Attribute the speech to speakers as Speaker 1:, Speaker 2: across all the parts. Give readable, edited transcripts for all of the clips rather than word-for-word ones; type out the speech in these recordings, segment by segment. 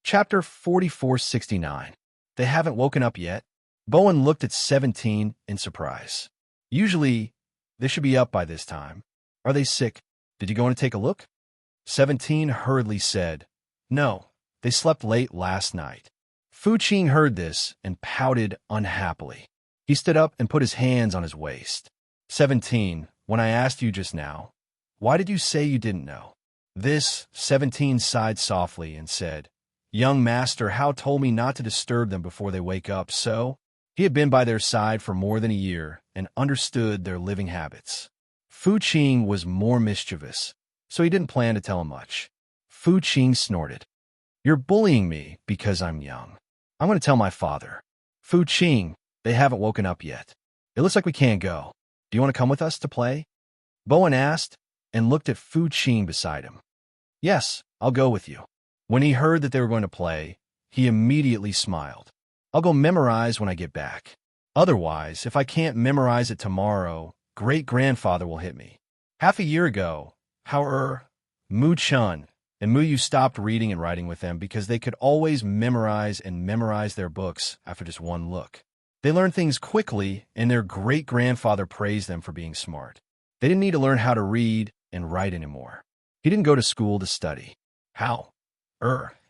Speaker 1: Chapter 4469. They haven't woken up yet? Bowen looked at 17 in surprise. Usually, they should be up by this time. Are they sick? Did you go in and take a look? 17 hurriedly said, No, they slept late last night. Fu Qing heard this and pouted unhappily. He stood up and put his hands on his waist. 17, when I asked you just now, why did you say you didn't know? This, 17 sighed softly and said, Young Master Hao told me not to disturb them before they wake up, so he had been by their side for more than a year and understood their living habits. Fu Qing was more mischievous, so he didn't plan to tell him much. Fu Qing snorted. You're bullying me because I'm young. I'm going to tell my father. Fu Qing, they haven't woken up yet. It looks like we can't go. Do you want to come with us to play? Bowen asked and looked at Fu Qing beside him. Yes, I'll go with you. When he heard that they were going to play, he immediately smiled. I'll go memorize when I get back. Otherwise, if I can't memorize it tomorrow, great-grandfather will hit me. Half a year ago, Mu Chun and Mu Yu stopped reading and writing with them because they could always memorize their books after just one look. They learned things quickly, and their great-grandfather praised them for being smart. They didn't need to learn how to read and write anymore. He didn't go to school to study.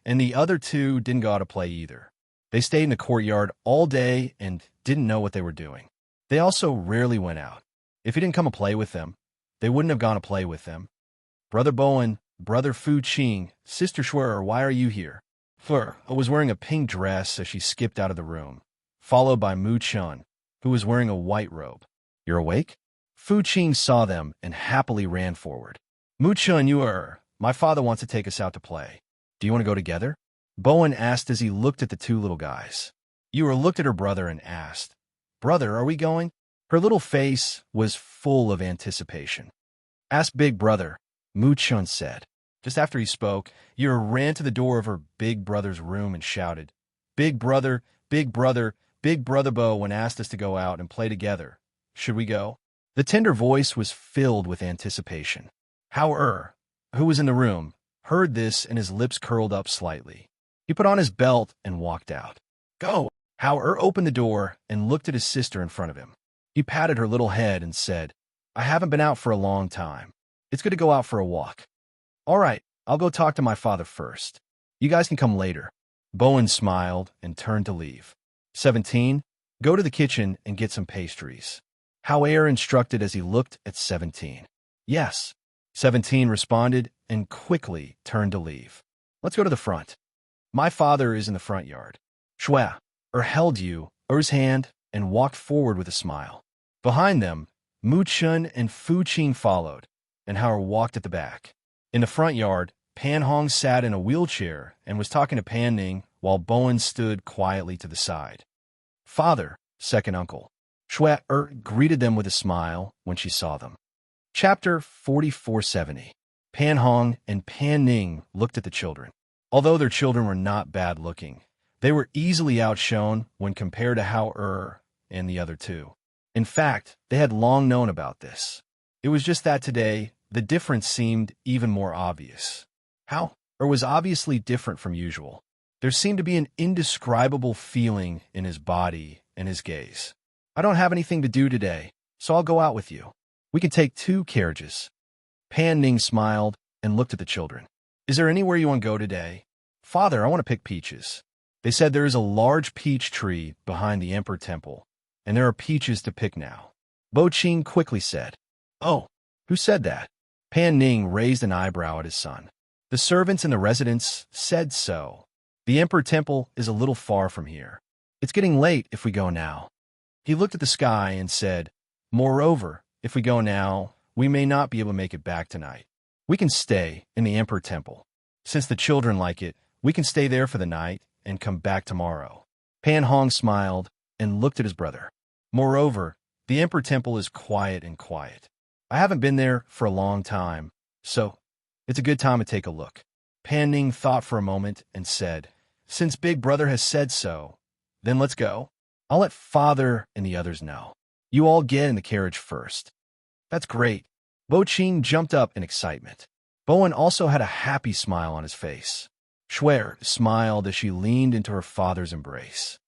Speaker 1: And the other two didn't go out to play either. They stayed in the courtyard all day and didn't know what they were doing. They also rarely went out. If he didn't come and play with them, they wouldn't have gone to play with them. Brother Bowen, Brother Fu Qing, Sister Shuer, why are you here? Fleur was wearing a pink dress as she skipped out of the room, followed by Mu Chun, who was wearing a white robe. You're awake? Fu Qing saw them and happily ran forward. Mu Chun, my father wants to take us out to play. Do you want to go together? Bowen asked as he looked at the two little guys. Ewer looked at her brother and asked, Brother, are we going? Her little face was full of anticipation. Ask Big Brother, Mu Chun said. Just after he spoke, Ewer ran to the door of her big brother's room and shouted, Big Brother, Big Brother, Big Brother Bowen asked us to go out and play together. Should we go? The tender voice was filled with anticipation. Who was in the room, heard this and his lips curled up slightly. He put on his belt and walked out. Go! Opened the door and looked at his sister in front of him. He patted her little head and said, I haven't been out for a long time. It's good to go out for a walk. All right, I'll go talk to my father first. You guys can come later. Bowen smiled and turned to leave. 17, go to the kitchen and get some pastries. Hao instructed as he looked at 17. Yes. 17 responded and quickly turned to leave. Let's go to the front. My father is in the front yard. Shua held Er's hand and walked forward with a smile. Behind them, Mu Chun and Fu Qing followed, and Hao walked at the back. In the front yard, Pan Hong sat in a wheelchair and was talking to Pan Ning while Bowen stood quietly to the side. Father, second uncle. Shua greeted them with a smile when she saw them. Chapter 4470. Pan Hong and Pan Ning looked at the children. Although their children were not bad-looking, they were easily outshone when compared to Hao and the other two. In fact, they had long known about this. It was just that today, the difference seemed even more obvious. Hao was obviously different from usual. There seemed to be an indescribable feeling in his body and his gaze. I don't have anything to do today, so I'll go out with you. We can take 2 carriages. Pan Ning smiled and looked at the children. Is there anywhere you want to go today? Father, I want to pick peaches. They said there is a large peach tree behind the Emperor Temple, and there are peaches to pick now. Bo Qing quickly said, Oh, who said that? Pan Ning raised an eyebrow at his son. The servants in the residence said so. The Emperor Temple is a little far from here. It's getting late if we go now. He looked at the sky and said, Moreover, if we go now, we may not be able to make it back tonight. We can stay in the Emperor Temple. Since the children like it, we can stay there for the night and come back tomorrow. Pan Hong smiled and looked at his brother. Moreover, the Emperor Temple is quiet. I haven't been there for a long time, so it's a good time to take a look. Pan Ning thought for a moment and said, Since Big Brother has said so, then let's go. I'll let Father and the others know. You all get in the carriage first. That's great. Bo Qing jumped up in excitement. Bowen also had a happy smile on his face. Shui smiled as she leaned into her father's embrace.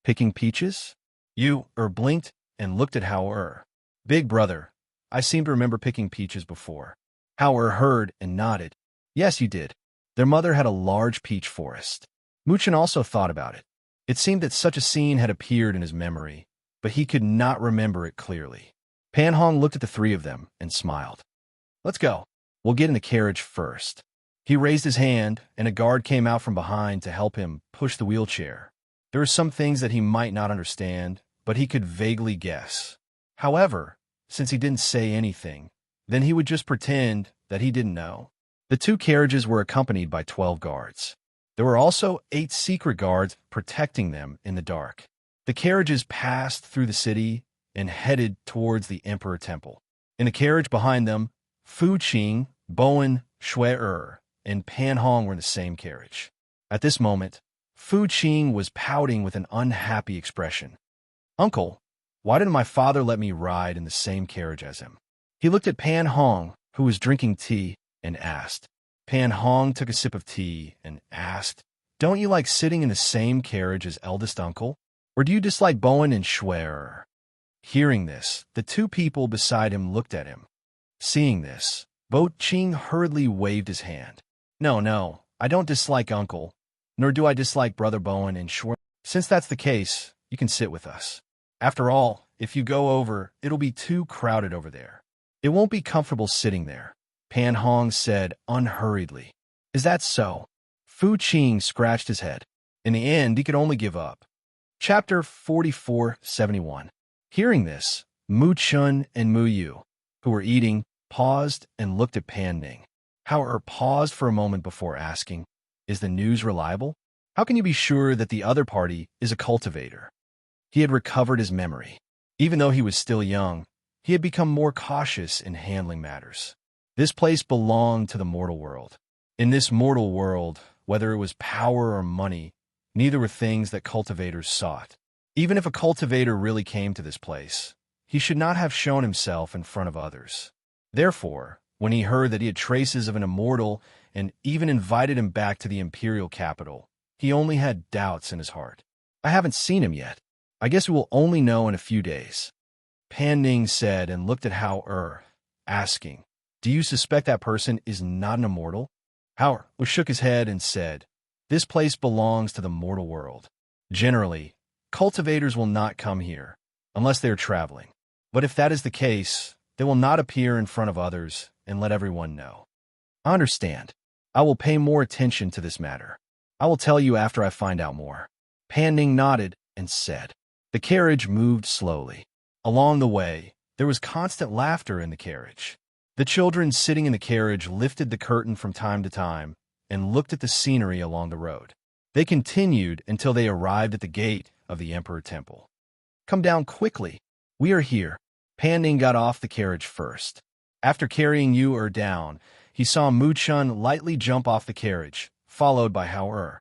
Speaker 1: Picking peaches? You blinked and looked at Hao. Big brother, I seem to remember picking peaches before. Hao heard and nodded. Yes, you did. Their mother had a large peach forest. Muchen also thought about it. It seemed that such a scene had appeared in his memory, but he could not remember it clearly. Pan Hong looked at the three of them and smiled. Let's go. We'll get in the carriage first. He raised his hand, and a guard came out from behind to help him push the wheelchair. There were some things that he might not understand, but he could vaguely guess. However, since he didn't say anything, then he would just pretend that he didn't know. The two carriages were accompanied by 12 guards. There were also 8 secret guards protecting them in the dark. The carriages passed through the city and headed towards the Emperor Temple. In the carriage behind them, Fu Qing, Bowen, Shui and Pan Hong were in the same carriage. At this moment, Fu Qing was pouting with an unhappy expression. Uncle, why didn't my father let me ride in the same carriage as him? He looked at Pan Hong, who was drinking tea, and asked. Pan Hong took a sip of tea and asked, Don't you like sitting in the same carriage as eldest uncle? Or do you dislike Bowen and Shui? Hearing this, the two people beside him looked at him. Seeing this, Bo Qing hurriedly waved his hand. No, I don't dislike uncle, nor do I dislike brother Bowen and Shui. Since that's the case, you can sit with us. After all, if you go over, it'll be too crowded over there. It won't be comfortable sitting there, Pan Hong said unhurriedly. Is that so? Fu Qing scratched his head. In the end, he could only give up. Chapter 4471. Hearing this, Mu Chun and Mu Yu, who were eating, paused and looked at Pan Ning. Hao paused for a moment before asking, Is the news reliable? How can you be sure that the other party is a cultivator? He had recovered his memory. Even though he was still young, he had become more cautious in handling matters. This place belonged to the mortal world. In this mortal world, whether it was power or money, neither were things that cultivators sought. Even if a cultivator really came to this place, he should not have shown himself in front of others. Therefore, when he heard that he had traces of an immortal and even invited him back to the imperial capital, he only had doubts in his heart. I haven't seen him yet. I guess we will only know in a few days. Pan Ning said and looked at Hao asking, Do you suspect that person is not an immortal? Hao shook his head and said, This place belongs to the mortal world. Generally, cultivators will not come here, unless they are traveling. But if that is the case, they will not appear in front of others and let everyone know. I understand. I will pay more attention to this matter. I will tell you after I find out more. Pan Ning nodded and said. The carriage moved slowly. Along the way, there was constant laughter in the carriage. The children sitting in the carriage lifted the curtain from time to time and looked at the scenery along the road. They continued until they arrived at the gate of the Emperor Temple. Come down quickly. We are here. Pan Ning got off the carriage first. After carrying Yu down, he saw Mu Chun lightly jump off the carriage, followed by Hao.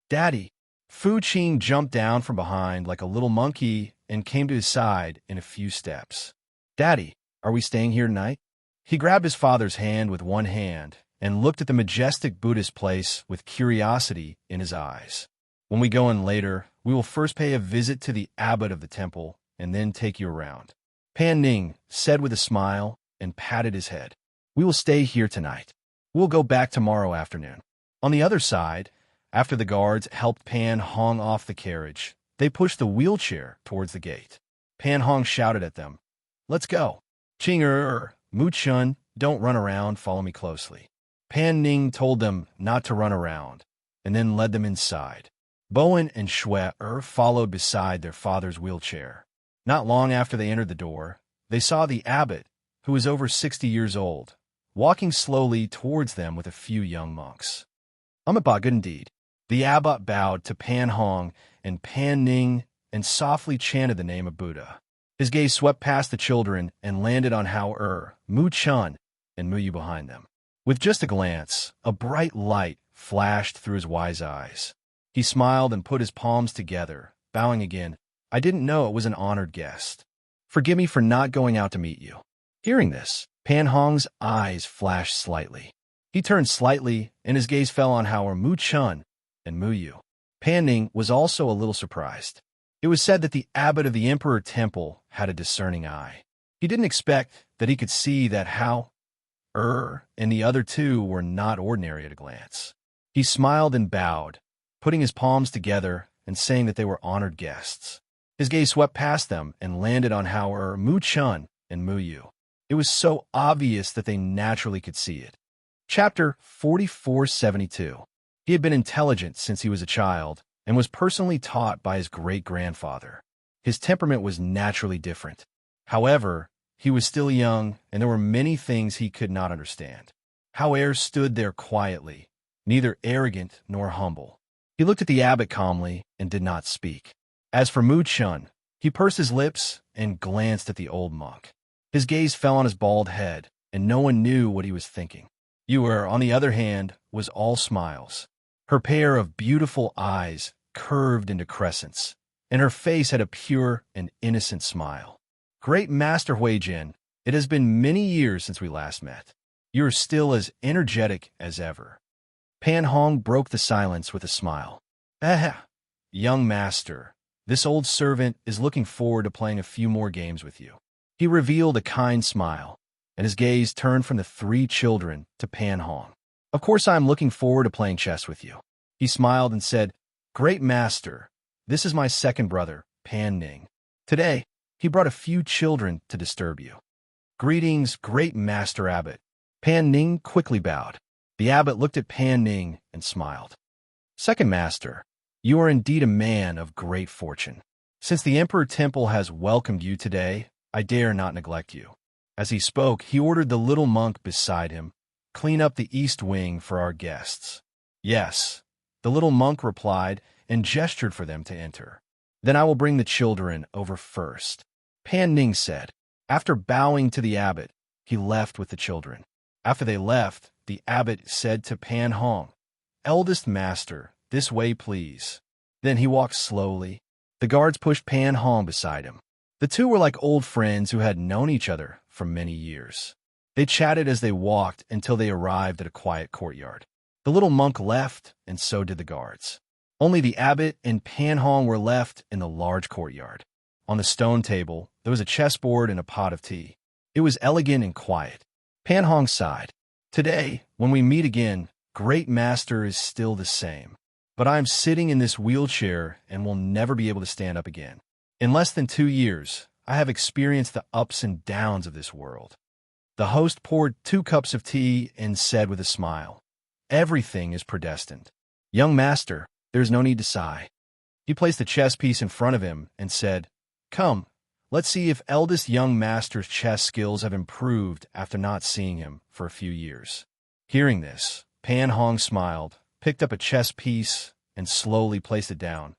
Speaker 1: Daddy! Fu Qing jumped down from behind like a little monkey and came to his side in a few steps. Daddy, are we staying here tonight? He grabbed his father's hand with one hand and looked at the majestic Buddhist place with curiosity in his eyes. When we go in later, we will first pay a visit to the abbot of the temple and then take you around. Pan Ning said with a smile and patted his head. We will stay here tonight. We'll go back tomorrow afternoon. On the other side, after the guards helped Pan Hong off the carriage, they pushed the wheelchair towards the gate. Pan Hong shouted at them, Let's go. Qing Mu Chun, don't run around, follow me closely. Pan Ning told them not to run around, and then led them inside. Bowen and Shui followed beside their father's wheelchair. Not long after they entered the door, they saw the abbot, who was over 60 years old, walking slowly towards them with a few young monks. Good indeed. The abbot bowed to Pan Hong and Pan Ning and softly chanted the name of Buddha. His gaze swept past the children and landed on Hao, Mu Chun, and Mu Yu behind them. With just a glance, a bright light flashed through his wise eyes. He smiled and put his palms together, bowing again. I didn't know it was an honored guest. Forgive me for not going out to meet you. Hearing this, Pan Hong's eyes flashed slightly. He turned slightly, and his gaze fell on Howard Mu-chun and Mu-yu. Pan Ning was also a little surprised. It was said that the abbot of the Emperor Temple had a discerning eye. He didn't expect that he could see that Hao, and the other two were not ordinary at a glance. He smiled and bowed, putting his palms together and saying that they were honored guests. His gaze swept past them and landed on Howard Mu-chun and Mu-yu. It was so obvious that they naturally could see it. Chapter 4472. He had been intelligent since he was a child and was personally taught by his great-grandfather. His temperament was naturally different. However, he was still young, and there were many things he could not understand. Howard stood there quietly, neither arrogant nor humble. He looked at the abbot calmly and did not speak. As for Mu-chun, he pursed his lips and glanced at the old monk. His gaze fell on his bald head, and no one knew what he was thinking. Yu-er, on the other hand, was all smiles. Her pair of beautiful eyes curved into crescents, and her face had a pure and innocent smile. Great Master Huijin, it has been many years since we last met. You are still as energetic as ever. Pan Hong broke the silence with a smile. Young master, this old servant is looking forward to playing a few more games with you. He revealed a kind smile, and his gaze turned from the three children to Pan Hong. Of course I am looking forward to playing chess with you. He smiled and said, Great Master, this is my second brother, Pan Ning. Today, he brought a few children to disturb you. Greetings, Great Master Abbot. Pan Ning quickly bowed. The abbot looked at Pan Ning and smiled. Second Master, you are indeed a man of great fortune. Since the Emperor Temple has welcomed you today, I dare not neglect you. As he spoke, he ordered the little monk beside him, Clean up the east wing for our guests. Yes, the little monk replied and gestured for them to enter. Then I will bring the children over first, Pan Ning said. After bowing to the abbot, he left with the children. After they left, the abbot said to Pan Hong, Eldest master, this way please. Then he walked slowly. The guards pushed Pan Hong beside him. The two were like old friends who had known each other for many years. They chatted as they walked until they arrived at a quiet courtyard. The little monk left, and so did the guards. Only the abbot and Pan Hong were left in the large courtyard. On the stone table, there was a chessboard and a pot of tea. It was elegant and quiet. Pan Hong sighed. Today, when we meet again, Great Master is still the same. But I am sitting in this wheelchair and will never be able to stand up again. In less than 2 years, I have experienced the ups and downs of this world. The host poured 2 cups of tea and said with a smile, Everything is predestined. Young master, there is no need to sigh. He placed the chess piece in front of him and said, Come, let's see if eldest young master's chess skills have improved after not seeing him for a few years. Hearing this, Pan Hong smiled, picked up a chess piece, and slowly placed it down.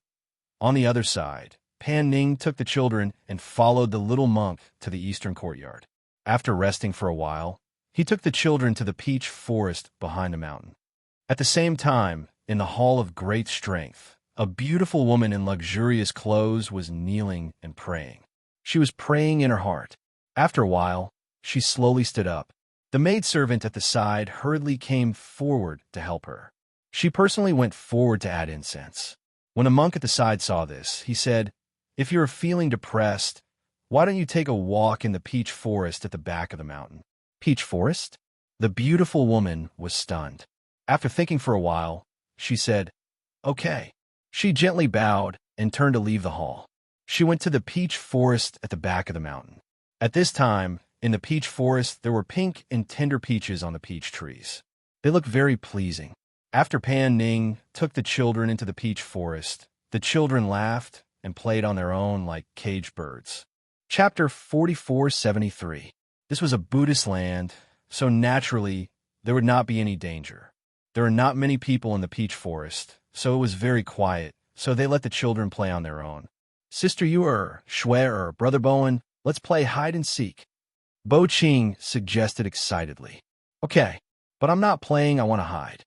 Speaker 1: On the other side, Pan Ning took the children and followed the little monk to the eastern courtyard. After resting for a while, he took the children to the peach forest behind the mountain. At the same time, in the hall of great strength, a beautiful woman in luxurious clothes was kneeling and praying. She was praying in her heart. After a while, she slowly stood up. The maidservant at the side hurriedly came forward to help her. She personally went forward to add incense. When a monk at the side saw this, he said, If you are feeling depressed, why don't you take a walk in the peach forest at the back of the mountain? Peach forest? The beautiful woman was stunned. After thinking for a while, she said, Okay. She gently bowed and turned to leave the hall. She went to the peach forest at the back of the mountain. At this time, in the peach forest, there were pink and tender peaches on the peach trees. They looked very pleasing. After Pan Ning took the children into the peach forest, the children laughed and played on their own like caged birds. Chapter 4473. This was a Buddhist land, so naturally there would not be any danger. There are not many people in the peach forest, so it was very quiet, so they let the children play on their own. Sister Yu-er, Shui-er, Brother Bowen, let's play hide and seek. Bo Ching suggested excitedly. Okay, but I'm not playing, I want to hide.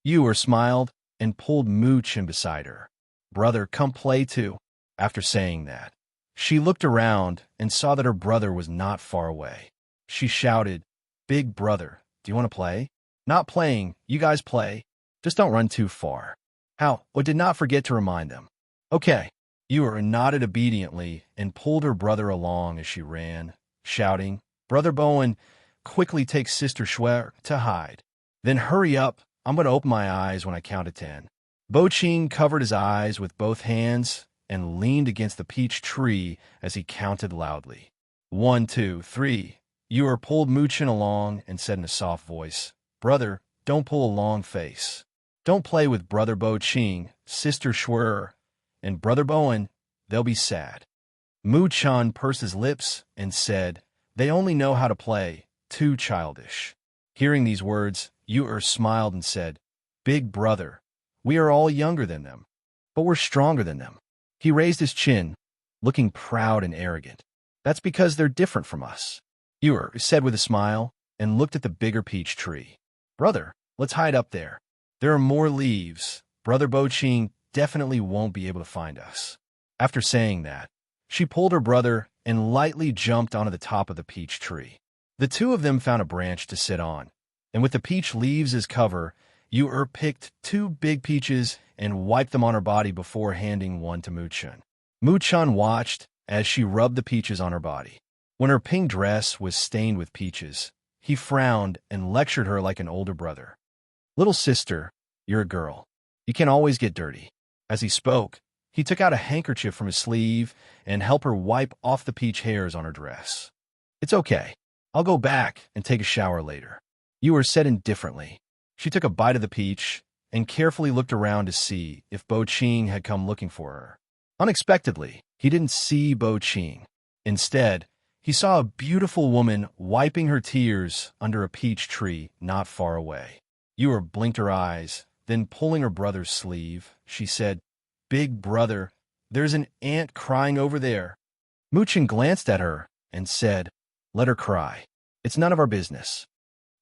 Speaker 1: Yu-er smiled and pulled Mooch in beside her. Brother, come play too. After saying that, she looked around and saw that her brother was not far away. She shouted, Big brother, do you want to play? Not playing, you guys play. Just don't run too far. Hao did not forget to remind them. Okay. Ewer nodded obediently and pulled her brother along as she ran, shouting, Brother Bowen, quickly take Sister Schwer to hide. Then hurry up, I'm going to open my eyes when I count to 10. Bo Ching covered his eyes with both hands and leaned against the peach tree as he counted loudly. 1, 2, 3. Ewer pulled Muchin along and said in a soft voice, Brother, don't pull a long face. Don't play with Brother Bo Ching, Sister Schwer, and Brother Bowen, they'll be sad. Muchan pursed his lips and said, They only know how to play, too childish. Hearing these words, Ewer smiled and said, Big brother, we are all younger than them, but we're stronger than them. He raised his chin, looking proud and arrogant. That's because they're different from us. Ewer said with a smile and looked at the bigger peach tree. Brother, let's hide up there. There are more leaves. Brother Bo Ching definitely won't be able to find us. After saying that, she pulled her brother and lightly jumped onto the top of the peach tree. The two of them found a branch to sit on, and with the peach leaves as cover, Ewer picked 2 big peaches and wiped them on her body before handing one to Muchan. Muchan watched as she rubbed the peaches on her body. When her pink dress was stained with peaches, he frowned and lectured her like an older brother. Little sister, you're a girl. You can't always get dirty. As he spoke, he took out a handkerchief from his sleeve and helped her wipe off the peach hairs on her dress. It's okay. I'll go back and take a shower later. Ewer said indifferently. She took a bite of the peach and carefully looked around to see if Bo Ching had come looking for her. Unexpectedly, he didn't see Bo Ching. Instead, he saw a beautiful woman wiping her tears under a peach tree not far away. Ewer blinked her eyes, then pulling her brother's sleeve, she said, Big brother, there's an ant crying over there. Muchin glanced at her and said, Let her cry. It's none of our business.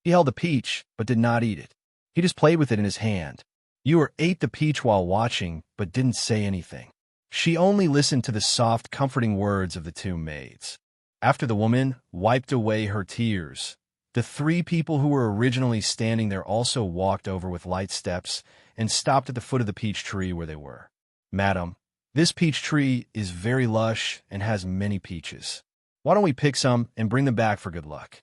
Speaker 1: He held the peach, but did not eat it. He just played with it in his hand. Ewer ate the peach while watching, but didn't say anything. She only listened to the soft, comforting words of the 2 maids. After the woman wiped away her tears, the 3 people who were originally standing there also walked over with light steps and stopped at the foot of the peach tree where they were. Madam, this peach tree is very lush and has many peaches. Why don't we pick some and bring them back for good luck?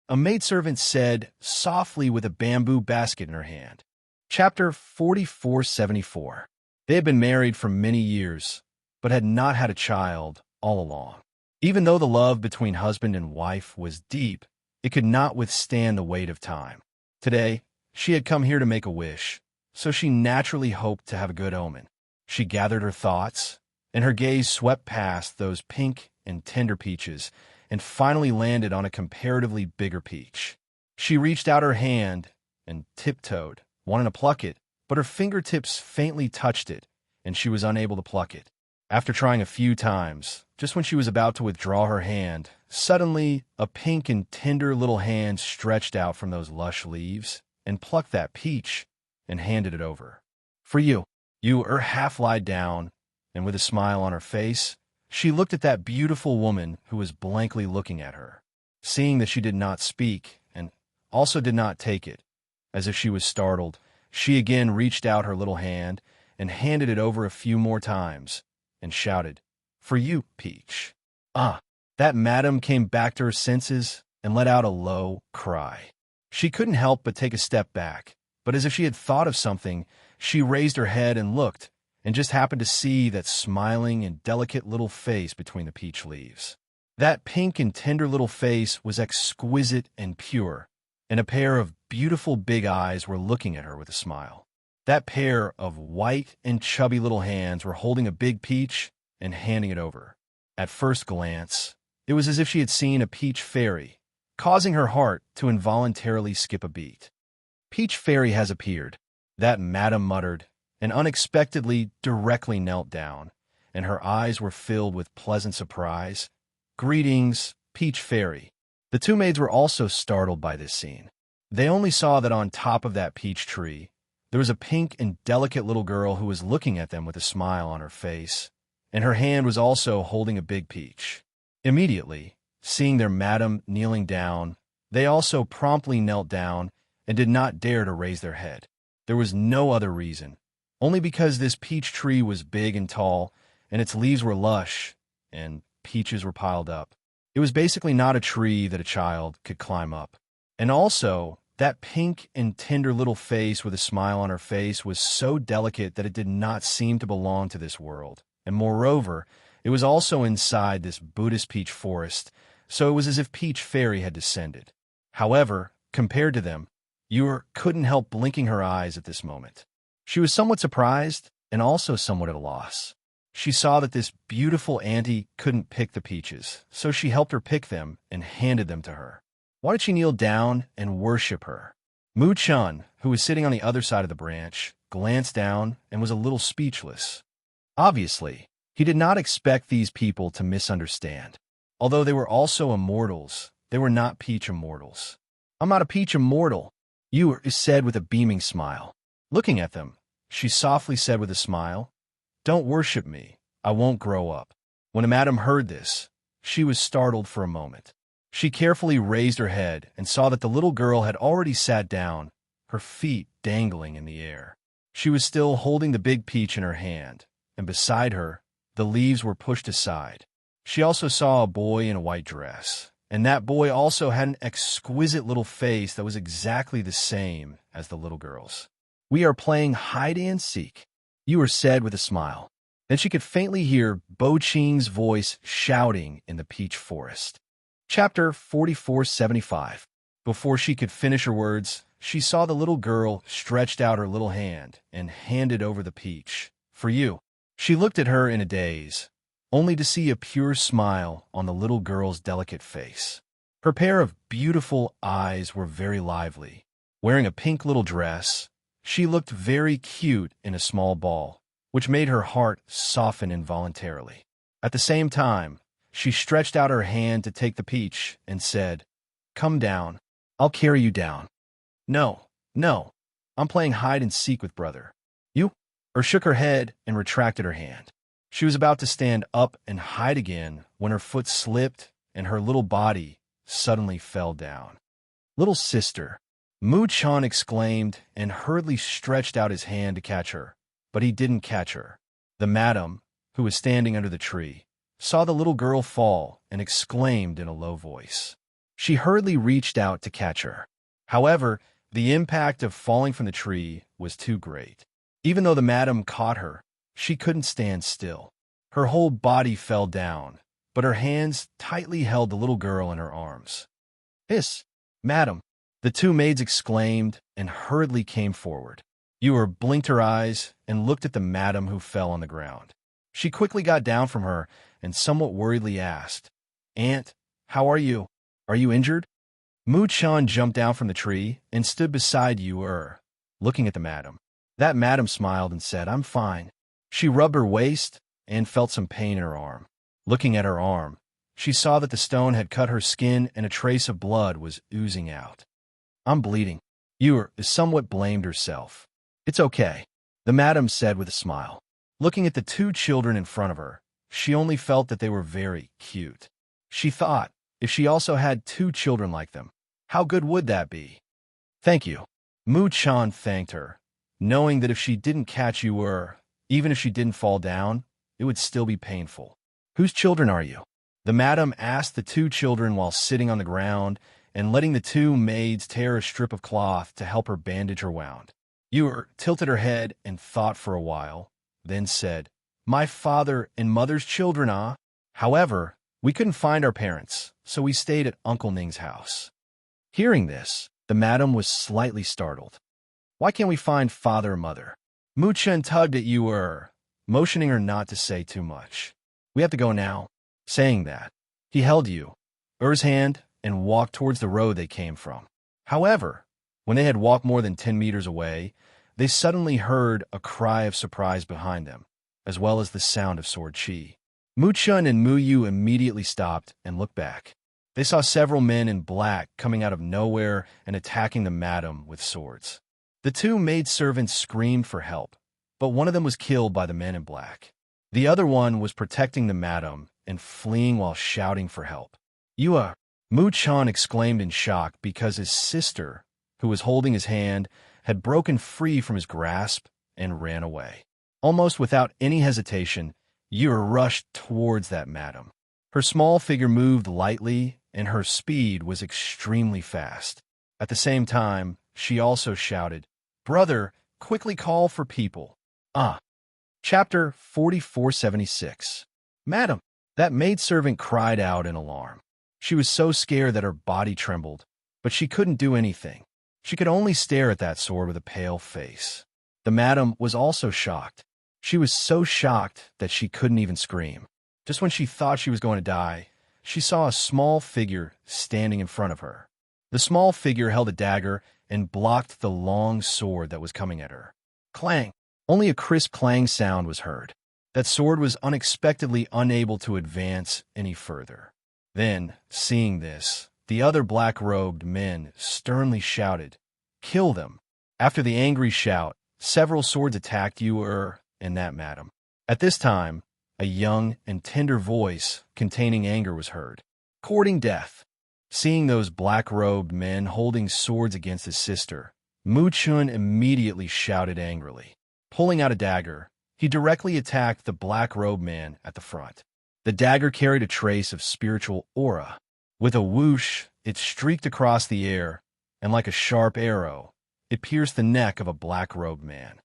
Speaker 1: A maidservant said softly with a bamboo basket in her hand. Chapter 4474. They had been married for many years, but had not had a child all along. Even though the love between husband and wife was deep, it could not withstand the weight of time. Today, she had come here to make a wish, so she naturally hoped to have a good omen. She gathered her thoughts, and her gaze swept past those pink and tender peaches and finally landed on a comparatively bigger peach. She reached out her hand and tiptoed, wanting to pluck it, but her fingertips faintly touched it, and she was unable to pluck it. After trying a few times, just when she was about to withdraw her hand, suddenly a pink and tender little hand stretched out from those lush leaves and plucked that peach and handed it over. For you. Ewer half lied down, and with a smile on her face, she looked at that beautiful woman who was blankly looking at her. Seeing that she did not speak and also did not take it, as if she was startled, she again reached out her little hand and handed it over a few more times and shouted, For you, Peach. That madam came back to her senses and let out a low cry. She couldn't help but take a step back, but as if she had thought of something, she raised her head and looked, and just happened to see that smiling and delicate little face between the peach leaves. That pink and tender little face was exquisite and pure, and a pair of beautiful big eyes were looking at her with a smile. That pair of white and chubby little hands were holding a big peach and handing it over. At first glance, it was as if she had seen a peach fairy, causing her heart to involuntarily skip a beat. Peach fairy has appeared, that madam muttered, and unexpectedly directly knelt down, and her eyes were filled with pleasant surprise. Greetings, Peach Fairy. The 2 maids were also startled by this scene. They only saw that on top of that peach tree, there was a pink and delicate little girl who was looking at them with a smile on her face, and her hand was also holding a big peach. Immediately, seeing their madam kneeling down, they also promptly knelt down and did not dare to raise their head. There was no other reason, only because this peach tree was big and tall, and its leaves were lush, and peaches were piled up. It was basically not a tree that a child could climb up. And also, that pink and tender little face with a smile on her face was so delicate that it did not seem to belong to this world. And moreover, it was also inside this Buddhist peach forest, so it was as if Peach Fairy had descended. However, compared to them, Ewer couldn't help blinking her eyes at this moment. She was somewhat surprised and also somewhat at a loss. She saw that this beautiful auntie couldn't pick the peaches, so she helped her pick them and handed them to her. Why did she kneel down and worship her? Mu-chun, who was sitting on the other side of the branch, glanced down and was a little speechless. Obviously, he did not expect these people to misunderstand. Although they were also immortals, they were not peach immortals. "I'm not a peach immortal," Ewer said with a beaming smile. Looking at them, she softly said with a smile, "Don't worship me. I won't grow up." When a madam heard this, she was startled for a moment. She carefully raised her head and saw that the little girl had already sat down, her feet dangling in the air. She was still holding the big peach in her hand, and beside her, the leaves were pushed aside. She also saw a boy in a white dress, and that boy also had an exquisite little face that was exactly the same as the little girl's. "We are playing hide and seek," Ewer said with a smile. Then she could faintly hear Bo Ching's voice shouting in the peach forest. Chapter 4475. Before she could finish her words, she saw the little girl stretched out her little hand and handed over the peach. "For you." She looked at her in a daze, only to see a pure smile on the little girl's delicate face. Her pair of beautiful eyes were very lively. Wearing a pink little dress, she looked very cute in a small ball, which made her heart soften involuntarily. At the same time, she stretched out her hand to take the peach and said, "Come down. I'll carry you down." "No, no. I'm playing hide and seek with brother." "You?" Or shook her head and retracted her hand. She was about to stand up and hide again when her foot slipped and her little body suddenly fell down. "Little sister," Mu-chan exclaimed and hurriedly stretched out his hand to catch her, but he didn't catch her. The madam, who was standing under the tree, saw the little girl fall and exclaimed in a low voice. She hurriedly reached out to catch her. However, the impact of falling from the tree was too great. Even though the madam caught her, she couldn't stand still. Her whole body fell down, but her hands tightly held the little girl in her arms. "Hiss, madam," the two maids exclaimed and hurriedly came forward. Ewer blinked her eyes and looked at the madam who fell on the ground. She quickly got down from her and somewhat worriedly asked, "Aunt, how are you? Are you injured?" Mu-chan jumped down from the tree and stood beside Ewer, looking at the madam. That madam smiled and said, "I'm fine." She rubbed her waist and felt some pain in her arm. Looking at her arm, she saw that the stone had cut her skin and a trace of blood was oozing out. "I'm bleeding." Ewer somewhat blamed herself. "It's okay," the madam said with a smile. Looking at the two children in front of her, she only felt that they were very cute. She thought, if she also had two children like them, how good would that be? "Thank you." Mu-chan thanked her, knowing that if she didn't catch Ewer, even if she didn't fall down, it would still be painful. "Whose children are you?" the madam asked the two children while sitting on the ground and letting the two maids tear a strip of cloth to help her bandage her wound. Ewer tilted her head and thought for a while, then said, "My father and mother's children, ah. However, we couldn't find our parents, so we stayed at Uncle Ning's house." Hearing this, the madam was slightly startled. "Why can't we find father or mother?" Mu-chan tugged at Ewer, motioning her not to say too much. "We have to go now." Saying that, he held Ewer's hand and walked towards the road they came from. However, when they had walked more than 10 meters away, they suddenly heard a cry of surprise behind them, as well as the sound of sword chi. Mu-chun and Mu-yu immediately stopped and looked back. They saw several men in black coming out of nowhere and attacking the madam with swords. The two maidservants screamed for help, but one of them was killed by the men in black. The other one was protecting the madam and fleeing while shouting for help. "You Mu-chan exclaimed in shock because his sister who was holding his hand, had broken free from his grasp and ran away. Almost without any hesitation, Yer rushed towards that madam. Her small figure moved lightly, and her speed was extremely fast. At the same time, she also shouted, "Brother, quickly call for people." Chapter 4476. Madam, that maidservant cried out in alarm. She was so scared that her body trembled, but she couldn't do anything. She could only stare at that sword with a pale face. The madam was also shocked. She was so shocked that she couldn't even scream. Just when she thought she was going to die, she saw a small figure standing in front of her. The small figure held a dagger and blocked the long sword that was coming at her. Clang! Only a crisp clang sound was heard. That sword was unexpectedly unable to advance any further. Then, seeing this, the other black-robed men sternly shouted, "Kill them!" After the angry shout, several swords attacked Yer and that madam. At this time, a young and tender voice containing anger was heard, courting death. Seeing those black-robed men holding swords against his sister, Mu Chun immediately shouted angrily. Pulling out a dagger, he directly attacked the black-robed man at the front. The dagger carried a trace of spiritual aura. With a whoosh, it streaked across the air, and like a sharp arrow, it pierced the neck of a black-robed man.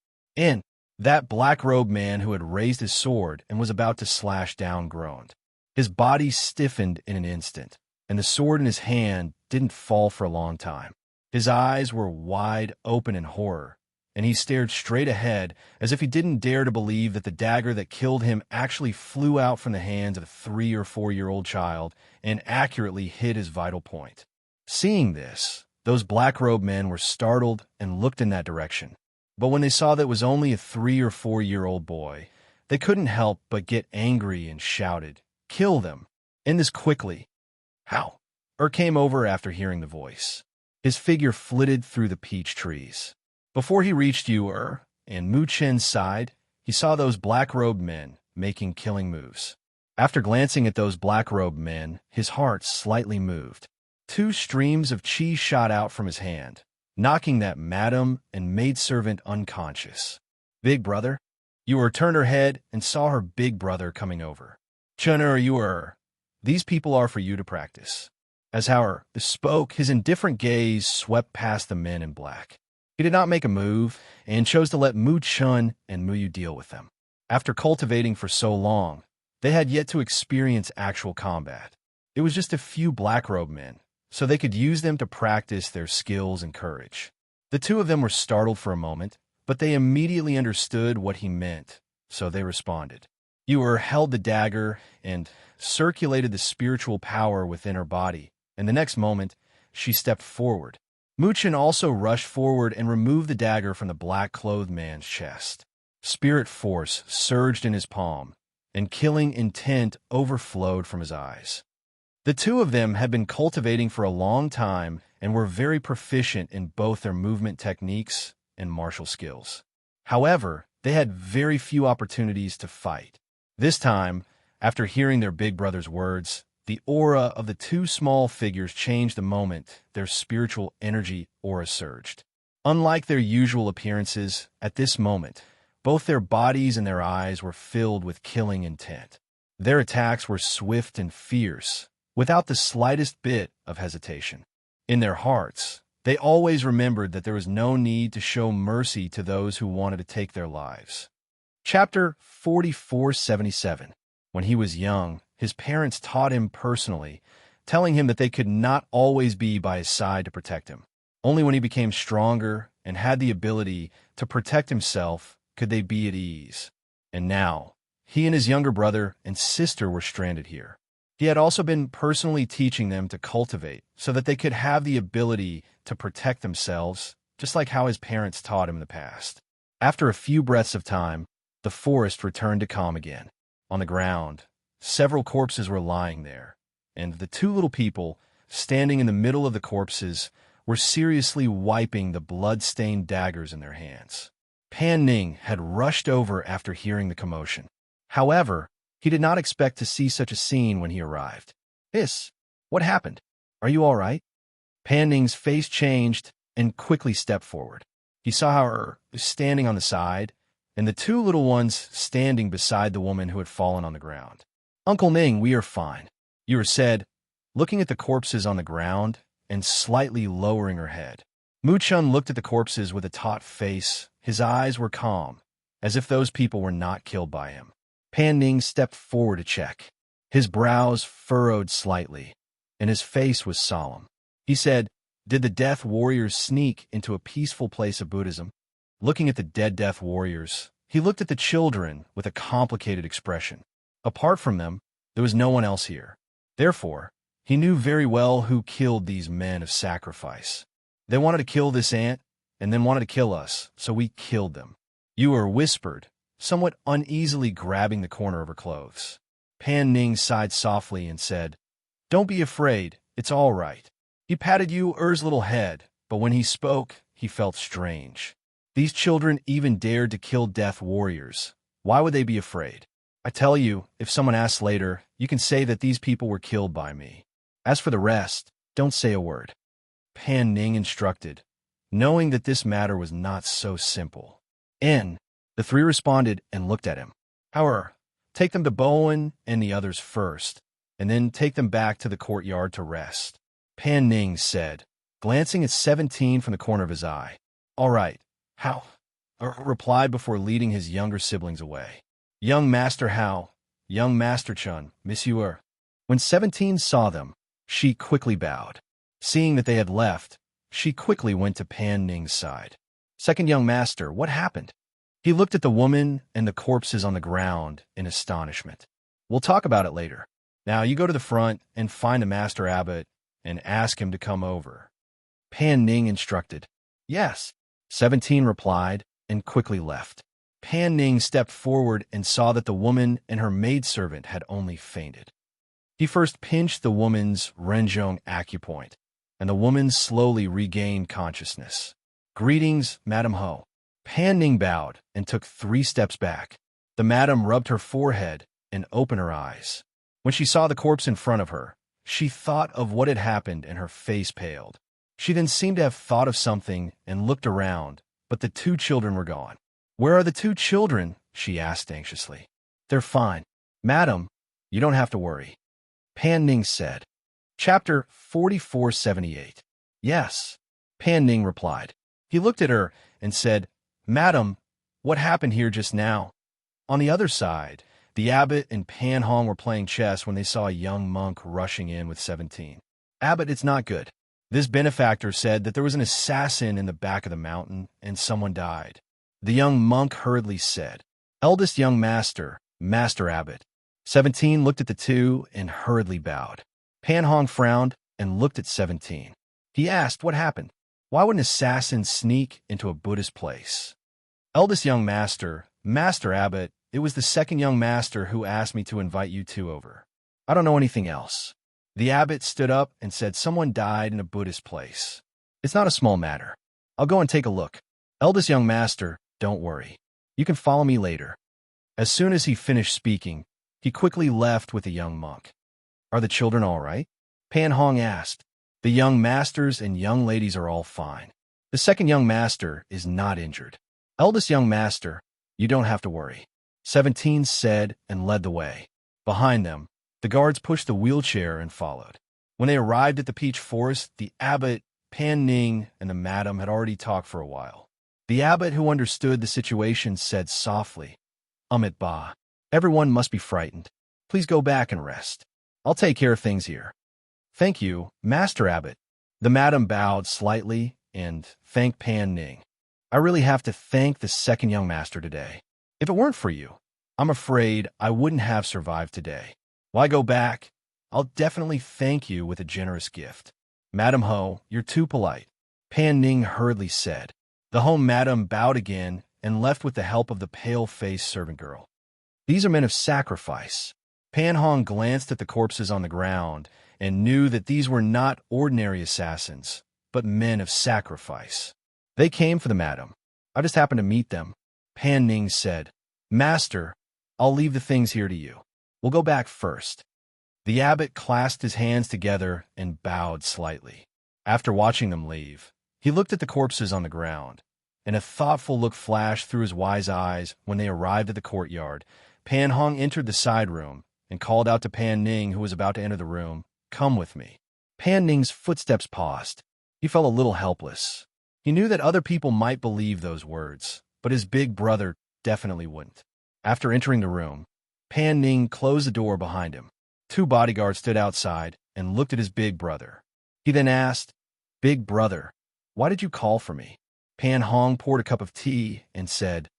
Speaker 1: That black-robed man who had raised his sword and was about to slash down groaned. His body stiffened in an instant, and the sword in his hand didn't fall for a long time. His eyes were wide open in horror, and he stared straight ahead as if he didn't dare to believe that the dagger that killed him actually flew out from the hands of a 3- or 4-year-old child and accurately hit his vital point. Seeing this, those black-robed men were startled and looked in that direction. But when they saw that it was only a 3- or 4-year-old boy, they couldn't help but get angry and shouted, "Kill them! End this quickly!" How? Came over after hearing the voice. His figure flitted through the peach trees. Before he reached Yer and Mu Chen's side, he saw those black-robed men making killing moves. After glancing at those black-robed men, his heart slightly moved. 2 streams of chi shot out from his hand, knocking that madam and maidservant unconscious. "Big brother?" Yer turned her head and saw her big brother coming over. "Chun Yer, these people are for you to practice." As Hauer spoke, his indifferent gaze swept past the men in black. He did not make a move and chose to let Mu Chun and Mu Yu deal with them. After cultivating for so long, they had yet to experience actual combat. It was just a few black-robed men, so they could use them to practice their skills and courage. The 2 of them were startled for a moment, but they immediately understood what he meant, so they responded. Yer held the dagger and circulated the spiritual power within her body, and the next moment, she stepped forward. Mu Chun also rushed forward and removed the dagger from the black-clothed man's chest. Spirit force surged in his palm, and killing intent overflowed from his eyes. The 2 of them had been cultivating for a long time and were very proficient in both their movement techniques and martial skills. However, they had very few opportunities to fight. This time, after hearing their big brother's words, the aura of the 2 small figures changed the moment their spiritual energy aura surged. Unlike their usual appearances, at this moment, both their bodies and their eyes were filled with killing intent. Their attacks were swift and fierce, without the slightest bit of hesitation. In their hearts, they always remembered that there was no need to show mercy to those who wanted to take their lives. Chapter 4477. When he was young, his parents taught him personally, telling him that they could not always be by his side to protect him. Only when he became stronger and had the ability to protect himself could they be at ease. And now, he and his younger brother and sister were stranded here. He had also been personally teaching them to cultivate so that they could have the ability to protect themselves, just like how his parents taught him in the past. After a few breaths of time, the forest returned to calm again. On the ground, several corpses were lying there, and the 2 little people, standing in the middle of the corpses, were seriously wiping the blood-stained daggers in their hands. Pan Ning had rushed over after hearing the commotion. However, he did not expect to see such a scene when he arrived. "What happened? Are you all right?" Pan Ning's face changed, and quickly stepped forward. He saw her standing on the side, and the two little ones standing beside the woman who had fallen on the ground. "Uncle Ning, we are fine," Yura said, looking at the corpses on the ground and slightly lowering her head. Mu-chun looked at the corpses with a taut face. His eyes were calm, as if those people were not killed by him. Pan Ning stepped forward to check. His brows furrowed slightly, and his face was solemn. He said, "Did the Death Warriors sneak into a peaceful place of Buddhism?" Looking at the dead Death Warriors, he looked at the children with a complicated expression. Apart from them, there was no one else here. Therefore, he knew very well who killed these men of sacrifice. They wanted to kill this ant, and then wanted to kill us, so we killed them. Yura whispered, somewhat uneasily grabbing the corner of her clothes. Pan Ning sighed softly and said, "Don't be afraid, it's all right." He patted Yura's little head, but when he spoke, he felt strange. These children even dared to kill Death Warriors. Why would they be afraid? "I tell you, if someone asks later, you can say that these people were killed by me. As for the rest, don't say a word," Pan Ning instructed, knowing that this matter was not so simple. The three responded and looked at him. "However, take them to Bowen and the others first, and then take them back to the courtyard to rest," Pan Ning said, glancing at 17 from the corner of his eye. "All right, How?" replied before leading his younger siblings away. "Young Master Hao, young Master Chun, Monsieur." When 17 saw them, she quickly bowed. Seeing that they had left, she quickly went to Pan Ning's side. "Second young master, what happened?" He looked at the woman and the corpses on the ground in astonishment. "We'll talk about it later. Now you go to the front and find the Master Abbot and ask him to come over," Pan Ning instructed. "Yes," 17 replied and quickly left. Pan Ning stepped forward and saw that the woman and her maidservant had only fainted. He first pinched the woman's Renjong acupoint, and the woman slowly regained consciousness. "Greetings, Madam Ho." Pan Ning bowed and took 3 steps back. The madam rubbed her forehead and opened her eyes. When she saw the corpse in front of her, she thought of what had happened and her face paled. She then seemed to have thought of something and looked around, but the 2 children were gone. "Where are the 2 children?" she asked anxiously. "They're fine. Madam, you don't have to worry," Pan Ning said. Chapter 4478. "Yes," Pan Ning replied. He looked at her and said, "Madam, what happened here just now?" On the other side, the abbot and Pan Hong were playing chess when they saw a young monk rushing in with 17. "Abbot, it's not good. This benefactor said that there was an assassin in the back of the mountain and someone died." The young monk hurriedly said, "Eldest young master, Master Abbot." 17 looked at the 2 and hurriedly bowed. Pan Hong frowned and looked at 17. He asked what happened. Why would an assassin sneak into a Buddhist place? "Eldest young master, Master Abbot, it was the second young master who asked me to invite you 2 over. I don't know anything else." The abbot stood up and said someone died in a Buddhist place. "It's not a small matter. I'll go and take a look. Eldest young master, don't worry. You can follow me later." As soon as he finished speaking, he quickly left with the young monk. "Are the children all right?" Pan Hong asked. "The young masters and young ladies are all fine. The second young master is not injured. Eldest young master, you don't have to worry," 17 said and led the way. Behind them, the guards pushed the wheelchair and followed. When they arrived at the peach forest, the abbot, Pan Ning, and the madam had already talked for a while. The abbot, who understood the situation, said softly, "Amit Ba, everyone must be frightened. Please go back and rest. I'll take care of things here." "Thank you, Master Abbot." The madam bowed slightly and thanked Pan Ning. "I really have to thank the second young master today. If it weren't for you, I'm afraid I wouldn't have survived today. Why go back? I'll definitely thank you with a generous gift." "Madam Ho, you're too polite," Pan Ning hurriedly said. The home madam bowed again and left with the help of the pale-faced servant girl. "These are men of sacrifice." Pan Hong glanced at the corpses on the ground and knew that these were not ordinary assassins, but men of sacrifice. "They came for the madam. I just happened to meet them," Pan Ning said. "Master, I'll leave the things here to you. We'll go back first." The abbot clasped his hands together and bowed slightly. After watching them leave, He looked at the corpses on the ground, and a thoughtful look flashed through his wise eyes when they arrived at the courtyard. Pan Hong entered the side room and called out to Pan Ning, who was about to enter the room, "Come with me." Pan Ning's footsteps paused. He felt a little helpless. He knew that other people might believe those words, but his big brother definitely wouldn't. After entering the room, Pan Ning closed the door behind him. Two bodyguards stood outside and looked at his big brother. He then asked, "Big brother, why did you call for me?" Pan Hong poured a cup of tea and said,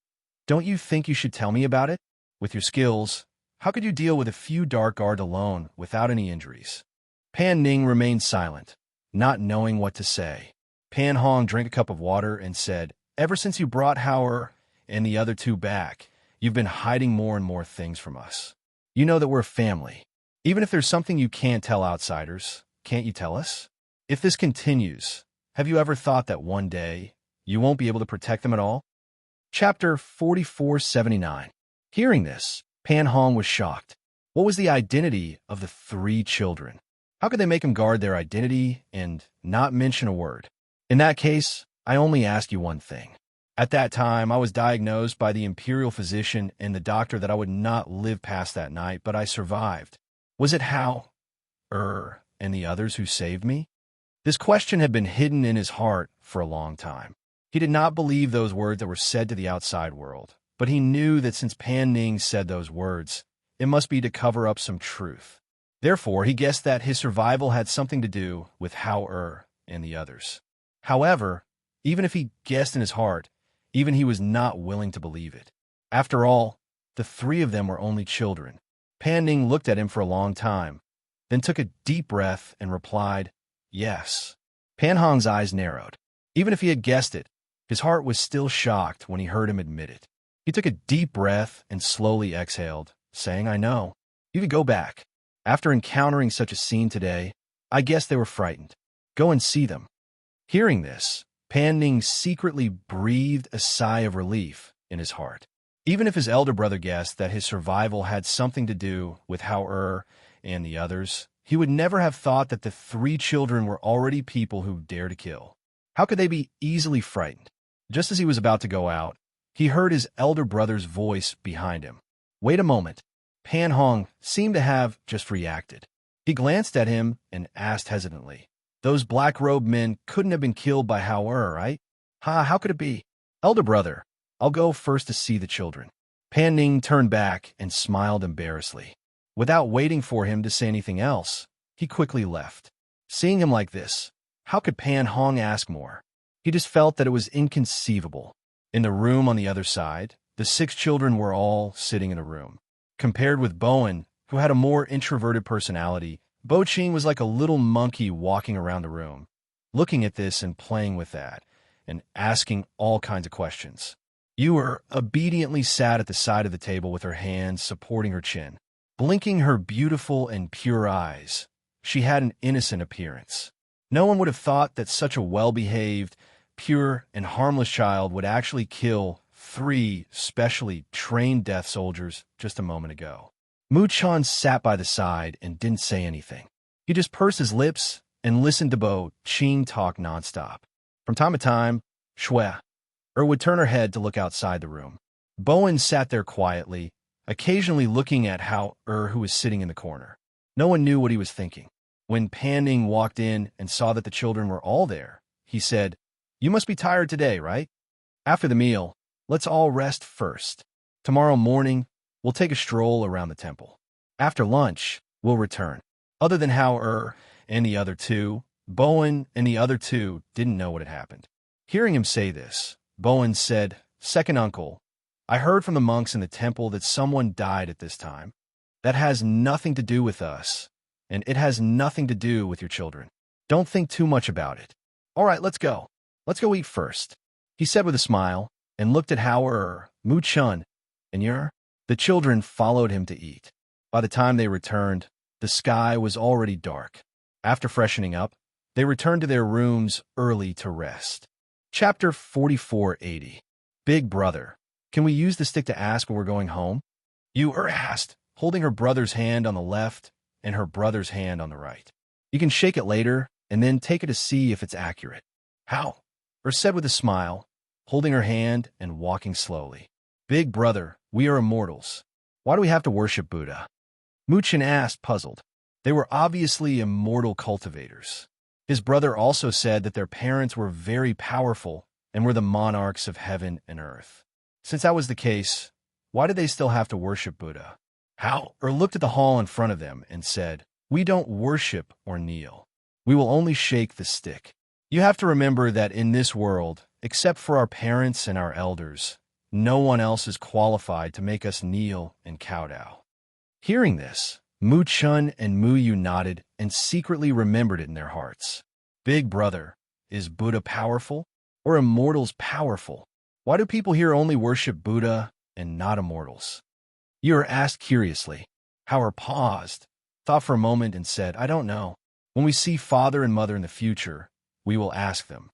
Speaker 1: "Don't you think you should tell me about it? With your skills, how could you deal with a few dark guards alone without any injuries?" Pan Ning remained silent, not knowing what to say. Pan Hong drank a cup of water and said, "Ever since you brought Hauer and the other two back, you've been hiding more and more things from us. You know that we're a family. Even if there's something you can't tell outsiders, can't you tell us? If this continues, have you ever thought that one day you won't be able to protect them at all?" Chapter 4479. Hearing this, Pan Hong was shocked. What was the identity of the three children? How could they make him guard their identity and not mention a word? In that case, I only ask you one thing. At that time, I was diagnosed by the imperial physician and the doctor that I would not live past that night, but I survived. Was it Hao, and the others who saved me? This question had been hidden in his heart for a long time. He did not believe those words that were said to the outside world, but he knew that since Pan Ning said those words, it must be to cover up some truth. Therefore, he guessed that his survival had something to do with Hao and the others. However, even if he guessed in his heart, even he was not willing to believe it. After all, the three of them were only children. Pan Ning looked at him for a long time, then took a deep breath and replied, "Yes." Pan Hong's eyes narrowed. Even if he had guessed it, his heart was still shocked when he heard him admit it. He took a deep breath and slowly exhaled, saying, "I know. You could go back. After encountering such a scene today, I guess they were frightened. Go and see them." Hearing this, Pan Ning secretly breathed a sigh of relief in his heart. Even if his elder brother guessed that his survival had something to do with Hao and the others, he would never have thought that the three children were already people who dare to kill. How could they be easily frightened? Just as he was about to go out, he heard his elder brother's voice behind him. Wait a moment. Pan Hong seemed to have just reacted. He glanced at him and asked hesitantly, "Those black-robed men couldn't have been killed by Hao, right? How could it be?" "Elder brother, I'll go first to see the children." Pan Ning turned back and smiled embarrassedly. Without waiting for him to say anything else, he quickly left. Seeing him like this, how could Pan Hong ask more? He just felt that it was inconceivable. In the room on the other side, the 6 children were all sitting in a room. Compared with Bowen, who had a more introverted personality, Bo Ching was like a little monkey walking around the room, looking at this and playing with that, and asking all kinds of questions. Yu obediently sat at the side of the table with her hands supporting her chin, blinking her beautiful and pure eyes. She had an innocent appearance. No one would have thought that such a well-behaved, pure, and harmless child would actually kill 3 specially trained death soldiers just a moment ago. Mu Chan sat by the side and didn't say anything. He just pursed his lips and listened to Bo Ching talk nonstop. From time to time, Shui would turn her head to look outside the room. Bowen sat there quietly, occasionally looking at Hao who was sitting in the corner. No one knew what he was thinking. When Pan Ning walked in and saw that the children were all there, he said, "You must be tired today, right? After the meal, let's all rest first. Tomorrow morning, we'll take a stroll around the temple. After lunch, we'll return." Other than Hao and the other two, Bowen and the other two didn't know what had happened. Hearing him say this, Bowen said, "Second uncle, I heard from the monks in the temple that someone died at this time. That has nothing to do with us, and it has nothing to do with your children. Don't think too much about it. All right, let's go. Let's go eat first," he said with a smile, and looked at Hao, Mu Chun, and Yer. The children followed him to eat. By the time they returned, the sky was already dark. After freshening up, they returned to their rooms early to rest. Chapter 4480. Big brother, can we use the stick to ask when we're going home? Yu asked, holding her brother's hand on the left and her brother's hand on the right. You can shake it later and then take it to see if it's accurate. How? or said with a smile, holding her hand and walking slowly. Big brother, we are immortals. Why do we have to worship Buddha? Muchin asked, puzzled. They were obviously immortal cultivators. His brother also said that their parents were very powerful and were the monarchs of heaven and earth. Since that was the case, why did they still have to worship Buddha? How? Or looked at the hall in front of them and said, we don't worship or kneel. We will only shake the stick. You have to remember that in this world, except for our parents and our elders, no one else is qualified to make us kneel and kowtow. Hearing this, Mu Chun and Mu Yu nodded and secretly remembered it in their hearts. Big brother, is Buddha powerful or immortals powerful? Why do people here only worship Buddha and not immortals? Yu asked curiously. Howard paused, thought for a moment and said, I don't know. When we see father and mother in the future, we will ask them.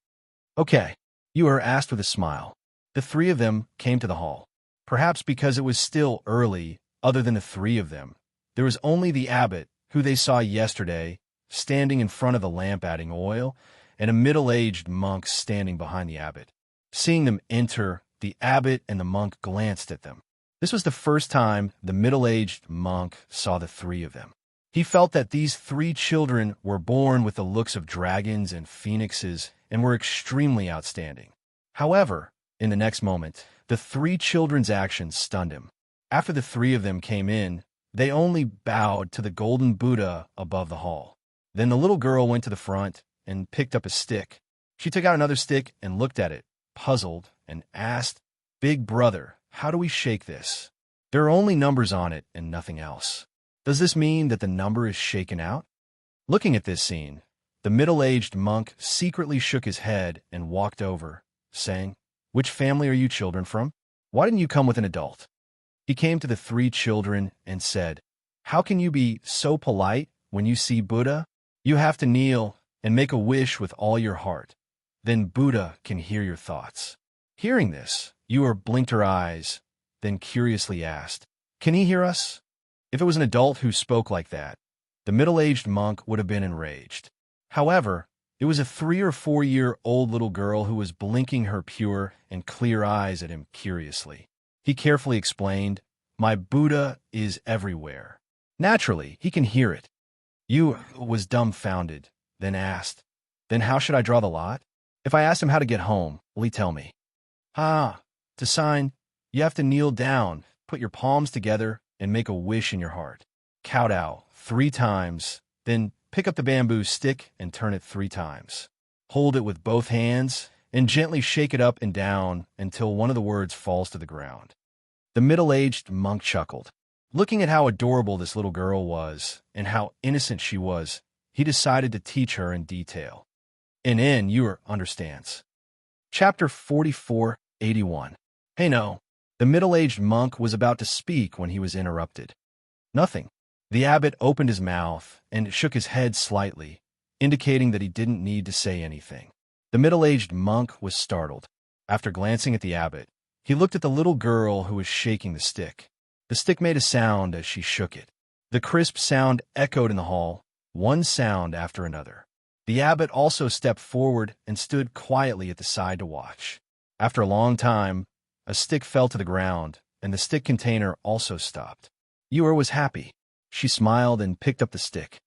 Speaker 1: Okay, Yu asked with a smile. The three of them came to the hall. Perhaps because it was still early, other than the three of them, there was only the abbot, who they saw yesterday, standing in front of the lamp adding oil, and a middle-aged monk standing behind the abbot. Seeing them enter, the abbot and the monk glanced at them. This was the first time the middle-aged monk saw the three of them. He felt that these three children were born with the looks of dragons and phoenixes and were extremely outstanding. However, in the next moment, the three children's actions stunned him. After the three of them came in, they only bowed to the golden Buddha above the hall. Then the little girl went to the front and picked up a stick. She took out another stick and looked at it, puzzled, and asked, Big brother, how do we shake this? There are only numbers on it and nothing else. Does this mean that the number is shaken out? Looking at this scene, the middle-aged monk secretly shook his head and walked over, saying, Which family are you children from? Why didn't you come with an adult? He came to the three children and said, How can you be so polite when you see Buddha? You have to kneel and make a wish with all your heart. Then Buddha can hear your thoughts. Hearing this, Yu blinked her eyes, then curiously asked, Can he hear us? If it was an adult who spoke like that, the middle-aged monk would have been enraged. However, it was a 3 or 4-year-old little girl who was blinking her pure and clear eyes at him curiously. He carefully explained, My Buddha is everywhere. Naturally, he can hear it. Yu was dumbfounded, then asked, Then how should I draw the lot? If I ask him how to get home, will he tell me? To sign, you have to kneel down, put your palms together, and make a wish in your heart. Kowtow 3 times, then pick up the bamboo stick and turn it 3 times. Hold it with both hands and gently shake it up and down until one of the words falls to the ground. The middle-aged monk chuckled. Looking at how adorable this little girl was and how innocent she was, he decided to teach her in detail. And Yu understands. Chapter 44:81. Hey no. The middle-aged monk was about to speak when he was interrupted. Nothing. The abbot opened his mouth and shook his head slightly, indicating that he didn't need to say anything. The middle-aged monk was startled. After glancing at the abbot, he looked at the little girl who was shaking the stick. The stick made a sound as she shook it. The crisp sound echoed in the hall, one sound after another. The abbot also stepped forward and stood quietly at the side to watch. After a long time, a stick fell to the ground, and the stick container also stopped. Yu was happy. She smiled and picked up the stick.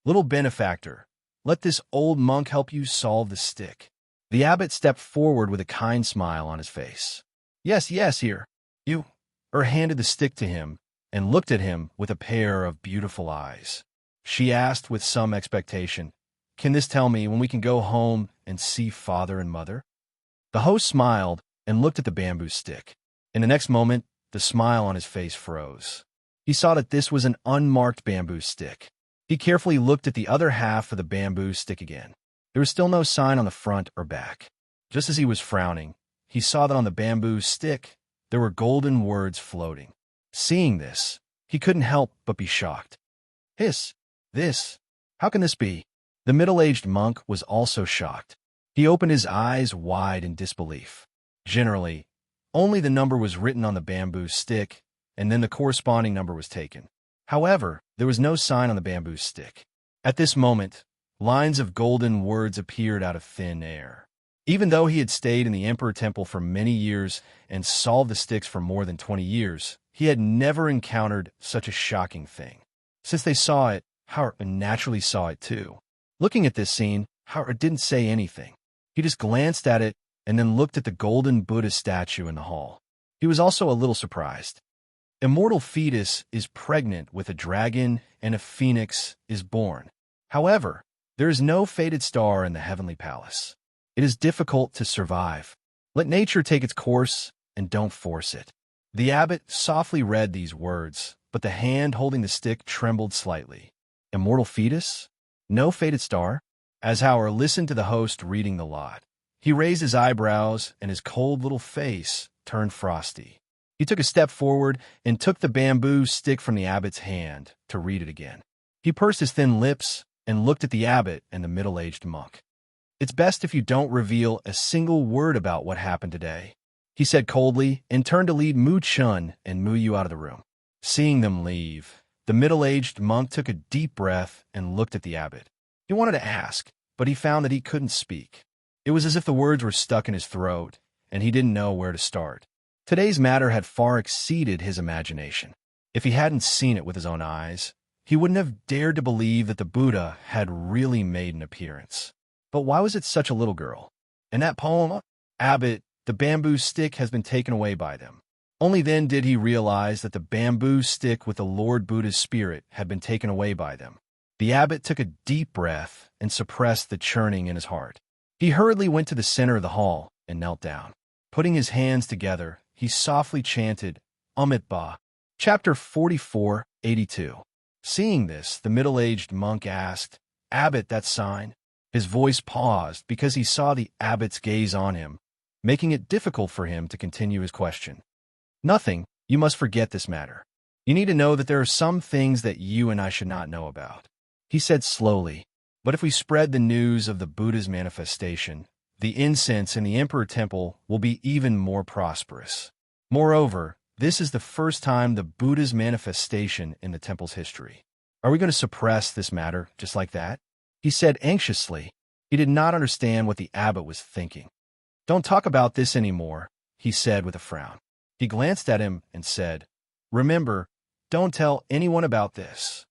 Speaker 1: Little benefactor, let this old monk help you solve the stick. The abbot stepped forward with a kind smile on his face. Yes, here. Yu handed the stick to him and looked at him with a pair of beautiful eyes. She asked with some expectation, Can this tell me when we can go home and see father and mother? The host smiled and looked at the bamboo stick. In the next moment, the smile on his face froze. He saw that this was an unmarked bamboo stick. He carefully looked at the other half of the bamboo stick again. There was still no sign on the front or back. Just as he was frowning, he saw that on the bamboo stick, there were golden words floating. Seeing this, he couldn't help but be shocked. This, how can this be? The middle-aged monk was also shocked. He opened his eyes wide in disbelief. Generally, only the number was written on the bamboo stick, and then the corresponding number was taken. However, there was no sign on the bamboo stick. At this moment, lines of golden words appeared out of thin air. Even though he had stayed in the Emperor Temple for many years and solved the sticks for more than 20 years, he had never encountered such a shocking thing. Since they saw it, Howard naturally saw it too. Looking at this scene, Howard didn't say anything. He just glanced at it and then looked at the golden Buddha statue in the hall. He was also a little surprised. Immortal fetus is pregnant with a dragon and a phoenix is born. However, there is no fated star in the heavenly palace. It is difficult to survive. Let nature take its course and don't force it. The abbot softly read these words, but the hand holding the stick trembled slightly. Immortal fetus? No fated star? As Howard listened to the host reading the lot, he raised his eyebrows and his cold little face turned frosty. He took a step forward and took the bamboo stick from the abbot's hand to read it again. He pursed his thin lips and looked at the abbot and the middle-aged monk. "It's best if you don't reveal a single word about what happened today," he said coldly, and turned to lead Mu Chun and Mu Yu out of the room. Seeing them leave, the middle-aged monk took a deep breath and looked at the abbot. He wanted to ask, but he found that he couldn't speak. It was as if the words were stuck in his throat, and he didn't know where to start. Today's matter had far exceeded his imagination. If he hadn't seen it with his own eyes, he wouldn't have dared to believe that the Buddha had really made an appearance. But why was it such a little girl? In that poem, Abbot, the bamboo stick has been taken away by them. Only then did he realize that the bamboo stick with the Lord Buddha's spirit had been taken away by them. The abbot took a deep breath and suppressed the churning in his heart. He hurriedly went to the center of the hall and knelt down. Putting his hands together, he softly chanted, Amitabha. Chapter 44:82. Seeing this, the middle-aged monk asked, Abbot, that sign? His voice paused because he saw the abbot's gaze on him, making it difficult for him to continue his question. Nothing. You must forget this matter. You need to know that there are some things that you and I should not know about, he said slowly. But if we spread the news of the Buddha's manifestation, the incense in the Emperor Temple will be even more prosperous. Moreover, this is the first time the Buddha's manifestation in the temple's history. Are we going to suppress this matter just like that? He said anxiously. He did not understand what the abbot was thinking. Don't talk about this anymore, he said with a frown. He glanced at him and said, Remember, don't tell anyone about this.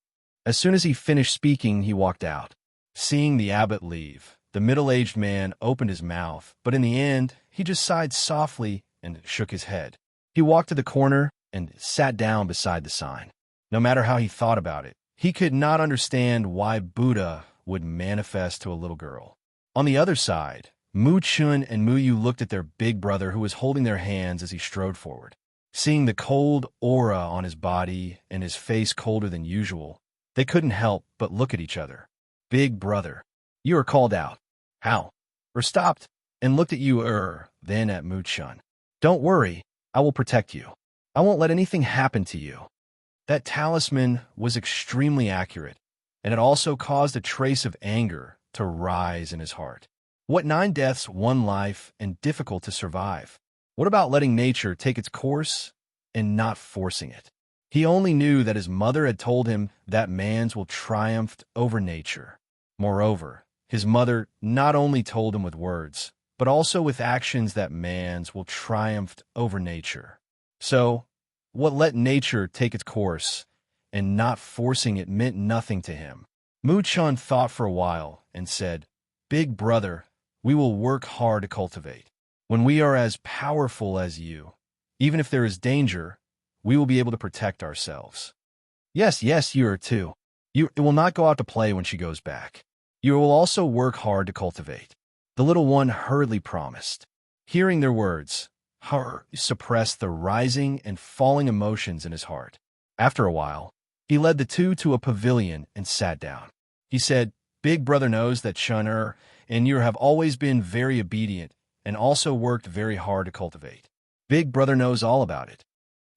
Speaker 1: As soon as he finished speaking, he walked out. Seeing the abbot leave, the middle-aged man opened his mouth, but in the end, he just sighed softly and shook his head. He walked to the corner and sat down beside the sign. No matter how he thought about it, he could not understand why Buddha would manifest to a little girl. On the other side, Mu Chun and Mu Yu looked at their big brother who was holding their hands as he strode forward. Seeing the cold aura on his body and his face colder than usual, they couldn't help but look at each other. Big brother, you are called out. How? Or stopped and looked at you, then at Mu Chun. Don't worry, I will protect you. I won't let anything happen to you. That talisman was extremely accurate, and it also caused a trace of anger to rise in his heart. What 9 deaths, 1 life, and difficult to survive? What about letting nature take its course and not forcing it? He only knew that his mother had told him that man's will triumph over nature. Moreover, his mother not only told him with words, but also with actions that man's will triumph over nature. So, what let nature take its course and not forcing it meant nothing to him. Mu Chun thought for a while and said, Big brother, we will work hard to cultivate. When we are as powerful as you, even if there is danger, we will be able to protect ourselves. Yes, you are too. You will not go out to play when she goes back. You will also work hard to cultivate. The little one hurriedly promised. Hearing their words, Har suppressed the rising and falling emotions in his heart. After a while, he led the two to a pavilion and sat down. He said, Big brother knows that Chun and you have always been very obedient and also worked very hard to cultivate. Big brother knows all about it.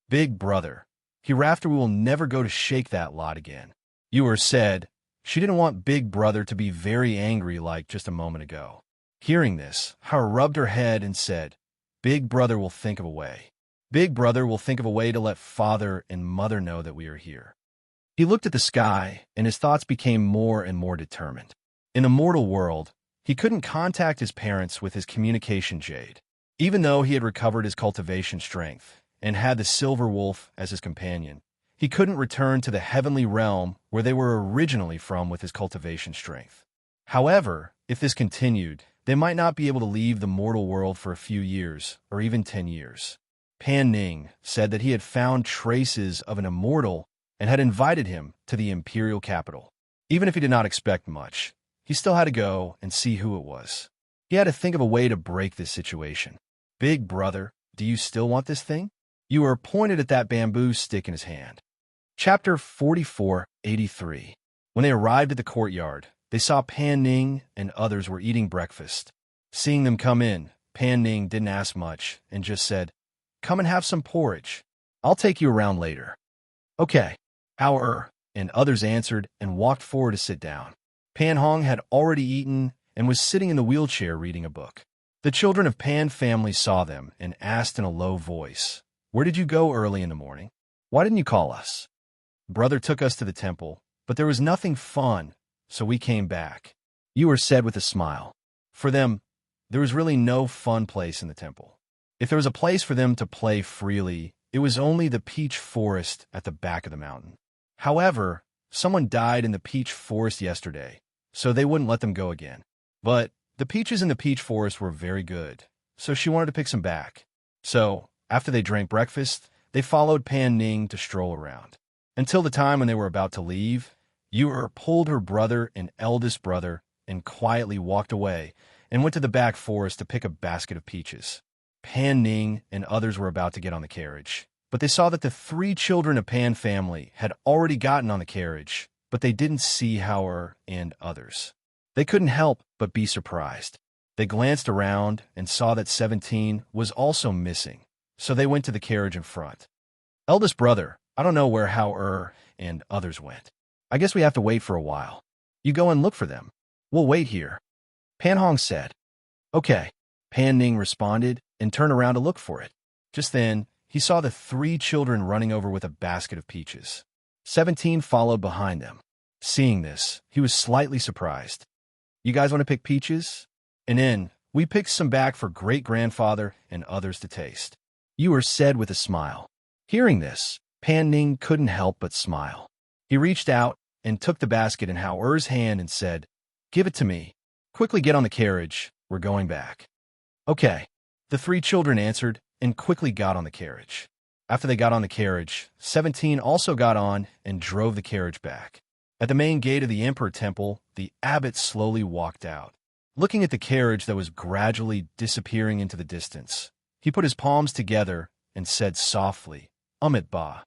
Speaker 1: Big brother, hereafter we will never go to shake that lot again. Ewer said she didn't want Big brother to be very angry like just a moment ago. Hearing this, Har rubbed her head and said, Big brother will think of a way. Big brother will think of a way to let father and mother know that we are here. He looked at the sky, and his thoughts became more and more determined. In a mortal world, He couldn't contact his parents with his communication jade. Even though he had recovered his cultivation strength and had the silver wolf as his companion, he couldn't return to the heavenly realm where they were originally from with his cultivation strength. However, if this continued, they might not be able to leave the mortal world for a few years, or even 10 years. Pan Ning said that he had found traces of an immortal and had invited him to the imperial capital. Even if he did not expect much, he still had to go and see who it was. He had to think of a way to break this situation. "Big brother, do you still want this thing?" You were pointed at that bamboo stick in his hand. Chapter 44:83. When they arrived at the courtyard, they saw Pan Ning and others were eating breakfast. Seeing them come in, Pan Ning didn't ask much and just said, "Come and have some porridge. I'll take you around later." "Okay." "Our," and others answered and walked forward to sit down. Pan Hong had already eaten and was sitting in the wheelchair reading a book. The children of Pan family saw them and asked in a low voice, "Where did you go early in the morning? Why didn't you call us?" "Brother took us to the temple, but there was nothing fun, so we came back." You were said with a smile. For them, there was really no fun place in the temple. If there was a place for them to play freely, it was only the peach forest at the back of the mountain. However, someone died in the peach forest yesterday, so they wouldn't let them go again. But the peaches in the peach forest were very good, so she wanted to pick some back. So, after they drank breakfast, they followed Pan Ning to stroll around. Until the time when they were about to leave, Yu pulled her brother and eldest brother and quietly walked away and went to the back forest to pick a basket of peaches. Pan Ning and others were about to get on the carriage, but they saw that the 3 children of Pan family had already gotten on the carriage, but they didn't see Hauer and others. They couldn't help but be surprised. They glanced around and saw that 17 was also missing, so they went to the carriage in front. "Eldest brother, I don't know where Hauer and others went. I guess we have to wait for a while. You go and look for them. We'll wait here." Pan Hong said. "Okay." Pan Ning responded and turned around to look for it. Just then, he saw the 3 children running over with a basket of peaches. 17 followed behind them. Seeing this, he was slightly surprised. "You guys want to pick peaches?" And then, "We picked some back for great-grandfather and others to taste." You were said with a smile. Hearing this, Pan Ning couldn't help but smile. He reached out and took the basket in Hauer's hand and said, "Give it to me. Quickly get on the carriage. We're going back." "Okay." The 3 children answered and quickly got on the carriage. After they got on the carriage, 17 also got on and drove the carriage back. At the main gate of the Emperor Temple, the abbot slowly walked out. Looking at the carriage that was gradually disappearing into the distance, he put his palms together and said softly, "Amit Ba."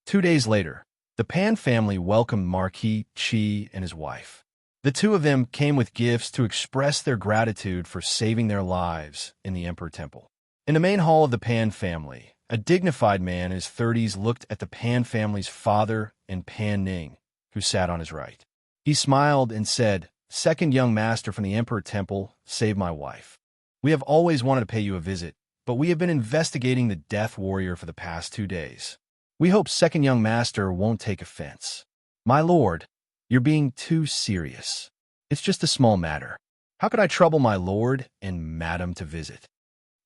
Speaker 1: 2 days later, the Pan family welcomed Marquis Qi and his wife. The 2 of them came with gifts to express their gratitude for saving their lives in the Emperor Temple. In the main hall of the Pan family, a dignified man in his 30s looked at the Pan family's father and Pan Ning, who sat on his right. He smiled and said, "Second young master from the Emperor Temple, save my wife. We have always wanted to pay you a visit, but we have been investigating the Death Warrior for the past 2 days. We hope second young master won't take offense." "My lord, you're being too serious. It's just a small matter. How could I trouble my lord and madam to visit?"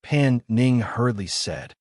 Speaker 1: Pan Ning hurriedly said.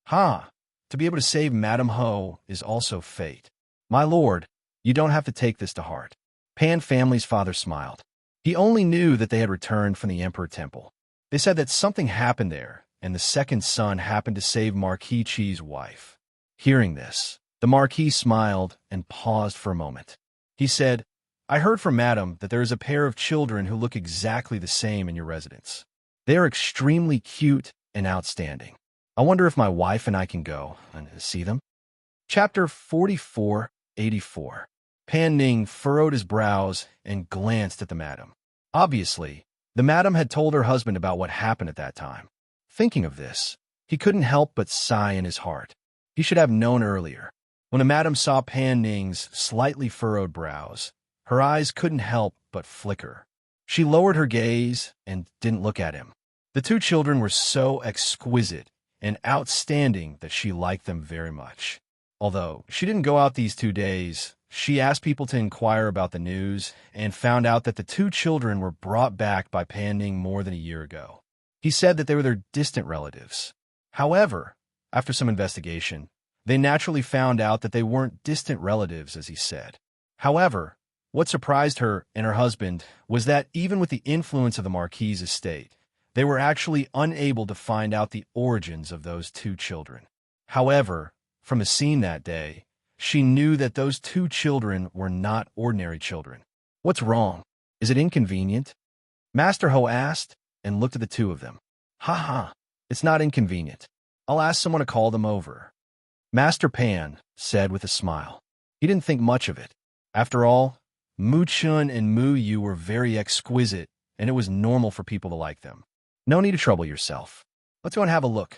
Speaker 1: "Ha! To be able to save Madam Ho is also fate. My lord, you don't have to take this to heart." Pan family's father smiled. He only knew that they had returned from the Emperor Temple. They said that something happened there, and the second son happened to save Marquis Chi's wife. Hearing this, the Marquis smiled and paused for a moment. He said, "I heard from Madam that there is a pair of children who look exactly the same in your residence. They are extremely cute and outstanding. I wonder if my wife and I can go and see them." Chapter 44:84. Pan Ning furrowed his brows and glanced at the madam. Obviously, the madam had told her husband about what happened at that time. Thinking of this, he couldn't help but sigh in his heart. He should have known earlier. When the madam saw Pan Ning's slightly furrowed brows, her eyes couldn't help but flicker. She lowered her gaze and didn't look at him. The 2 children were so exquisite and outstanding that she liked them very much. Although she didn't go out these 2 days, she asked people to inquire about the news and found out that the two children were brought back by Pan Ning more than a year ago. He said that they were their distant relatives. However, after some investigation, they naturally found out that they weren't distant relatives, as he said. However, what surprised her and her husband was that even with the influence of the Marquis's estate, they were actually unable to find out the origins of those two children. However, from the scene that day, she knew that those two children were not ordinary children. What's wrong? Is it inconvenient? Master Ho asked and looked at the two of them. Ha, it's not inconvenient. I'll ask someone to call them over. Master Pan said with a smile. He didn't think much of it. After all, Mu Chun and Mu Yu were very exquisite, and it was normal for people to like them. No need to trouble yourself. Let's go and have a look.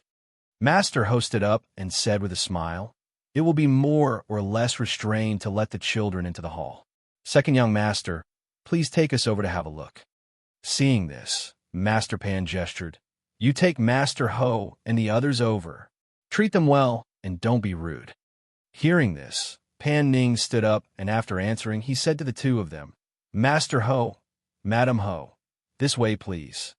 Speaker 1: Master Ho stood up and said with a smile, it will be more or less restrained to let the children into the hall. Second young master, please take us over to have a look. Seeing this, Master Pan gestured. You take Master Ho and the others over. Treat them well and don't be rude. Hearing this, Pan Ning stood up and after answering, he said to the two of them, Master Ho, Madam Ho, this way please.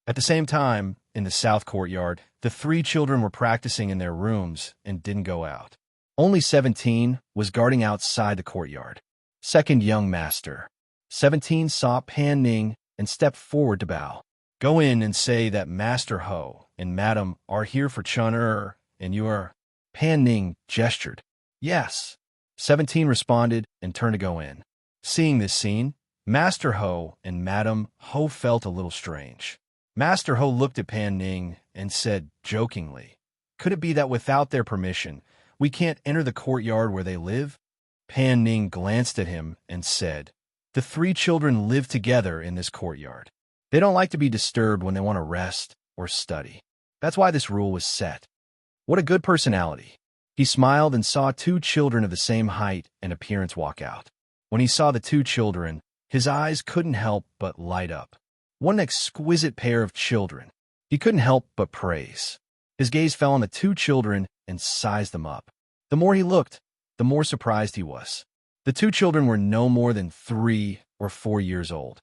Speaker 1: At the same time, in the south courtyard, the three children were practicing in their rooms and didn't go out. Only 17 was guarding outside the courtyard. Second young master. 17 saw Pan Ning and stepped forward to bow. Go in and say that Master Ho and Madam are here for Chun and you are... Pan Ning gestured. Yes. 17 responded and turned to go in. Seeing this scene, Master Ho and Madam Ho felt a little strange. Master Ho looked at Pan Ning and said jokingly, could it be that without their permission, we can't enter the courtyard where they live? Pan Ning glanced at him and said, the three children live together in this courtyard. They don't like to be disturbed when they want to rest or study. That's why this rule was set. What a good personality. He smiled and saw two children of the same height and appearance walk out. When he saw the two children, his eyes couldn't help but light up. What an exquisite pair of children. He couldn't help but praise. His gaze fell on the two children and sized them up. The more he looked, the more surprised he was. The two children were no more than 3 or 4 years old.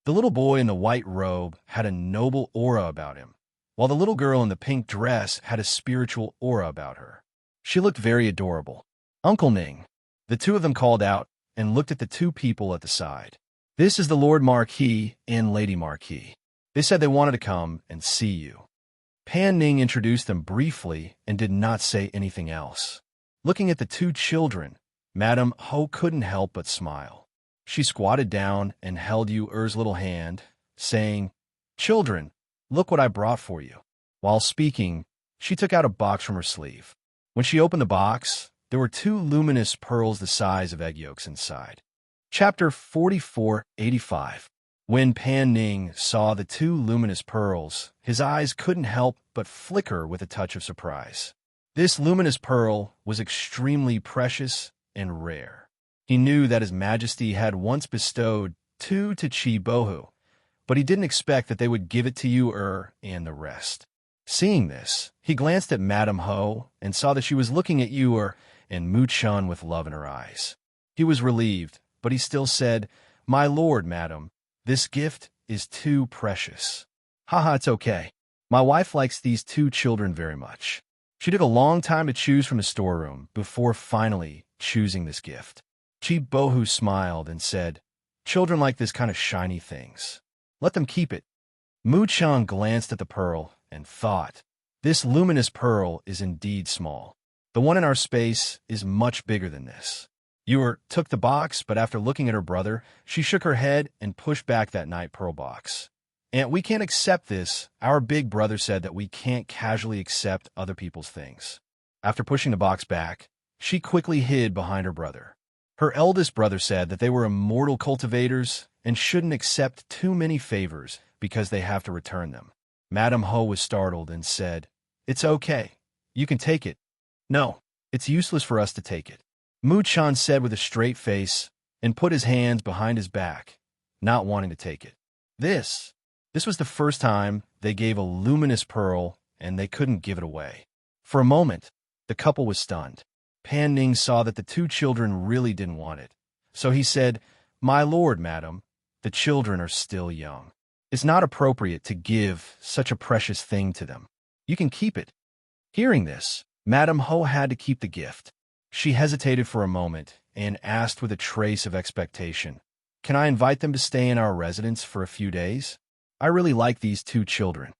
Speaker 1: The little boy in the white robe had a noble aura about him, while the little girl in the pink dress had a spiritual aura about her. She looked very adorable. Uncle Ning. The two of them called out and looked at the two people at the side. This is the Lord Marquis and Lady Marquis. They said they wanted to come and see you. Pan Ning introduced them briefly and did not say anything else. Looking at the two children, Madam Ho couldn't help but smile. She squatted down and held Yu-er's little hand, saying, Children, look what I brought for you. While speaking, she took out a box from her sleeve. When she opened the box, there were 2 luminous pearls the size of egg yolks inside. Chapter 4485. When Pan Ning saw the 2 luminous pearls, his eyes couldn't help but flicker with a touch of surprise. This luminous pearl was extremely precious and rare. He knew that His Majesty had once bestowed 2 to Chi Bohu, but he didn't expect that they would give it to Yu-er and the rest. Seeing this, he glanced at Madam Ho and saw that she was looking at Yu-er and Mu Chun with love in her eyes. He was relieved, but he still said, My lord, madam, this gift is too precious. Haha, it's okay. My wife likes these 2 children very much. She took a long time to choose from the storeroom before finally choosing this gift. Chi Bohu smiled and said, Children like this kind of shiny things. Let them keep it. Mu Chun glanced at the pearl and thought, This luminous pearl is indeed small. The one in our space is much bigger than this. Yu-er took the box, but after looking at her brother, she shook her head and pushed back that night pearl box. And we can't accept this. Our big brother said that we can't casually accept other people's things. After pushing the box back, she quickly hid behind her brother. Her eldest brother said that they were immortal cultivators and shouldn't accept too many favors because they have to return them. Madam Ho was startled and said, It's okay. You can take it. No, it's useless for us to take it. Mu Chun said with a straight face and put his hands behind his back, not wanting to take it. This was the first time they gave a luminous pearl and they couldn't give it away. For a moment, the couple was stunned. Pan Ning saw that the two children really didn't want it. So he said, "My lord, madam, the children are still young. It's not appropriate to give such a precious thing to them. You can keep it." Hearing this, Madam Ho had to keep the gift. She hesitated for a moment and asked with a trace of expectation, "Can I invite them to stay in our residence for a few days? I really like these two children."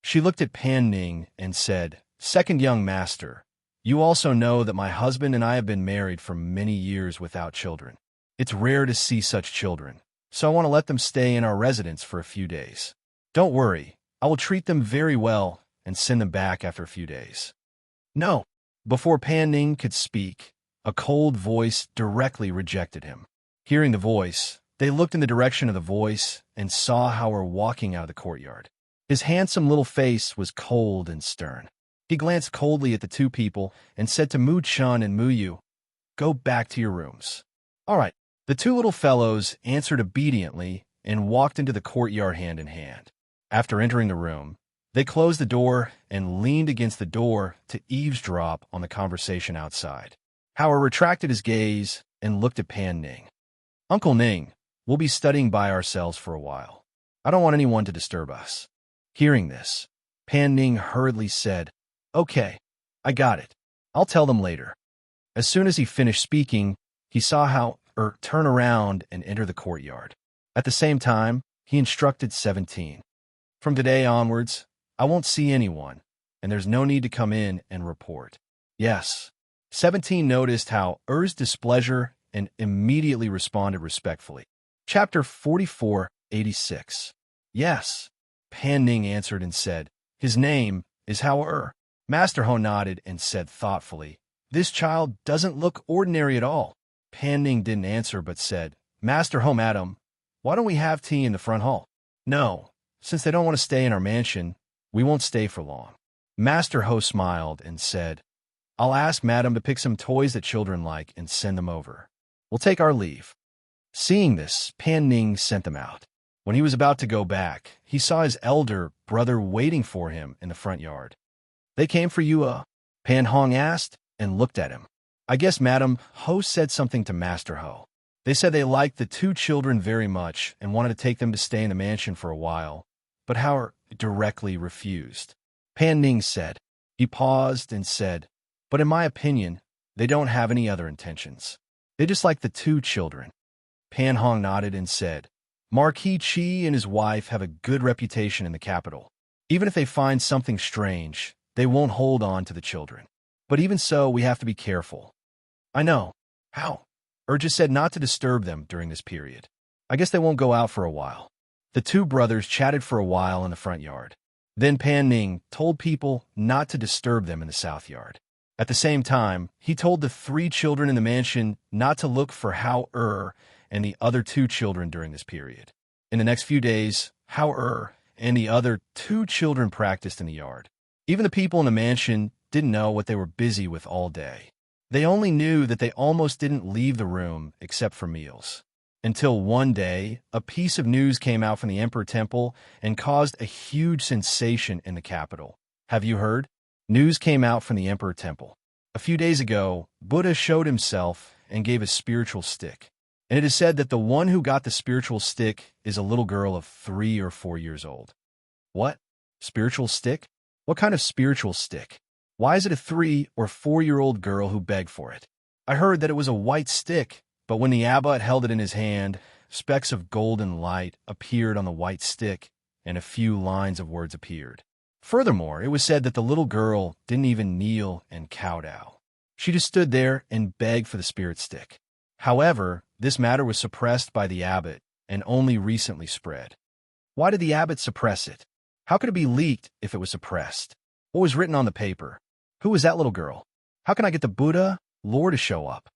Speaker 1: She looked at Pan Ning and said, "Second young master, you also know that my husband and I have been married for many years without children. It's rare to see such children, so I want to let them stay in our residence for a few days. Don't worry, I will treat them very well and send them back after a few days." "No." Before Pan Ning could speak, a cold voice directly rejected him. Hearing the voice, they looked in the direction of the voice and saw Howard walking out of the courtyard. His handsome little face was cold and stern. He glanced coldly at the two people and said to Mu Chun and Mu Yu, "Go back to your rooms." "All right." The two little fellows answered obediently and walked into the courtyard hand in hand. After entering the room, they closed the door and leaned against the door to eavesdrop on the conversation outside. Howard retracted his gaze and looked at Pan Ning. "Uncle Ning, we'll be studying by ourselves for a while. I don't want anyone to disturb us." Hearing this, Pan Ning hurriedly said, "Okay, I got it. I'll tell them later." As soon as he finished speaking, he saw Howard turn around and enter the courtyard. At the same time, he instructed 17. "From today onwards, I won't see anyone, and there's no need to come in and report." "Yes." 17 noticed Howard's displeasure and immediately responded respectfully. Chapter 4486. "Yes," Pan Ning answered and said, "His name is Howard." Master Ho nodded and said thoughtfully, "This child doesn't look ordinary at all." Pan Ning didn't answer but said, "Master Ho, madam, why don't we have tea in the front hall?" "No, since they don't want to stay in our mansion, we won't stay for long." Master Ho smiled and said, "I'll ask madam to pick some toys that children like and send them over. We'll take our leave." Seeing this, Pan Ning sent them out. When he was about to go back, he saw his elder brother waiting for him in the front yard. "They came for you, Pan Hong asked and looked at him. "I guess Madam Ho said something to Master Ho. They said they liked the two children very much and wanted to take them to stay in the mansion for a while, but Howard directly refused." Pan Ning said. He paused and said, "But in my opinion, they don't have any other intentions. They just like the two children." Pan Hong nodded and said, "Marquis Chi and his wife have a good reputation in the capital. Even if they find something strange, they won't hold on to the children. But even so, we have to be careful." "I know." "How?" "Just said not to disturb them during this period. I guess they won't go out for a while." The two brothers chatted for a while in the front yard. Then Pan Ning told people not to disturb them in the south yard. At the same time, he told the three children in the mansion not to look for Howard and the other two children during this period. In the next few days, Howard and the other two children practiced in the yard. Even the people in the mansion didn't know what they were busy with all day. They only knew that they almost didn't leave the room except for meals. Until one day, a piece of news came out from the Emperor Temple and caused a huge sensation in the capital. Have you heard? News came out from the Emperor Temple. A few days ago, Buddha showed himself and gave a spiritual stick. And it is said that the one who got the spiritual stick is a little girl of 3 or 4 years old. What? Spiritual stick? What kind of spiritual stick? Why is it a 3 or 4-year-old girl who begged for it? I heard that it was a white stick, but when the abbot held it in his hand, specks of golden light appeared on the white stick, and a few lines of words appeared. Furthermore, it was said that the little girl didn't even kneel and kowtow. She just stood there and begged for the spirit stick. However, this matter was suppressed by the abbot and only recently spread. Why did the abbot suppress it? How could it be leaked if it was suppressed? What was written on the paper? Who was that little girl? How can I get the Buddha, Lord, to show up?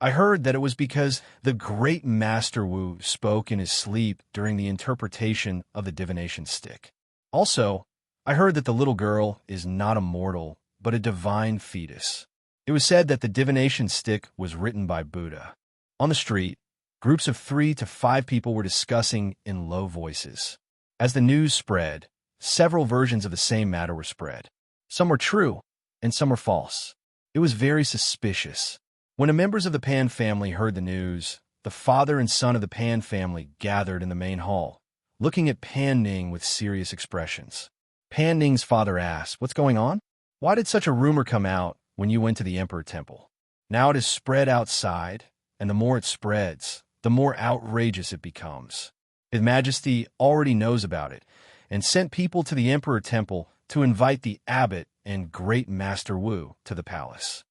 Speaker 1: I heard that it was because the great Master Wu spoke in his sleep during the interpretation of the divination stick. Also, I heard that the little girl is not a mortal, but a divine fetus. It was said that the divination stick was written by Buddha. On the street, groups of 3 to 5 people were discussing in low voices. As the news spread, several versions of the same matter were spread. Some were true, and some were false. It was very suspicious. When the members of the Pan family heard the news, the father and son of the Pan family gathered in the main hall, looking at Pan Ning with serious expressions. Pan Ning's father asked, "What's going on? Why did such a rumor come out when you went to the Emperor Temple? Now it is spread outside, and the more it spreads, the more outrageous it becomes. His Majesty already knows about it, and sent people to the Emperor Temple to invite the abbot and great Master Wu to the palace."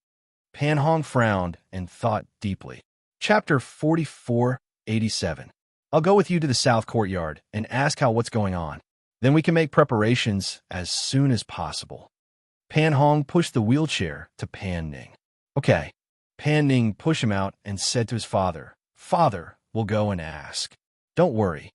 Speaker 1: Pan Hong frowned and thought deeply. Chapter 4487. I'll go with you to the south courtyard and ask what's going on. Then we can make preparations as soon as possible. Pan Hong pushed the wheelchair to Pan Ning. Okay. Pan Ning pushed him out and said to his father, "Father, we'll go and ask." "Don't worry."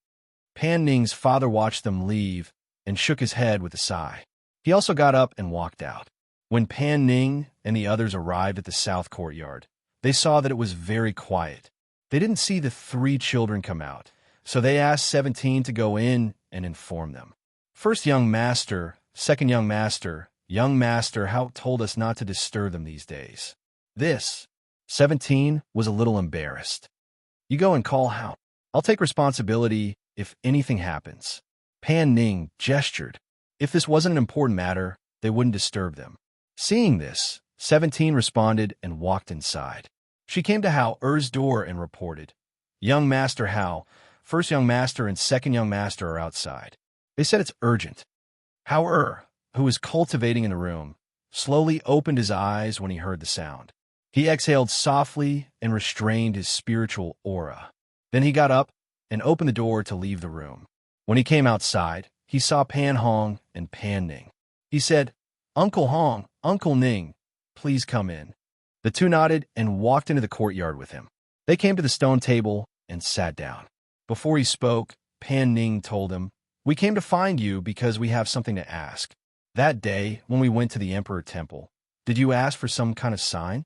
Speaker 1: Pan Ning's father watched them leave and shook his head with a sigh. He also got up and walked out. When Pan Ning and the others arrived at the south courtyard, they saw that it was very quiet. They didn't see the three children come out, so they asked 17 to go in and inform them. "First young master, second young master Hao told us not to disturb them these days." This, 17 was a little embarrassed. "You go and call Hao. I'll take responsibility if anything happens." Pan Ning gestured. If this wasn't an important matter, they wouldn't disturb them. Seeing this, 17 responded and walked inside. She came to Hao Er's door and reported, "Young Master Hao, first young master and second young master are outside. They said it's urgent." Hao Er, who was cultivating in the room, slowly opened his eyes when he heard the sound. He exhaled softly and restrained his spiritual aura. Then he got up and opened the door to leave the room. When he came outside, he saw Pan Hong and Pan Ning. He said, "Uncle Hong, Uncle Ning, please come in." The two nodded and walked into the courtyard with him. They came to the stone table and sat down. Before he spoke, Pan Ning told him, "We came to find you because we have something to ask. That day, when we went to the Emperor Temple, did you ask for some kind of sign?"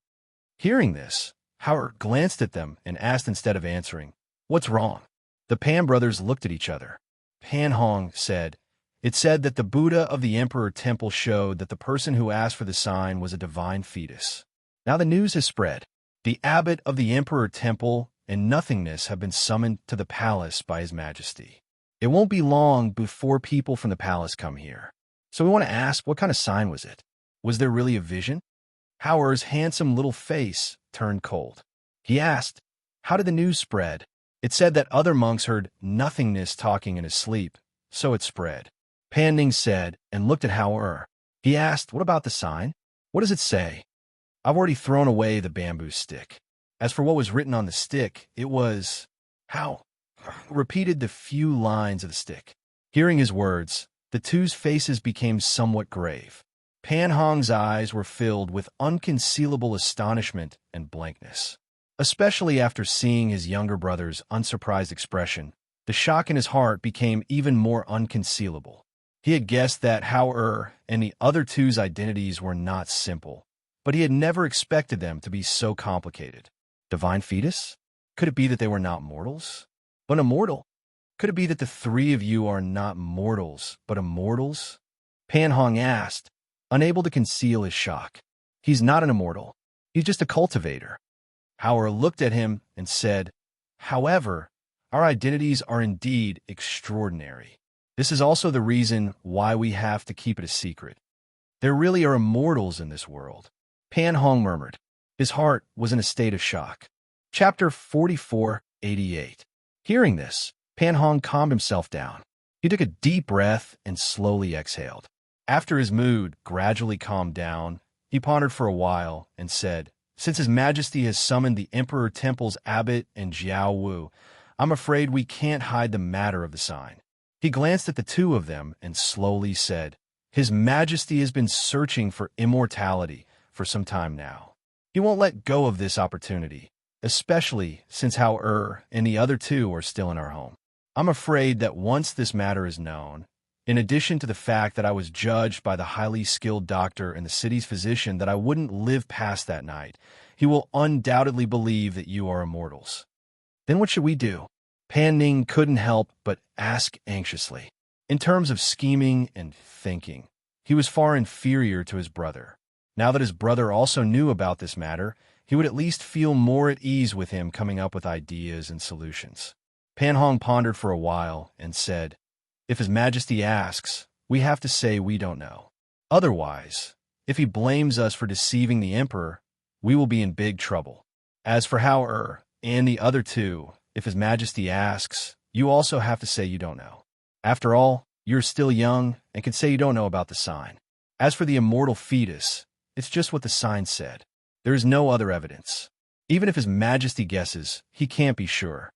Speaker 1: Hearing this, Howard glanced at them and asked instead of answering, "What's wrong?" The Pan brothers looked at each other. Pan Hong said, "It said that the Buddha of the Emperor Temple showed that the person who asked for the sign was a divine fetus. Now the news has spread. The abbot of the Emperor Temple and Nothingness have been summoned to the palace by His Majesty. It won't be long before people from the palace come here. So we want to ask, what kind of sign was it? Was there really a vision?" Howard's handsome little face turned cold. He asked, "How did the news spread?" "It said that other monks heard Nothingness talking in his sleep, so it spread." Pan Ning said and looked at Hao. He asked, "What about the sign? What does it say?" "I've already thrown away the bamboo stick. As for what was written on the stick, it was..." Hao repeated the few lines of the stick. Hearing his words, the two's faces became somewhat grave. Pan Hong's eyes were filled with unconcealable astonishment and blankness. Especially after seeing his younger brother's unsurprised expression, the shock in his heart became even more unconcealable. He had guessed that Hao and the other two's identities were not simple, but he had never expected them to be so complicated. Divine fetus? Could it be that they were not mortals, but immortal? Could it be that the three of you are not mortals, but immortals? Pan Hong asked, unable to conceal his shock. "He's not an immortal. He's just a cultivator." Hao looked at him and said, "However, our identities are indeed extraordinary. This is also the reason why we have to keep it a secret. There really are immortals in this world." Pan Hong murmured. His heart was in a state of shock. Chapter 4488. Hearing this, Pan Hong calmed himself down. He took a deep breath and slowly exhaled. After his mood gradually calmed down, he pondered for a while and said, "Since His Majesty has summoned the Emperor Temple's abbot and Jiao Wu, I'm afraid we can't hide the matter of the sign." He glanced at the two of them and slowly said, "His Majesty has been searching for immortality for some time now. He won't let go of this opportunity, especially since Hao and the other two are still in our home. I'm afraid that once this matter is known, in addition to the fact that I was judged by the highly skilled doctor and the city's physician that I wouldn't live past that night, he will undoubtedly believe that you are immortals. Then what should we do?" Pan Ning couldn't help but ask anxiously. In terms of scheming and thinking, he was far inferior to his brother. Now that his brother also knew about this matter, he would at least feel more at ease with him coming up with ideas and solutions. Pan Hong pondered for a while and said, "If His Majesty asks, we have to say we don't know. Otherwise, if he blames us for deceiving the emperor, we will be in big trouble. As for Hao and the other two, if His Majesty asks, you also have to say you don't know. After all, you're still young and can say you don't know about the sign. As for the immortal fetus, it's just what the sign said. There is no other evidence. Even if His Majesty guesses, he can't be sure.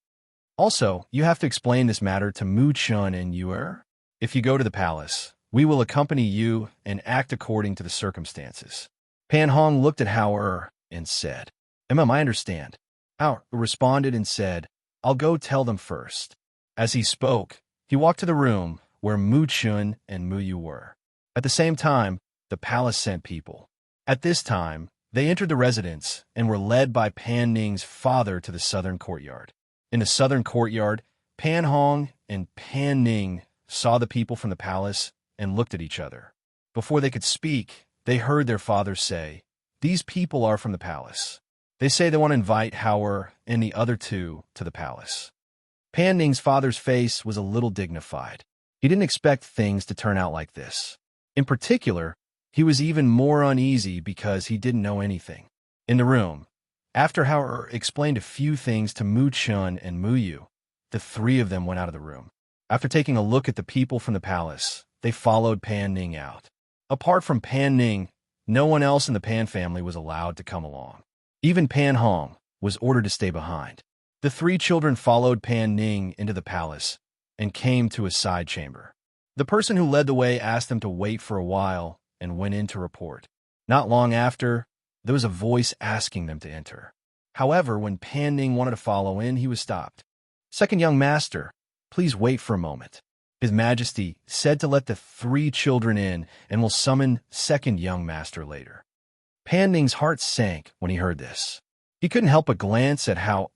Speaker 1: Also, you have to explain this matter to Mu Chun and Yue. If you go to the palace, we will accompany you and act according to the circumstances." Pan Hong looked at Hao and said, "I understand." Hao responded and said, "I'll go tell them first." As he spoke, he walked to the room where Mu Chun and Mu Yu were. At the same time, the palace sent people. At this time, they entered the residence and were led by Pan Ning's father to the southern courtyard. In the southern courtyard, Pan Hong and Pan Ning saw the people from the palace and looked at each other. Before they could speak, they heard their father say, "These people are from the palace. They say they want to invite Hao and the other two to the palace." Pan Ning's father's face was a little dignified. He didn't expect things to turn out like this. In particular, he was even more uneasy because he didn't know anything. In the room, after Hao explained a few things to Mu Chun and Mu Yu, the three of them went out of the room. After taking a look at the people from the palace, they followed Pan Ning out. Apart from Pan Ning, no one else in the Pan family was allowed to come along. Even Pan Hong was ordered to stay behind. The three children followed Pan Ning into the palace and came to a side chamber. The person who led the way asked them to wait for a while and went in to report. Not long after, there was a voice asking them to enter. However, when Pan Ning wanted to follow in, he was stopped. "Second young master, please wait for a moment. His Majesty said to let the three children in and will summon second young master later." Pan Ning's heart sank when he heard this. He couldn't help but glance at Hao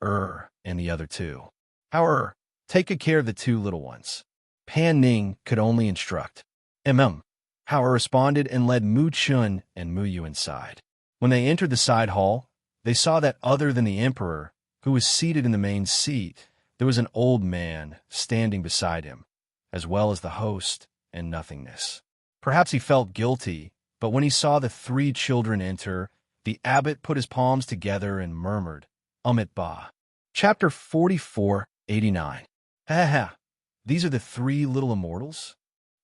Speaker 1: and the other two. "Hao, take good care of the two little ones." Pan Ning could only instruct. Hao responded and led Mu Chun and Mu Yu inside. When they entered the side hall, they saw that other than the emperor, who was seated in the main seat, there was an old man standing beside him, as well as the host and nothingness. Perhaps he felt guilty, but when he saw the three children enter, the abbot put his palms together and murmured, "Amit Ba." Chapter 4489. Ha! These are the three little immortals?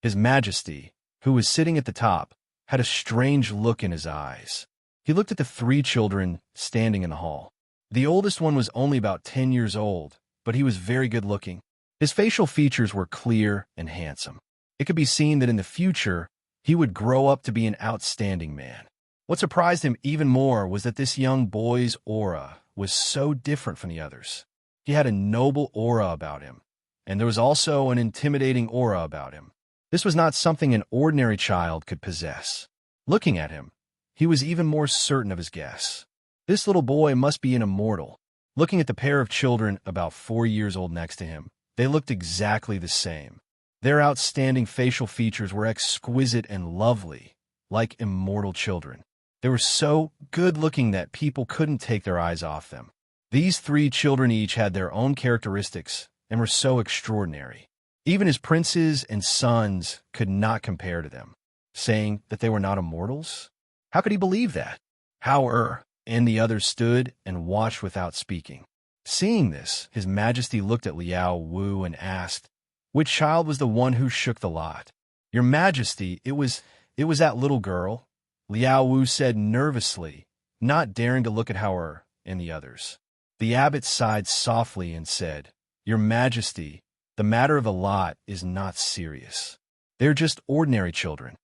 Speaker 1: His Majesty, who was sitting at the top, had a strange look in his eyes. He looked at the three children standing in the hall. The oldest one was only about 10 years old, but he was very good-looking. His facial features were clear and handsome. It could be seen that in the future, he would grow up to be an outstanding man. What surprised him even more was that this young boy's aura was so different from the others. He had a noble aura about him, and there was also an intimidating aura about him. This was not something an ordinary child could possess. Looking at him, he was even more certain of his guess. This little boy must be an immortal. Looking at the pair of children about 4 years old next to him, they looked exactly the same. Their outstanding facial features were exquisite and lovely, like immortal children. They were so good-looking that people couldn't take their eyes off them. These three children each had their own characteristics and were so extraordinary. Even his princes and sons could not compare to them, saying that they were not immortals. How could he believe that? Hao and the others stood and watched without speaking. Seeing this, His Majesty looked at Liao Wu and asked, "Which child was the one who shook the lot?" "Your Majesty, it was that little girl," Liao Wu said nervously, not daring to look at Hao and the others. The abbot sighed softly and said, "Your Majesty, the matter of the lot is not serious. They're just ordinary children.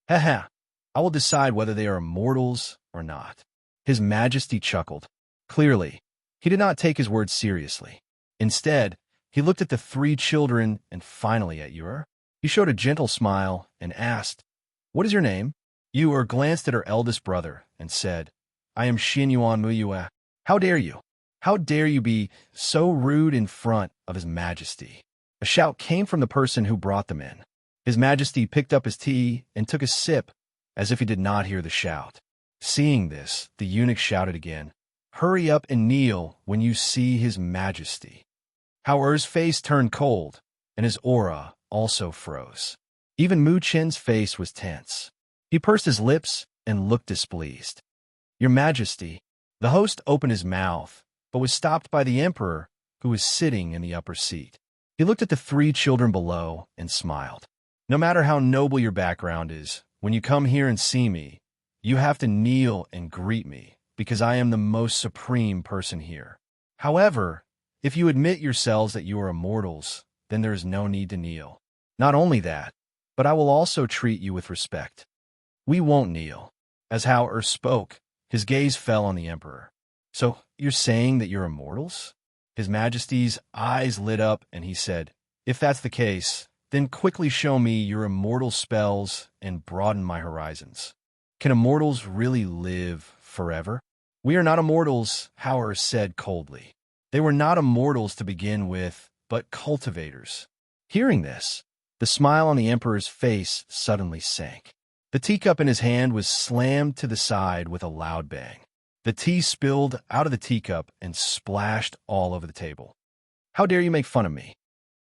Speaker 1: Ha! I will decide whether they are immortals or not." His Majesty chuckled. Clearly, he did not take his words seriously. Instead, he looked at the three children and finally at Yue. He showed a gentle smile and asked, "What is your name?" Yue glanced at her eldest brother and said, "I am Xin Yuan Mu Yue. How dare you? How dare you be so rude in front of His Majesty?" A shout came from the person who brought them in. His Majesty picked up his tea and took a sip as if he did not hear the shout. Seeing this, the eunuch shouted again, "Hurry up and kneel when you see his majesty." Hao Er's face turned cold, and his aura also froze. Even Mu Chen's face was tense. He pursed his lips and looked displeased. "Your Majesty." The host opened his mouth, but was stopped by the emperor, who was sitting in the upper seat. He looked at the 3 children below and smiled. "No matter how noble your background is, when you come here and see me, you have to kneel and greet me, because I am the most supreme person here. However, if you admit yourselves that you are immortals, then there is no need to kneel. Not only that, but I will also treat you with respect." "We won't kneel." As Hao Er spoke, his gaze fell on the emperor. "So, you're saying that you're immortals?" His Majesty's eyes lit up, and he said, "If that's the case, then quickly show me your immortal spells and broaden my horizons. Can immortals really live forever?" "We are not immortals," Hao Er said coldly. They were not immortals to begin with, but cultivators. Hearing this, the smile on the emperor's face suddenly sank. The teacup in his hand was slammed to the side with a loud bang. The tea spilled out of the teacup and splashed all over the table. "How dare you make fun of me?"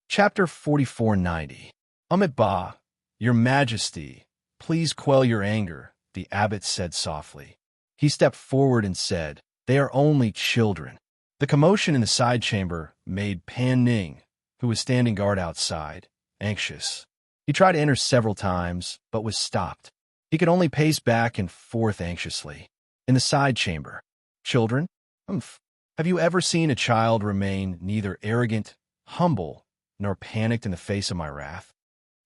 Speaker 1: Chapter 4490. "Amit Ba, your Majesty, please quell your anger," the abbot said softly. He stepped forward and said, "They are only children." The commotion in the side chamber made Pan Ning, who was standing guard outside, anxious. He tried to enter several times, but was stopped. He could only pace back and forth anxiously. In the side chamber, "Children? Humph. Have you ever seen a child remain neither arrogant, humble, nor panicked in the face of my wrath?"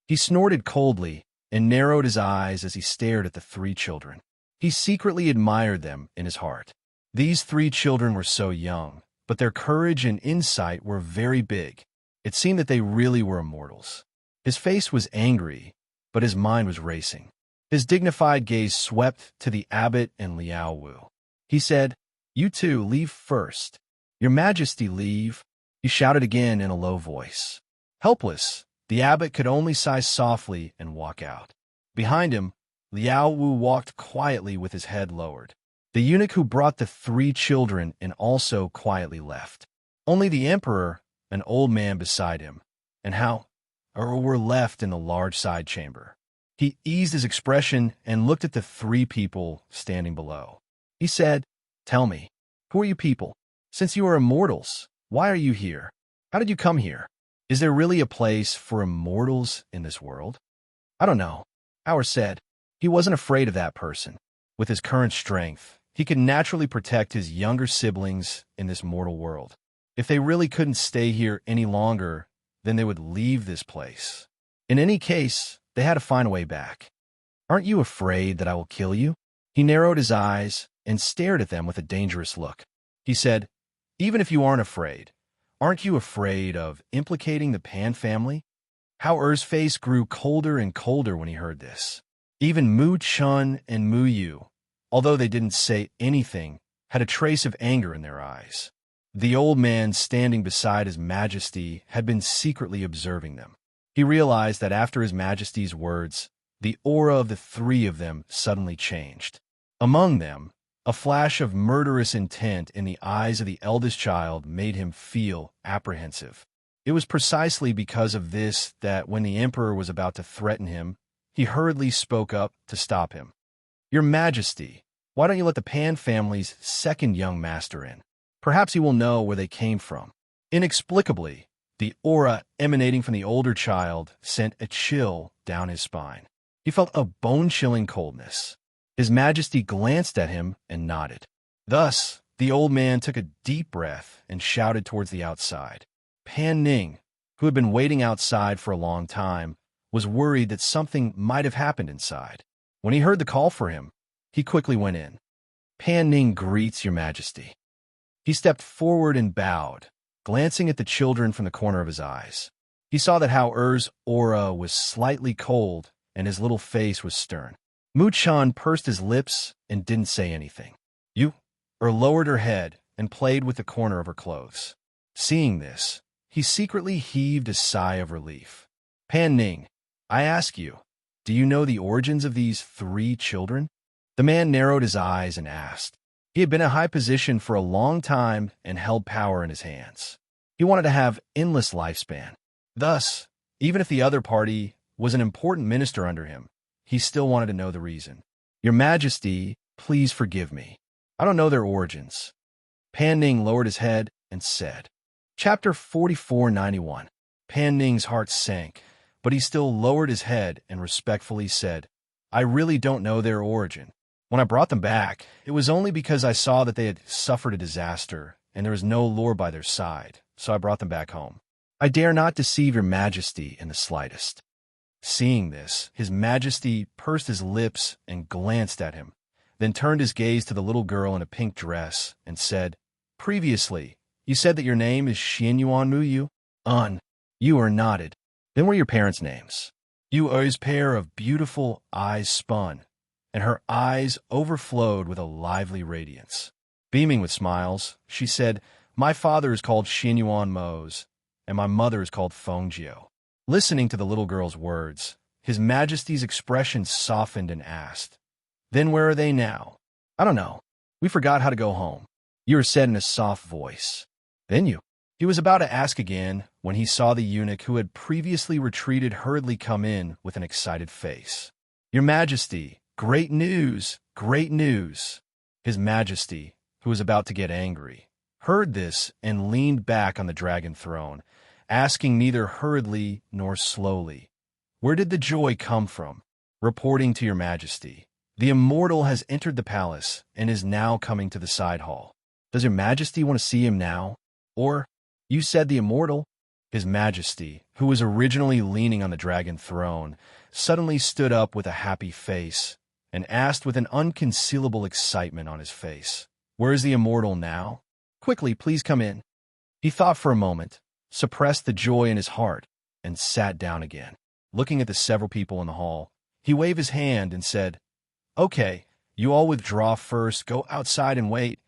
Speaker 1: He snorted coldly and narrowed his eyes as he stared at the 3 children. He secretly admired them in his heart. These 3 children were so young, but their courage and insight were very big. It seemed that they really were immortals. His face was angry, but his mind was racing. His dignified gaze swept to the abbot and Liao Wu. He said, "You two leave first." "Your Majesty, leave," he shouted again in a low voice. Helpless, the abbot could only sigh softly and walk out. Behind him, Liao Wu walked quietly with his head lowered. The eunuch who brought the 3 children in also quietly left. Only the emperor, an old man beside him, and Hao Er were left in the large side chamber. He eased his expression and looked at the 3 people standing below. He said, "Tell me, who are you people? Since you are immortals, why are you here? How did you come here? Is there really a place for immortals in this world?" "I don't know," Hao Er said. He wasn't afraid of that person. With his current strength, he could naturally protect his younger siblings in this mortal world. If they really couldn't stay here any longer, then they would leave this place. In any case, they had to find a way back. "Aren't you afraid that I will kill you?" He narrowed his eyes and stared at them with a dangerous look. He said, "Even if you aren't afraid, aren't you afraid of implicating the Pan family?" Hao Er's face grew colder and colder when he heard this. Even Mu Chun and Mu Yu, although they didn't say anything, had a trace of anger in their eyes. The old man standing beside His Majesty had been secretly observing them. He realized that after His Majesty's words, the aura of the 3 of them suddenly changed. Among them, a flash of murderous intent in the eyes of the eldest child made him feel apprehensive. It was precisely because of this that when the emperor was about to threaten him, he hurriedly spoke up to stop him. "Your Majesty, why don't you let the Pan family's 2nd young master in? Perhaps he will know where they came from." Inexplicably, the aura emanating from the older child sent a chill down his spine. He felt a bone-chilling coldness. His Majesty glanced at him and nodded. Thus, the old man took a deep breath and shouted towards the outside. Pan Ning, who had been waiting outside for a long time, was worried that something might have happened inside. When he heard the call for him, he quickly went in. "Pan Ning greets your Majesty." He stepped forward and bowed, glancing at the children from the corner of his eyes. He saw that Hao Er's aura was slightly cold and his little face was stern. Mu Chan pursed his lips and didn't say anything. Yu Er lowered her head and played with the corner of her clothes. Seeing this, he secretly heaved a sigh of relief. "Pan Ning, I ask you, do you know the origins of these 3 children?" The man narrowed his eyes and asked. He had been in a high position for a long time and held power in his hands. He wanted to have endless lifespan. Thus, even if the other party was an important minister under him, he still wanted to know the reason. Your Majesty, please forgive me. I don't know their origins. Pan Ning lowered his head and said. Chapter 4491. Pan Ning's heart sank, but he still lowered his head and respectfully said, I really don't know their origin. When I brought them back, it was only because I saw that they had suffered a disaster and there was no lore by their side, so I brought them back home. I dare not deceive your Majesty in the slightest. Seeing this, his Majesty pursed his lips and glanced at him, then turned his gaze to the little girl in a pink dress and said, Previously, you said that your name is Xianyuan Muyu? You are nodded. Then were your parents' names? Yu Er's pair of beautiful eyes spun, and her eyes overflowed with a lively radiance. Beaming with smiles, she said, My father is called Xianyuan Mose, and my mother is called Fengjiu. Listening to the little girl's words, His Majesty's expression softened and asked, Then where are they now? I don't know. We forgot how to go home. You said in a soft voice. Then you. He was about to ask again when he saw the eunuch who had previously retreated hurriedly come in with an excited face. Your Majesty, great news, great news. His Majesty, who was about to get angry, heard this and leaned back on the dragon throne, asking neither hurriedly nor slowly, Where did the joy come from? Reporting to your Majesty, the immortal has entered the palace and is now coming to the side hall. Does your Majesty want to see him now? Or, you said the immortal? His Majesty, who was originally leaning on the dragon throne, suddenly stood up with a happy face and asked with an unconcealable excitement on his face, Where is the immortal now? Quickly, please come in. He thought for a moment, suppressed the joy in his heart, and sat down again. Looking at the several people in the hall, he waved his hand and said, Okay, you all withdraw first, go outside and wait.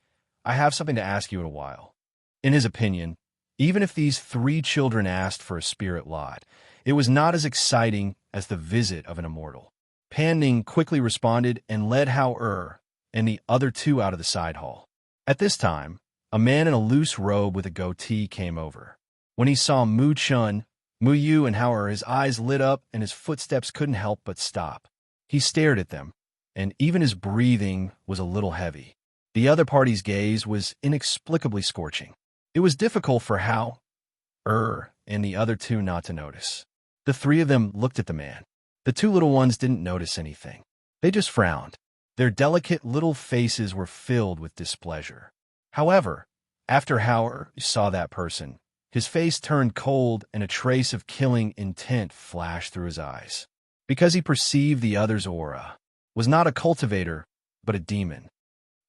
Speaker 1: I have something to ask you in a while. In his opinion, even if these 3 children asked for a spirit lot, it was not as exciting as the visit of an immortal. Pan Ning quickly responded and led Hao and the other 2 out of the side hall. At this time, a man in a loose robe with a goatee came over. When he saw Mu Chun, Mu Yu, and Hao his eyes lit up and his footsteps couldn't help but stop. He stared at them, and even his breathing was a little heavy. The other party's gaze was inexplicably scorching. It was difficult for Hao and the other 2 not to notice. The 3 of them looked at the man. The 2 little ones didn't notice anything. They just frowned. Their delicate little faces were filled with displeasure. However, after Hao saw that person, his face turned cold and a trace of killing intent flashed through his eyes. Because he perceived the other's aura, was not a cultivator, but a demon.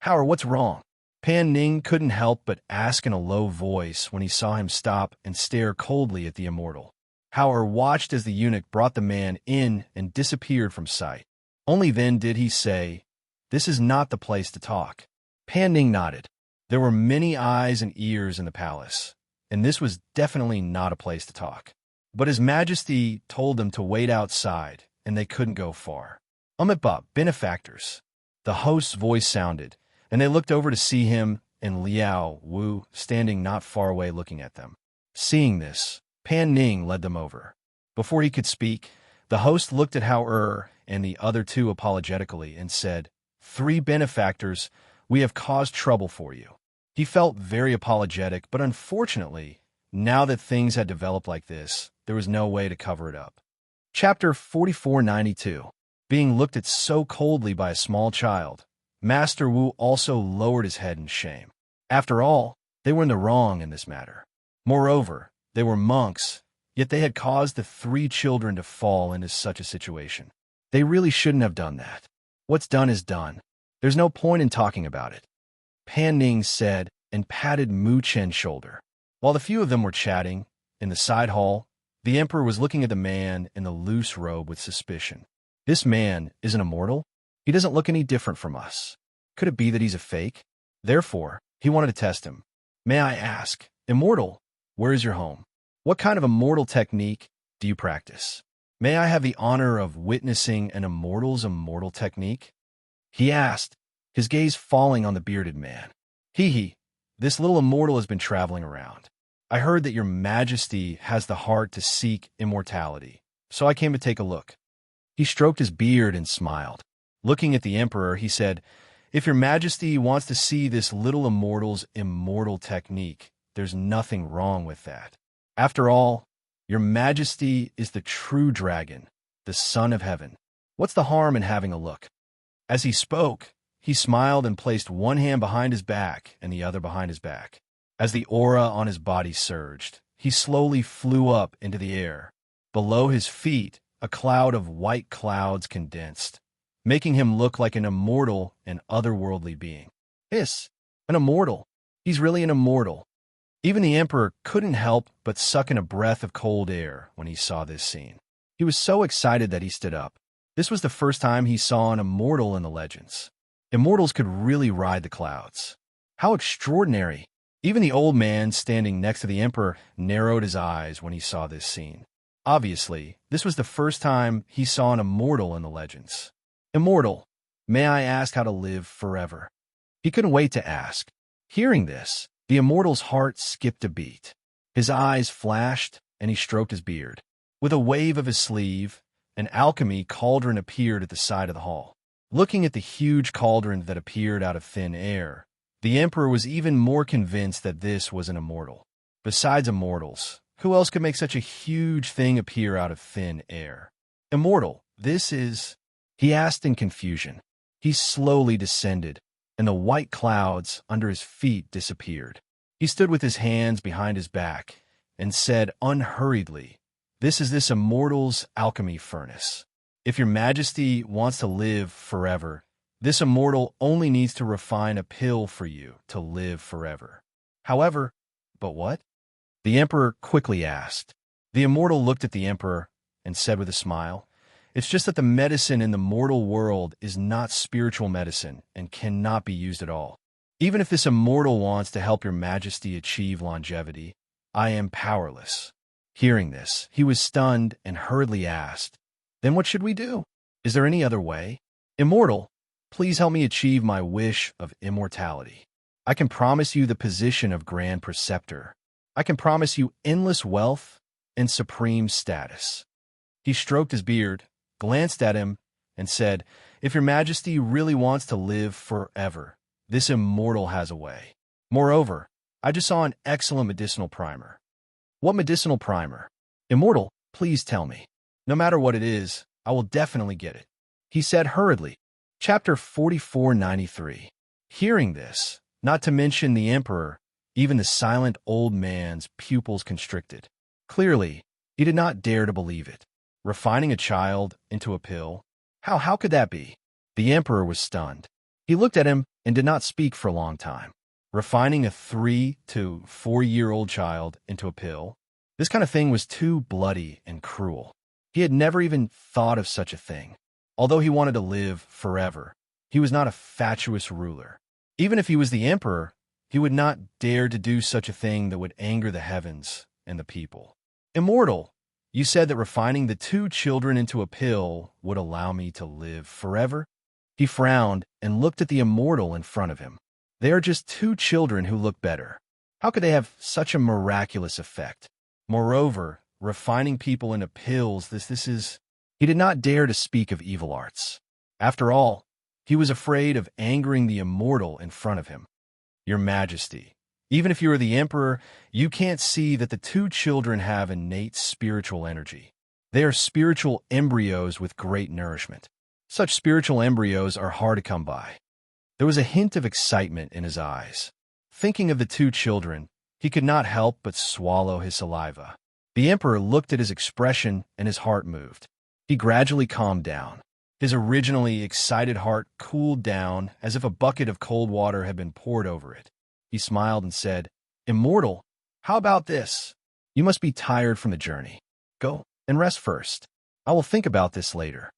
Speaker 1: Hao, what's wrong? Pan Ning couldn't help but ask in a low voice when he saw him stop and stare coldly at the immortal. Hao watched as the eunuch brought the man in and disappeared from sight. Only then did he say, This is not the place to talk. Pan Ning nodded. There were many eyes and ears in the palace, and this was definitely not a place to talk. But His Majesty told them to wait outside, and they couldn't go far. Umitbop, benefactors. The host's voice sounded, and they looked over to see him and Liao Wu standing not far away looking at them. Seeing this, Pan Ning led them over. Before he could speak, the host looked at Hao and the other 2 apologetically and said, 3 benefactors, we have caused trouble for you. He felt very apologetic, but unfortunately, now that things had developed like this, there was no way to cover it up. Chapter 4492. Being looked at so coldly by a small child, Master Wu also lowered his head in shame. After all, they were in the wrong in this matter. Moreover, they were monks, yet they had caused the 3 children to fall into such a situation. They really shouldn't have done that. What's done is done. There's no point in talking about it. Pan Ning said and patted Mu Chen's shoulder. While the few of them were chatting, in the side hall, the emperor was looking at the man in the loose robe with suspicion. This man is an immortal? He doesn't look any different from us. Could it be that he's a fake? Therefore, he wanted to test him. May I ask, immortal, where is your home? What kind of immortal technique do you practice? May I have the honor of witnessing an immortal's immortal technique? he asked, his gaze falling on the bearded man. He, this little immortal has been traveling around. I heard that your majesty has the heart to seek immortality, so I came to take a look. He stroked his beard and smiled. Looking at the emperor, he said, if your majesty wants to see this little immortal's immortal technique, there's nothing wrong with that. After all, your majesty is the true dragon, the son of heaven. What's the harm in having a look? As he spoke, he smiled and placed one hand behind his back and the other behind his back. As the aura on his body surged, he slowly flew up into the air. Below his feet, a cloud of white clouds condensed, making him look like an immortal and otherworldly being. An immortal. He's really an immortal. Even the emperor couldn't help but suck in a breath of cold air when he saw this scene. He was so excited that he stood up. This was the first time he saw an immortal in the legends. Immortals could really ride the clouds. How extraordinary! Even the old man standing next to the emperor narrowed his eyes when he saw this scene. Obviously, this was the first time he saw an immortal in the legends. Immortal, may I ask how to live forever? He couldn't wait to ask. Hearing this, the immortal's heart skipped a beat. His eyes flashed, and he stroked his beard. With a wave of his sleeve, an alchemy cauldron appeared at the side of the hall. Looking at the huge cauldron that appeared out of thin air, the emperor was even more convinced that this was an immortal. Besides immortals, who else could make such a huge thing appear out of thin air? Immortal, this is... He asked in confusion. He slowly descended, and the white clouds under his feet disappeared. He stood with his hands behind his back and said unhurriedly, this is this immortal's alchemy furnace. If your majesty wants to live forever, this immortal only needs to refine a pill for you to live forever. However, but what? The emperor quickly asked. The immortal looked at the emperor and said with a smile, it's just that the medicine in the mortal world is not spiritual medicine and cannot be used at all. Even if this immortal wants to help your majesty achieve longevity, I am powerless. Hearing this, he was stunned and hurriedly asked, then what should we do? Is there any other way? Immortal, please help me achieve my wish of immortality. I can promise you the position of Grand Preceptor. I can promise you endless wealth and supreme status. He stroked his beard, glanced at him, and said, if your majesty really wants to live forever, this immortal has a way. Moreover, I just saw an excellent medicinal primer. What medicinal primer? Immortal, please tell me. No matter what it is, I will definitely get it. He said hurriedly. Chapter 4493. Hearing this, not to mention the emperor, even the silent old man's pupils constricted. Clearly, he did not dare to believe it. Refining a child into a pill? How could that be? The emperor was stunned. He looked at him and did not speak for a long time. Refining a 3 to 4-year-old child into a pill? This kind of thing was too bloody and cruel. He had never even thought of such a thing. Although he wanted to live forever, he was not a fatuous ruler. Even if he was the emperor, he would not dare to do such a thing that would anger the heavens and the people. Immortal, you said that refining the 2 children into a pill would allow me to live forever? He frowned and looked at the immortal in front of him. They are just 2 children who look better. How could they have such a miraculous effect? Moreover, refining people into pills, this is... He did not dare to speak of evil arts. After all, he was afraid of angering the immortal in front of him. Your Majesty, even if you are the emperor, you can't see that the 2 children have innate spiritual energy. They are spiritual embryos with great nourishment. Such spiritual embryos are hard to come by. There was a hint of excitement in his eyes. Thinking of the 2 children, he could not help but swallow his saliva. The emperor looked at his expression and his heart moved. He gradually calmed down. His originally excited heart cooled down as if a bucket of cold water had been poured over it. He smiled and said, Immortal, how about this? You must be tired from the journey. Go and rest first. I will think about this later.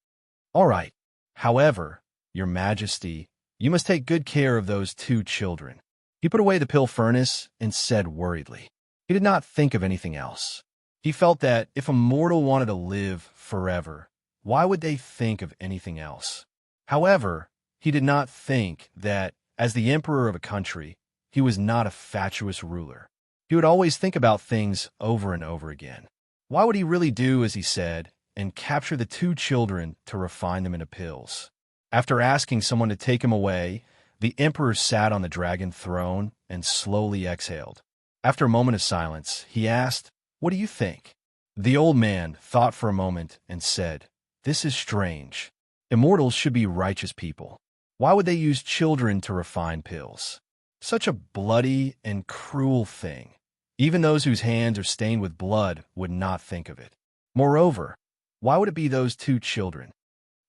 Speaker 1: All right. However, Your Majesty, you must take good care of those 2 children. He put away the pill furnace and said worriedly. He did not think of anything else. He felt that if a mortal wanted to live forever, why would they think of anything else? However, He did not think that, as the emperor of a country, he was not a fatuous ruler. He would always think about things over and over again. Why would he really do as he said and capture the two children to refine them into pills? After asking someone to take him away, the emperor sat on the dragon throne and slowly exhaled. After a moment of silence, he asked, "What do you think?" The old man thought for a moment and said, "This is strange. Immortals should be righteous people. Why would they use children to refine pills? Such a bloody and cruel thing. Even those whose hands are stained with blood would not think of it. Moreover, why would it be those two children?"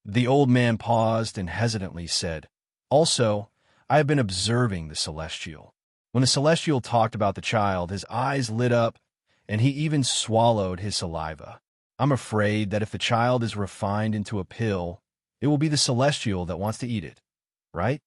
Speaker 1: The old man paused and hesitantly said, "Also, I have been observing the Celestial." When the Celestial talked about the child, his eyes lit up, and he even swallowed his saliva. "I'm afraid that if the child is refined into a pill, it will be the Celestial that wants to eat it, right?"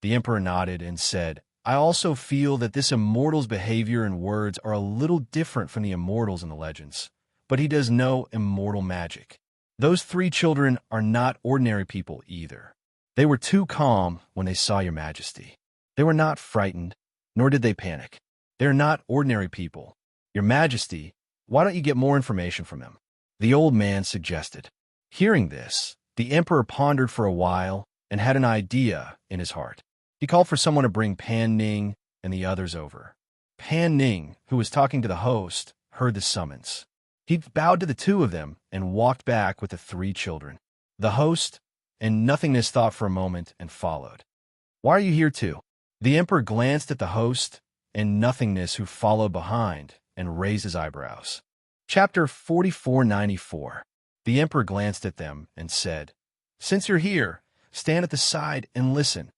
Speaker 1: The emperor nodded and said, "I also feel that this immortal's behavior and words are a little different from the immortals in the legends, but he does no immortal magic. Those three children are not ordinary people either. They were too calm when they saw your majesty. They were not frightened, nor did they panic. They are not ordinary people. Your majesty, why don't you get more information from them?" The old man suggested. Hearing this, the emperor pondered for a while and had an idea in his heart. He called for someone to bring Pan Ning and the others over. Pan Ning, who was talking to the host, heard the summons. He bowed to the two of them and walked back with the three children. The host and Nothingness thought for a moment and followed. "Why are you here too?" The emperor glanced at the host and Nothingness, who followed behind, and raised his eyebrows. Chapter 4494. The emperor glanced at them and said, "Since you're here, stand at the side and listen."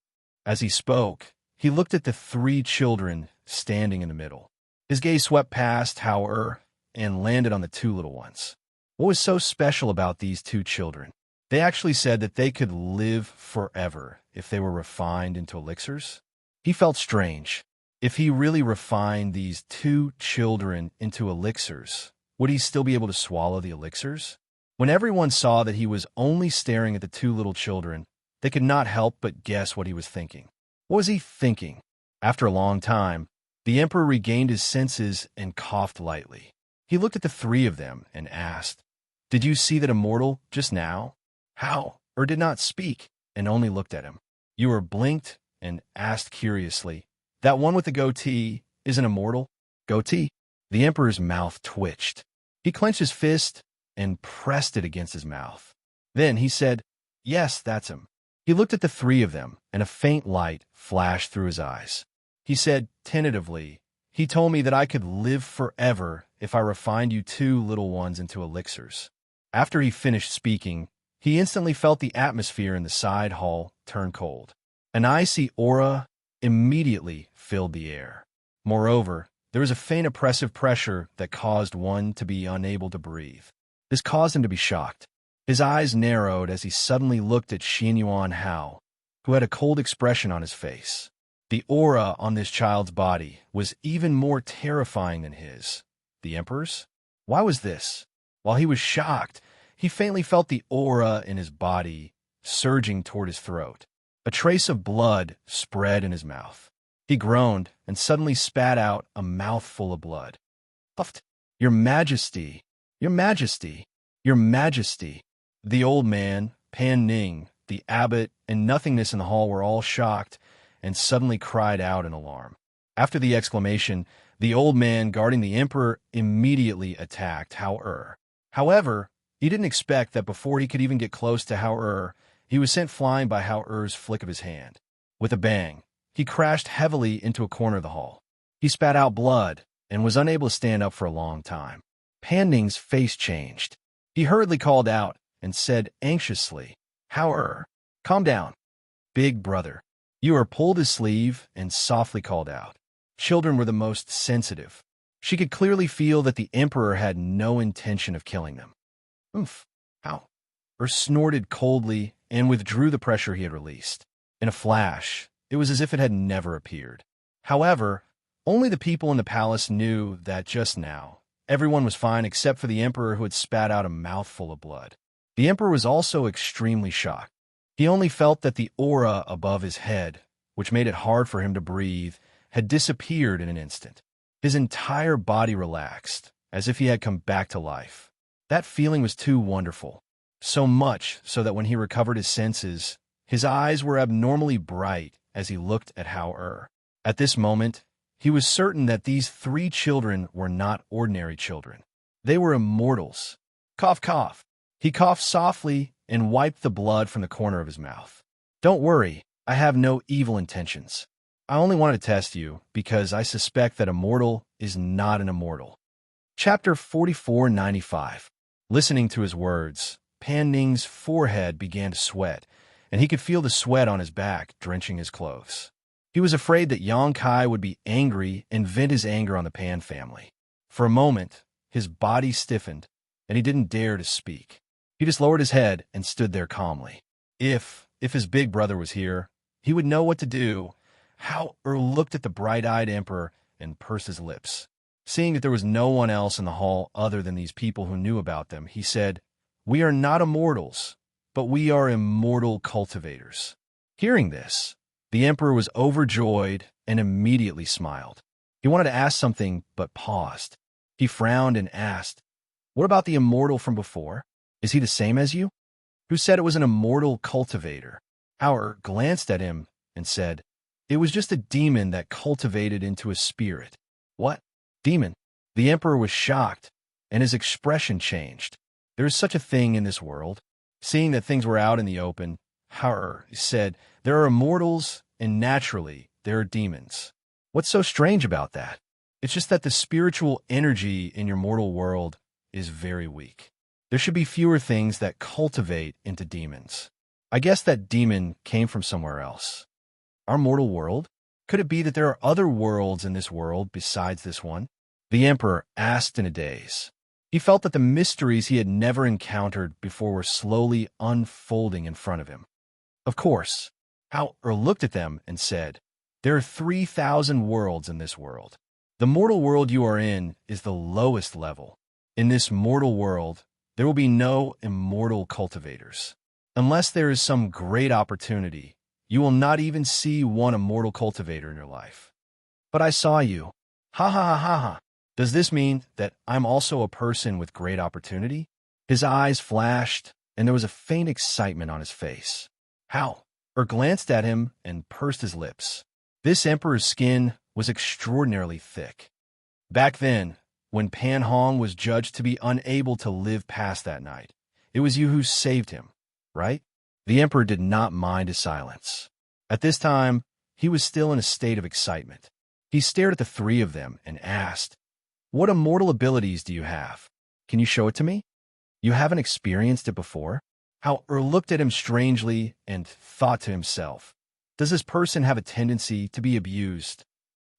Speaker 1: As he spoke, he looked at the three children standing in the middle. His gaze swept past Hao and landed on the two little ones. What was so special about these two children? They actually said that they could live forever if they were refined into elixirs. He felt strange. If he really refined these two children into elixirs, would he still be able to swallow the elixirs? When everyone saw that he was only staring at the two little children, they could not help but guess what he was thinking. What was he thinking? After a long time, the emperor regained his senses and coughed lightly. He looked at the three of them and asked, "Did you see that immortal just now?" Hao did not speak and only looked at him. Ewer blinked and asked curiously, "That one with the goatee is an immortal?" "Goatee?" The emperor's mouth twitched. He clenched his fist and pressed it against his mouth. Then he said, "Yes, that's him." He looked at the three of them, and a faint light flashed through his eyes. He said tentatively, "He told me that I could live forever if I refined you two little ones into elixirs." After he finished speaking, he instantly felt the atmosphere in the side hall turn cold. An icy aura immediately filled the air. Moreover, there was a faint oppressive pressure that caused one to be unable to breathe. This caused him to be shocked. His eyes narrowed as he suddenly looked at Xianyuan Hao, who had a cold expression on his face. The aura on this child's body was even more terrifying than his. The emperor's? Why was this? While he was shocked, he faintly felt the aura in his body surging toward his throat. A trace of blood spread in his mouth. He groaned and suddenly spat out a mouthful of blood. Puffed. "Your Majesty! Your Majesty! Your Majesty!" The old man, Pan Ning, the abbot, and Nothingness in the hall were all shocked and suddenly cried out in alarm. After the exclamation, the old man guarding the emperor immediately attacked Hao. However, he didn't expect that before he could even get close to Hao, he was sent flying by Hao's flick of his hand. With a bang, he crashed heavily into a corner of the hall. He spat out blood and was unable to stand up for a long time. Pan Ning's face changed. He hurriedly called out and said anxiously, "Hao, calm down." "Big brother." Ewer pulled his sleeve and softly called out. Children were the most sensitive. She could clearly feel that the emperor had no intention of killing them. "Oomph, Hao." Snorted coldly and withdrew the pressure he had released. In a flash, it was as if it had never appeared. However, only the people in the palace knew that just now, everyone was fine except for the emperor, who had spat out a mouthful of blood. The emperor was also extremely shocked. He only felt that the aura above his head, which made it hard for him to breathe, had disappeared in an instant. His entire body relaxed, as if he had come back to life. That feeling was too wonderful, so much so that when he recovered his senses, his eyes were abnormally bright as he looked at Hao-Er. At this moment, he was certain that these 3 children were not ordinary children. They were immortals. Cough, cough. He coughed softly and wiped the blood from the corner of his mouth. Don't worry, I have no evil intentions. I only wanted to test you because I suspect that a mortal is not an immortal. Chapter 4495. Listening to his words, Pan Ning's forehead began to sweat, and he could feel the sweat on his back drenching his clothes. He was afraid that Yang Kai would be angry and vent his anger on the Pan family. For a moment, his body stiffened, and he didn't dare to speak. He just lowered his head and stood there calmly. If his big brother was here, he would know what to do. Hao-Er looked at the bright-eyed emperor and pursed his lips. Seeing that there was no one else in the hall other than these people who knew about them, he said, "We are not immortals, but we are immortal cultivators." Hearing this, the emperor was overjoyed and immediately smiled. He wanted to ask something, but paused. He frowned and asked, "What about the immortal from before? Is he the same as you?" "Who said it was an immortal cultivator?" Hao-Er glanced at him and said, "It was just a demon that cultivated into a spirit." "What? Demon?" The emperor was shocked, and his expression changed. "There is such a thing in this world." Seeing that things were out in the open, Hao-Er said, "There are immortals, and naturally, there are demons. What's so strange about that? It's just that the spiritual energy in your mortal world is very weak. There should be fewer things that cultivate into demons. I guess that demon came from somewhere else. Our mortal world? Could it be that there are other worlds in this world besides this one?" The emperor asked in a daze. He felt that the mysteries he had never encountered before were slowly unfolding in front of him. Of course. Hao-Er looked at them and said, "There are 3,000 worlds in this world. The mortal world you are in is the lowest level. In this mortal world, there will be no immortal cultivators. Unless there is some great opportunity, you will not even see one immortal cultivator in your life." "But I saw you." "Ha ha ha ha ha. Does this mean that I'm also a person with great opportunity?" His eyes flashed, and there was a faint excitement on his face. Hao-Er glanced at him and pursed his lips. This emperor's skin was extraordinarily thick. Back then, when Pan Hong was judged to be unable to live past that night, it was you who saved him, right? The emperor did not mind his silence. At this time, he was still in a state of excitement. He stared at the 3 of them and asked, "What immortal abilities do you have? Can you show it to me? You haven't experienced it before?" Hao-Er looked at him strangely and thought to himself, "Does this person have a tendency to be abused?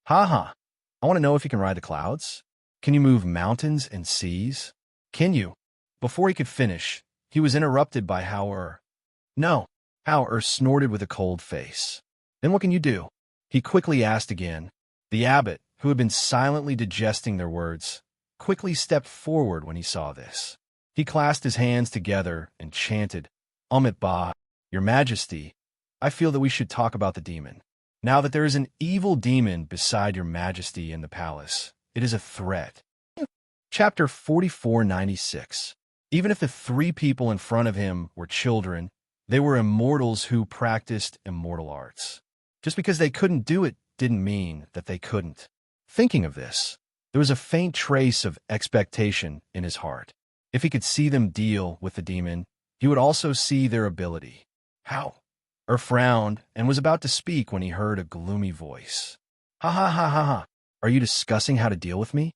Speaker 1: Ha ha. I want to know if you can ride the clouds. Can you move mountains and seas? Can you?" Before he could finish, he was interrupted by Hao-Er. "No." Hao-Er snorted with a cold face. "Then what can you do?" He quickly asked again. The abbot, who had been silently digesting their words, quickly stepped forward when he saw this. He clasped his hands together and chanted, "Amit Ba, Your Majesty, I feel that we should talk about the demon. Now that there is an evil demon beside Your Majesty in the palace, it is a threat." Chapter 4496. Even if the 3 people in front of him were children, they were immortals who practiced immortal arts. Just because they couldn't do it didn't mean that they couldn't. Thinking of this, there was a faint trace of expectation in his heart. If he could see them deal with the demon, he would also see their ability. Hao-Er frowned and was about to speak when he heard a gloomy voice. "Ha ha ha ha ha. Are you discussing how to deal with me?"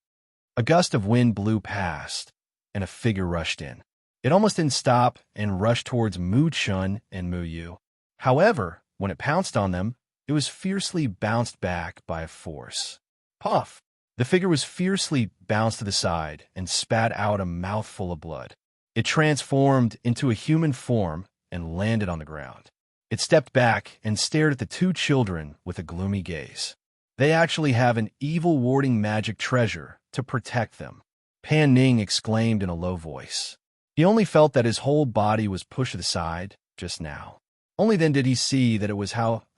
Speaker 1: A gust of wind blew past, and a figure rushed in. It almost didn't stop and rushed towards Mu Chun and Mu Yu. However, when it pounced on them, it was fiercely bounced back by a force. Puff! The figure was fiercely bounced to the side and spat out a mouthful of blood. It transformed into a human form and landed on the ground. It stepped back and stared at the 2 children with a gloomy gaze. "They actually have an evil-warding magic treasure to protect them," Pan Ning exclaimed in a low voice. He only felt that his whole body was pushed to the side just now. Only then did he see that it was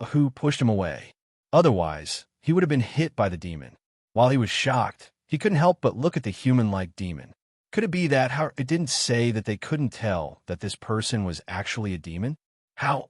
Speaker 1: who pushed him away. Otherwise, he would have been hit by the demon. While he was shocked, he couldn't help but look at the human-like demon. Could it be that it didn't say that they couldn't tell that this person was actually a demon?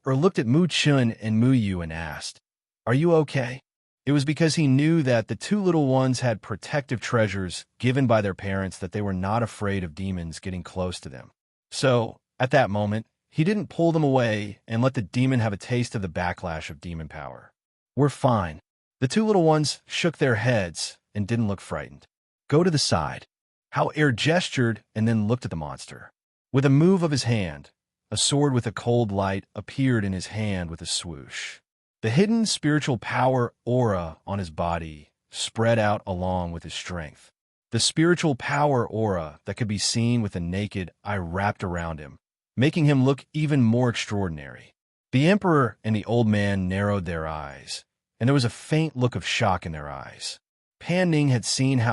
Speaker 1: Looked at Mu Chun and Mu Yu and asked, "Are you okay?" It was because he knew that the two little ones had protective treasures given by their parents that they were not afraid of demons getting close to them. So, at that moment, he didn't pull them away and let the demon have a taste of the backlash of demon power. "We're fine." The two little ones shook their heads and didn't look frightened. "Go to the side." Er gestured and then looked at the monster. With a move of his hand, a sword with a cold light appeared in his hand with a swoosh. The hidden spiritual power aura on his body spread out along with his strength. The spiritual power aura that could be seen with the naked eye wrapped around him, making him look even more extraordinary. The emperor and the old man narrowed their eyes, and there was a faint look of shock in their eyes. Pan Ning had seen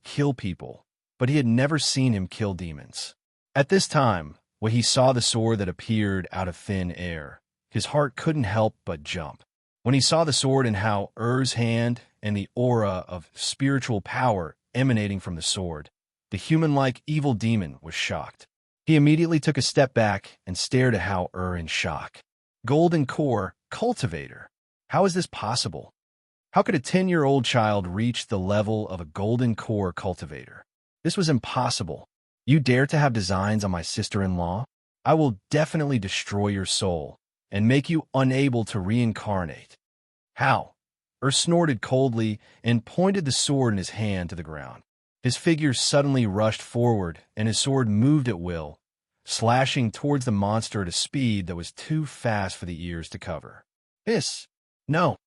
Speaker 1: kill people, but he had never seen him kill demons. At this time, when he saw the sword that appeared out of thin air, his heart couldn't help but jump. When he saw the sword in Er's hand and the aura of spiritual power emanating from the sword, the human-like evil demon was shocked. He immediately took a step back and stared at in shock. Golden Core Cultivator. How is this possible? How could a 10-year-old child reach the level of a Golden Core Cultivator? This was impossible. You dare to have designs on my sister-in-law? I will definitely destroy your soul and make you unable to reincarnate. How? Snorted coldly and pointed the sword in his hand to the ground. His figure suddenly rushed forward, and his sword moved at will, slashing towards the monster at a speed that was too fast for the ears to cover. No!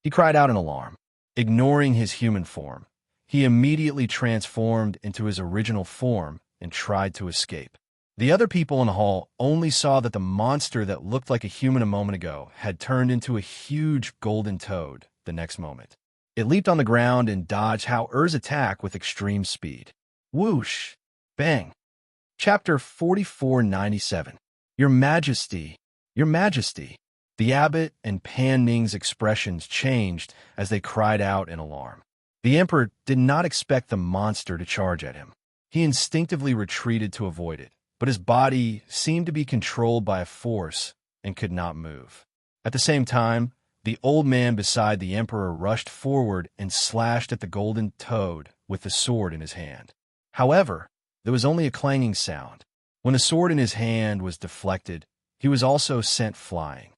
Speaker 1: He cried out in alarm. Ignoring his human form, he immediately transformed into his original form and tried to escape. The other people in the hall only saw that the monster that looked like a human a moment ago had turned into a huge golden toad the next moment. It leaped on the ground and dodged Er's attack with extreme speed. Whoosh! Bang! Chapter 4497. Your Majesty! Your Majesty! The abbot and Pan Ning's expressions changed as they cried out in alarm. The emperor did not expect the monster to charge at him. He instinctively retreated to avoid it, but his body seemed to be controlled by a force and could not move. At the same time, the old man beside the emperor rushed forward and slashed at the golden toad with the sword in his hand. However, there was only a clanging sound. When the sword in his hand was deflected, he was also sent flying.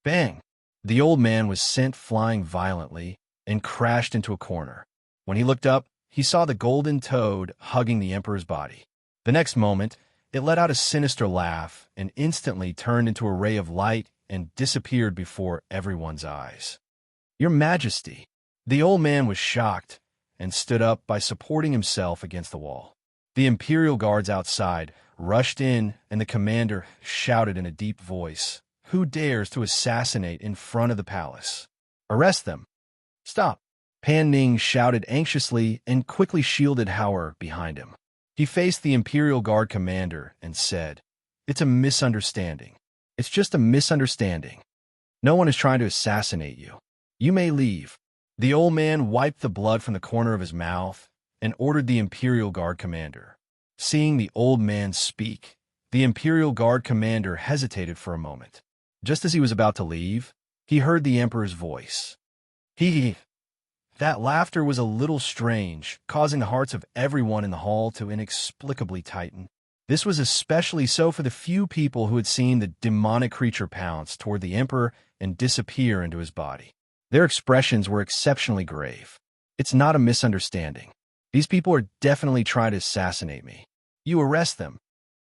Speaker 1: Bang! The old man was sent flying violently and crashed into a corner. When he looked up, he saw the golden toad hugging the emperor's body. The next moment, it let out a sinister laugh and instantly turned into a ray of light and disappeared before everyone's eyes. Your Majesty! The old man was shocked and stood up by supporting himself against the wall. The imperial guards outside rushed in, and the commander shouted in a deep voice, "Who dares to assassinate in front of the palace? Arrest them!" "Stop!" Pan Ning shouted anxiously and quickly shielded behind him. He faced the Imperial Guard commander and said, "It's a misunderstanding. It's just a misunderstanding. No one is trying to assassinate you. You may leave." The old man wiped the blood from the corner of his mouth and ordered the Imperial Guard commander. Seeing the old man speak, the Imperial Guard commander hesitated for a moment. Just as he was about to leave, he heard the emperor's voice. That laughter was a little strange, causing the hearts of everyone in the hall to inexplicably tighten. This was especially so for the few people who had seen the demonic creature pounce toward the emperor and disappear into his body. Their expressions were exceptionally grave. "It's not a misunderstanding. These people are definitely trying to assassinate me. You arrest them."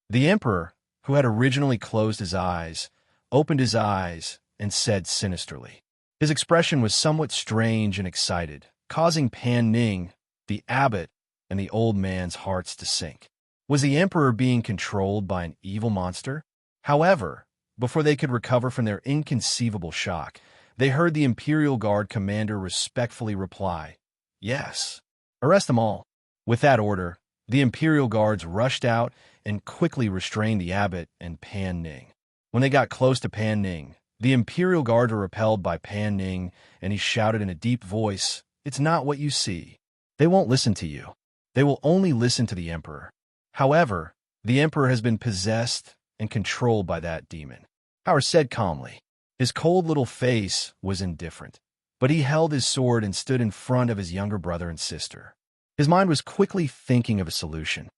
Speaker 1: The emperor, who had originally closed his eyes, opened his eyes and said sinisterly. His expression was somewhat strange and excited, causing Pan Ning, the abbot, and the old man's hearts to sink. Was the emperor being controlled by an evil monster? However, before they could recover from their inconceivable shock, they heard the Imperial Guard commander respectfully reply, "Yes, arrest them all." With that order, the Imperial Guards rushed out and quickly restrained the abbot and Pan Ning. When they got close to Pan Ning, The Imperial Guard were repelled by Pan Ning, and he shouted in a deep voice, "It's not what you see. They won't listen to you. They will only listen to the Emperor. However, the Emperor has been possessed and controlled by that demon." Howard said calmly. His cold little face was indifferent, but he held his sword and stood in front of his younger brother and sister. His mind was quickly thinking of a solution.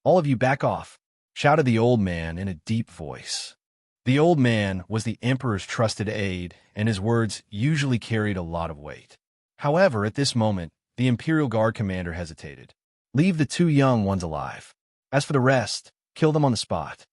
Speaker 1: "All of you back off," shouted the old man in a deep voice. The old man was the Emperor's trusted aide, and his words usually carried a lot of weight. However, at this moment, the Imperial Guard commander hesitated. "Leave the two young ones alive. As for the rest, kill them on the spot."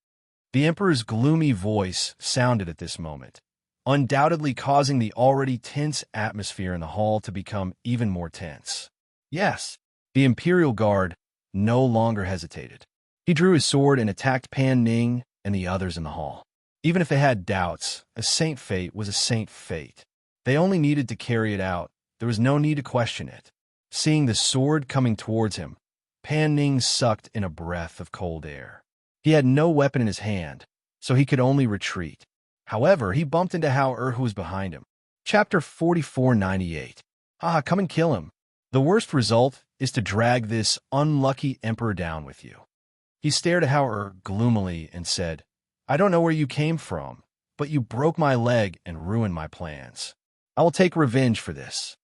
Speaker 1: The Emperor's gloomy voice sounded at this moment, undoubtedly causing the already tense atmosphere in the hall to become even more tense. Yes, the Imperial Guard no longer hesitated. He drew his sword and attacked Pan Ning and the others in the hall. Even if they had doubts, a saint fate was a saint fate. They only needed to carry it out. There was no need to question it. Seeing the sword coming towards him, Pan Ning sucked in a breath of cold air. He had no weapon in his hand, so he could only retreat. However, he bumped into Hao who was behind him. Chapter 4498. Come and kill him. The worst result is to drag this unlucky emperor down with you. He stared at Hao gloomily and said, "I don't know where you came from, but you broke my leg and ruined my plans. I will take revenge for this."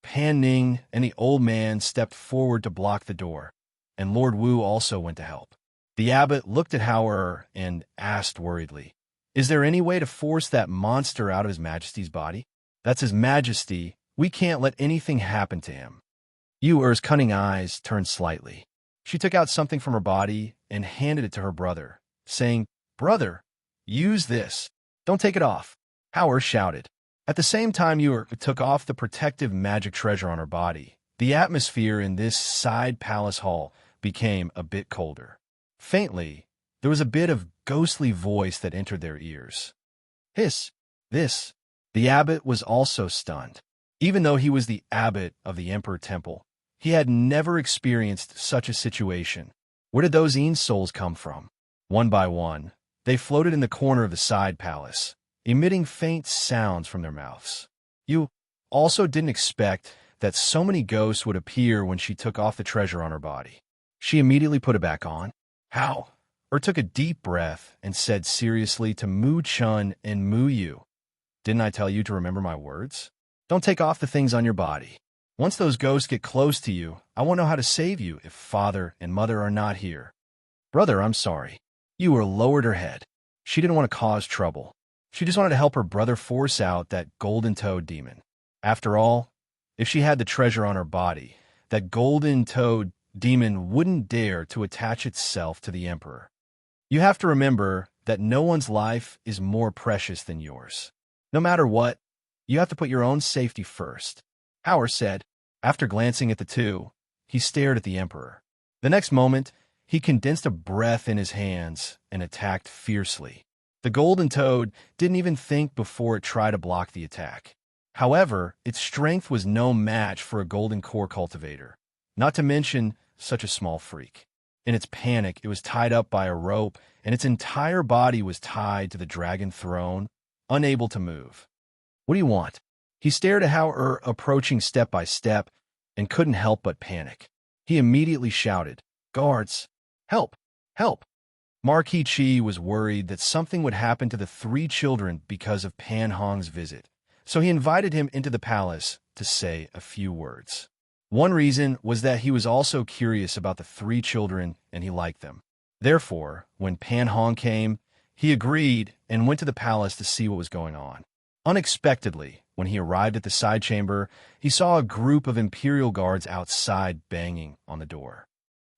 Speaker 1: Pan Ning and the old man stepped forward to block the door, and Lord Wu also went to help. The abbot looked at Hao and asked worriedly, "Is there any way to force that monster out of His Majesty's body?" "That's His Majesty. We can't let anything happen to him." Yu's cunning eyes turned slightly. She took out something from her body and handed it to her brother, saying, "Brother, use this. Don't take it off." Hao shouted. At the same time Yu took off the protective magic treasure on her body, the atmosphere in this side palace hall became a bit colder. Faintly, there was a bit of ghostly voice that entered their ears. "Hiss! This!" The abbot was also stunned. Even though he was the abbot of the Emperor Temple, he had never experienced such a situation. Where did those souls come from? One by one, they floated in the corner of the side palace, emitting faint sounds from their mouths. Yu also didn't expect that so many ghosts would appear when she took off the treasure on her body. She immediately put it back on. "How?" Took a deep breath and said seriously to Mu Chun and Mu Yu, "Didn't I tell you to remember my words? Don't take off the things on your body. Once those ghosts get close to you, I won't know how to save you if father and mother are not here." "Brother, I'm sorry." Yu lowered her head. She didn't want to cause trouble. She just wanted to help her brother force out that golden toad demon. After all, if she had the treasure on her body, that golden toad demon wouldn't dare to attach itself to the Emperor. You have to remember that no one's life is more precious than yours. No matter what, you have to put your own safety first, Hao said. After glancing at the two, he stared at the Emperor. The next moment, he condensed a breath in his hands and attacked fiercely. The golden toad didn't even think before it tried to block the attack. However, its strength was no match for a golden core cultivator, not to mention such a small freak. In its panic, it was tied up by a rope, and its entire body was tied to the dragon throne, unable to move. "What do you want?" He stared at Hao approaching step by step and couldn't help but panic. He immediately shouted, "Guards! Help! Help!" Marquis Chi was worried that something would happen to the three children because of Pan Hong's visit, so he invited him into the palace to say a few words. One reason was that he was also curious about the three children and he liked them. Therefore, when Pan Hong came, he agreed and went to the palace to see what was going on. Unexpectedly, when he arrived at the side chamber, he saw a group of Imperial guards outside banging on the door.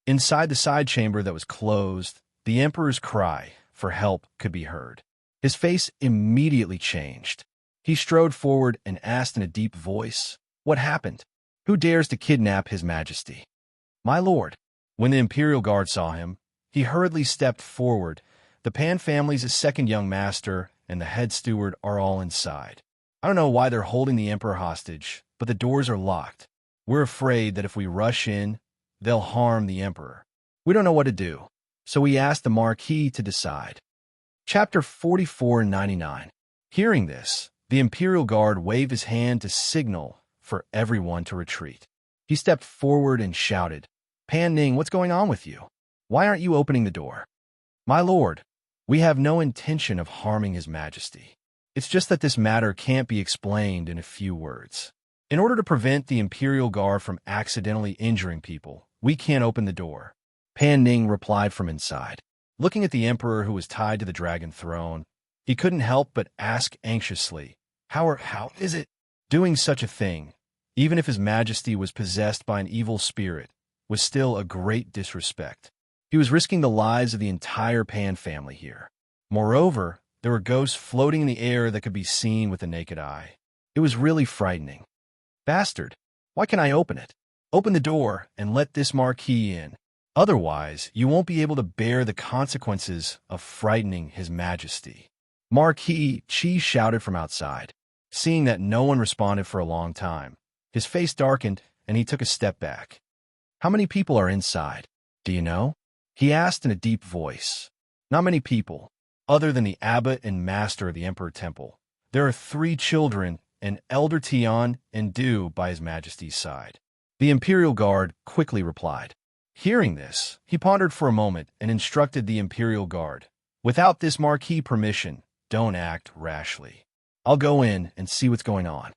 Speaker 1: Inside the side chamber that was closed, the Emperor's cry for help could be heard. His face immediately changed. He strode forward and asked in a deep voice, "What happened? Who dares to kidnap His Majesty?" "My lord." When the Imperial Guard saw him, he hurriedly stepped forward. The Pan family's second young master and the head steward are all inside. "I don't know why they're holding the Emperor hostage, but the doors are locked. We're afraid that if we rush in, they'll harm the Emperor. We don't know what to do, so we asked the Marquis to decide." Chapter 4499. Hearing this, the Imperial Guard waved his hand to signal for everyone to retreat. He stepped forward and shouted, "Pan Ning, what's going on with you? Why aren't you opening the door?" "My lord, we have no intention of harming His Majesty. It's just that this matter can't be explained in a few words. In order to prevent the Imperial Guard from accidentally injuring people, we can't open the door," Pan Ning replied from inside. Looking at the Emperor who was tied to the dragon throne, he couldn't help but ask anxiously, How is it? Doing such a thing, even if His Majesty was possessed by an evil spirit, was still a great disrespect. He was risking the lives of the entire Pan family here. Moreover, there were ghosts floating in the air that could be seen with the naked eye. It was really frightening. "Bastard, why can't I open it? Open the door and let this Marquis in. Otherwise, you won't be able to bear the consequences of frightening His Majesty." Marquis Chi shouted from outside. Seeing that no one responded for a long time, his face darkened and he took a step back. "How many people are inside? Do you know?" he asked in a deep voice. "Not many people, other than the abbot and master of the Emperor Temple. There are 3 children, and Elder Tian and Du by His Majesty's side," the Imperial Guard quickly replied. Hearing this, he pondered for a moment and instructed the Imperial Guard, "Without this Marquis' permission, don't act rashly. I'll go in and see what's going on."